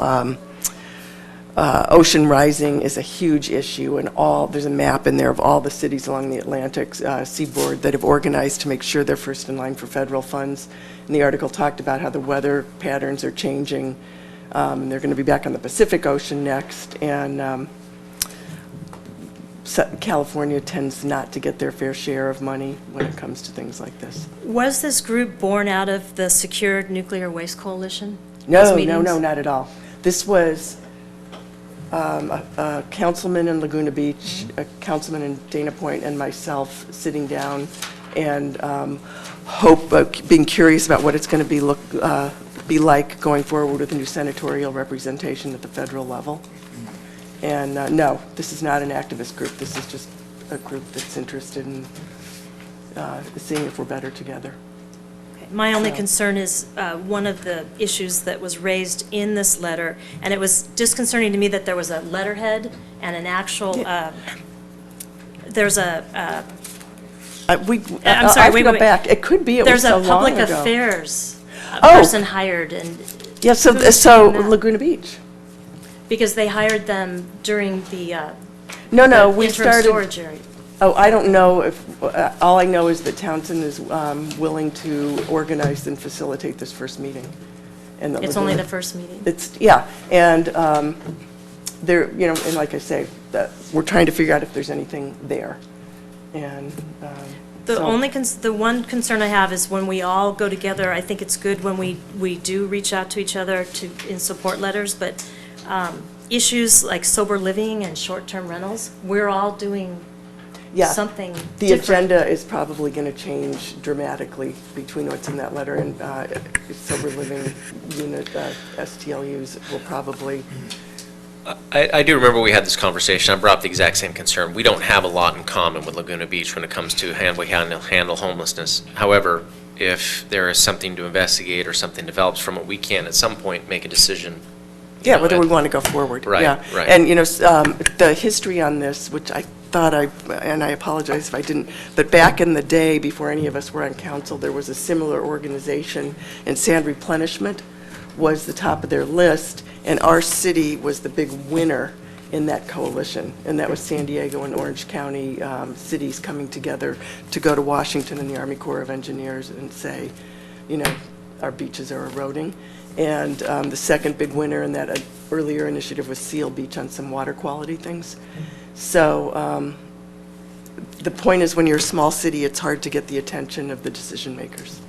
ocean rising is a huge issue, and there's a map in there of all the cities along the Atlantic seaboard that have organized to make sure they're first in line for federal funds. And the article talked about how the weather patterns are changing. They're going to be back on the Pacific Ocean next, and California tends not to get their fair share of money when it comes to things like this. Was this group born out of the Secured Nuclear Waste Coalition? No, not at all. This was a councilman in Laguna Beach, a councilman in Dana Point, and myself sitting down and being curious about what it's going to be like going forward with a new senatorial representation at the federal level. And no, this is not an activist group. This is just a group that's interested in seeing if we're better together. My only concern is one of the issues that was raised in this letter, and it was disconcerting to me that there was a letterhead and an actual, there's a, I'm sorry, wait, go back. It could be, it was so long ago. There's a public affairs. person hired and. Yeah, so who's doing that? Laguna Beach. Because they hired them during the, No, the we interim started. storage area. Oh, I don't know if, all I know is that Townsend is willing to organize and facilitate this first meeting. And It's only the first meeting? Yeah, and there, and like I say, we're trying to figure out if there's anything there. And The one concern I have is when we all go together, I think it's good when we do reach out to each other in support letters, but issues like sober living and short-term rentals, we're all doing something the different. agenda is probably going to change dramatically between what's in that letter and sober living unit, STLUs will probably. I do remember we had this conversation. I brought up the exact same concern. We don't have a lot in common with Laguna Beach when it comes to how we handle homelessness. However, if there is something to investigate or something develops from it, we can at some point make a decision. Yeah, whether we want to go forward. Right, yeah. right. And, the history on this, which I thought and I apologize if I didn't, but back in the day, before any of us were on council, there was a similar organization, and Sand Replenishment was the top of their list, and our city was the big winner in that coalition, and that was San Diego and Orange County cities coming together to go to Washington and the Army Corps of Engineers and say, our beaches are eroding. And the second big winner in that earlier initiative was Seal Beach on some water quality things. So the point is, when you're a small city, it's hard to get the attention of the decision makers.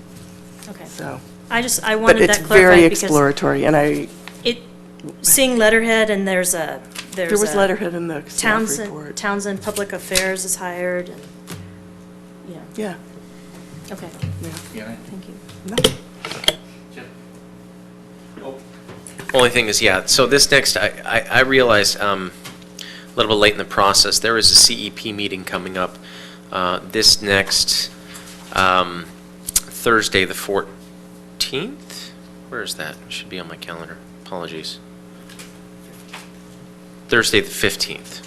Okay. So. I wanted that clarified. But it's very exploratory, and seeing letterhead, and there was letterhead in the staff report. Townsend Public Affairs is hired, and, yeah. Okay. Yeah. Thank you. No. Only thing is, so this next, I realized a little bit late in the process, there is a CEP meeting coming up this next Thursday, the 14th? Where is that? It should be on my calendar. Apologies. Thursday, the 15th.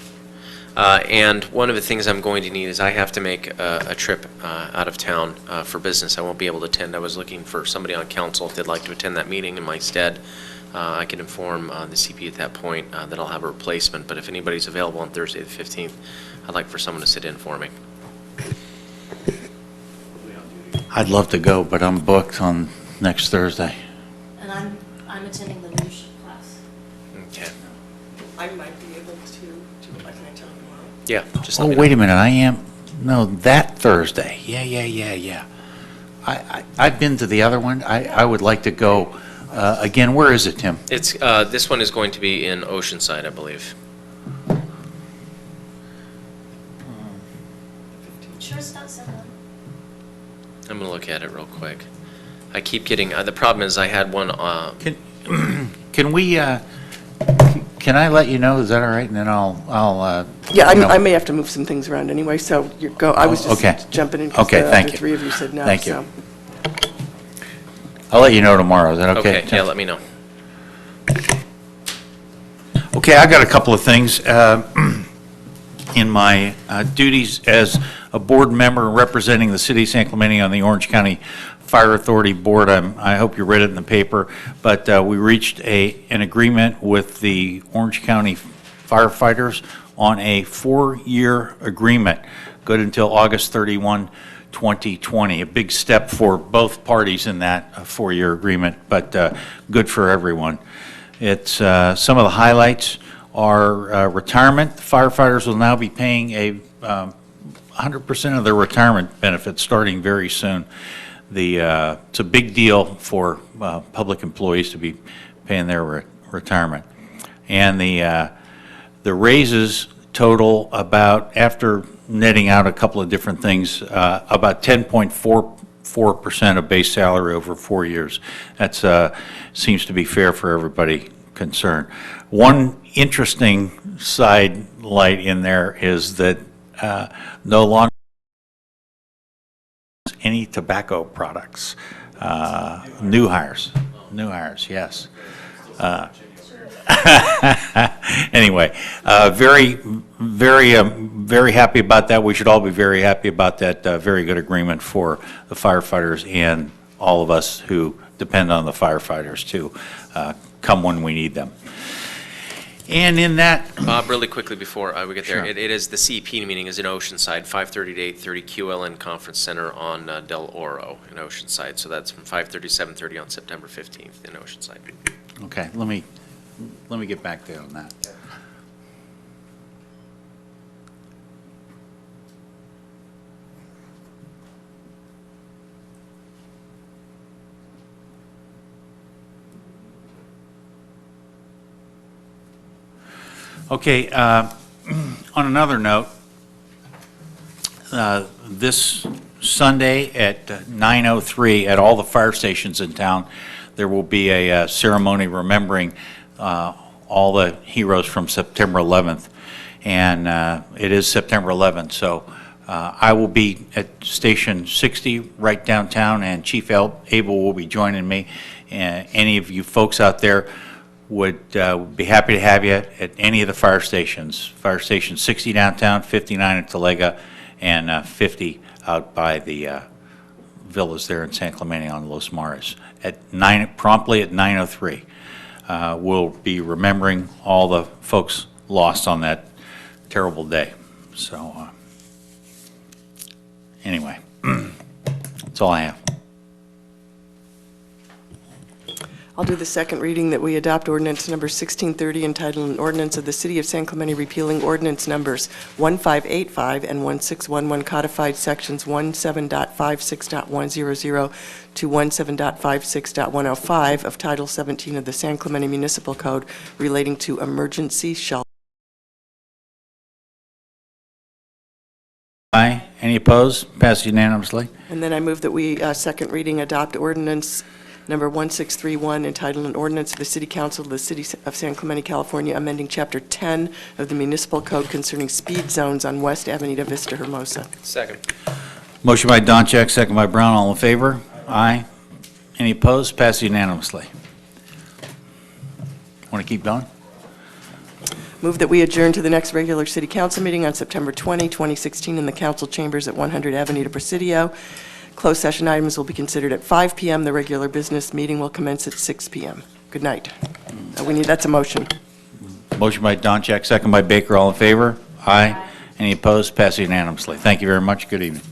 And one of the things I'm going to need is I have to make a trip out of town for business. I won't be able to attend. I was looking for somebody on council if they'd like to attend that meeting in my stead. I can inform the CP at that point that I'll have a replacement, but if anybody's available on Thursday the 15th, I'd like for someone to sit in for me. I'd love to go, but I'm booked on next Thursday. And I'm attending the leadership class. Okay. I might be able to, can I tell you tomorrow? Yeah, just Oh, let me wait know. a minute, I am, no, that Thursday. Yeah. I've been to the other one. I would like to go. Again, where is it, Tim? It's, this one is going to be in Oceanside, I believe. Sure it's not 7. I'm going to look at it real quick. I keep getting, the problem is I had one, Can we, can I let you know, is that all right? And then I'll Yeah, you know. I may have to move some things around anyway, so you go, I was Okay. just jumping in because Okay, thank the you. three of you said no. Thank you. So. I'll let you know tomorrow, is that okay? okay, yeah, let me know. Okay, I got a couple of things. In my duties as a board member representing the city of San Clemente on the Orange County Fire Authority Board, I hope you read it in the paper, but we reached an agreement with the Orange County firefighters on a 4-year agreement, good until August 31, 2020. A big step for both parties in that 4-year agreement, but good for everyone. It's some of the highlights are retirement. Firefighters will now be paying 100% of their retirement benefits starting very soon. It's a big deal for public employees to be paying their retirement. And the raises total about, after netting out a couple of different things, about 10.44% of base salary over 4 years. That's seems to be fair for everybody concerned. One interesting side light in there is that no longer any tobacco products. New hires, yes. Anyway, very happy about that. We should all be very happy about that very good agreement for the firefighters and all of us who depend on the firefighters too, come when we need them. And in that, Bob, really quickly before we get there, Sure. it is, the CEP meeting is in Oceanside, 5:30 to 8:30, QLN Conference Center on Del Oro in Oceanside. So that's from 5:30 to 7:30 on September 15th in Oceanside. okay, let me get back there on that. Okay, on another note, this Sunday at 9:03 at all the fire stations in town, there will be a ceremony remembering all the heroes from September 11th. And it is September 11th, so I will be at Station 60 right downtown, and Chief Abel will be joining me. Any of you folks out there would be happy to have you at any of the fire stations. Fire Station 60 downtown, 59 at Talega, and 50 out by the villas there in San Clemente on Los Mares. Promptly at 9:03. We'll be remembering all the folks lost on that terrible day. So anyway, that's all I have. I'll do the second reading that we adopt ordinance number 1630 entitled an ordinance of the City of San Clemente repealing ordinance numbers 1585 and 1611 codified sections 17.56.100 to 17.56.105 of Title 17 of the San Clemente Municipal Code relating to emergency shelter. Aye. Any opposed? Passed unanimously. And then I move that we, second reading, adopt ordinance number 1631 entitled an ordinance of the City Council of the City of San Clemente, California, amending Chapter 10 of the Municipal Code concerning speed zones on West Avenida Vista Hermosa. Second. Motion by Doncheck, second by Brown. All in favor? Aye. Any opposed? Passed unanimously. Want to keep going? Move that we adjourn to the next regular City Council meeting on September 20, 2016 in the Council Chambers at 100 Avenida Presidio. Closed session items will be considered at 5 p.m. The regular business meeting will commence at 6 p.m. Good night. That's a motion. Motion by Doncheck, second by Baker. All in favor? Aye. Any opposed? Passed unanimously. Thank you very much. Good evening.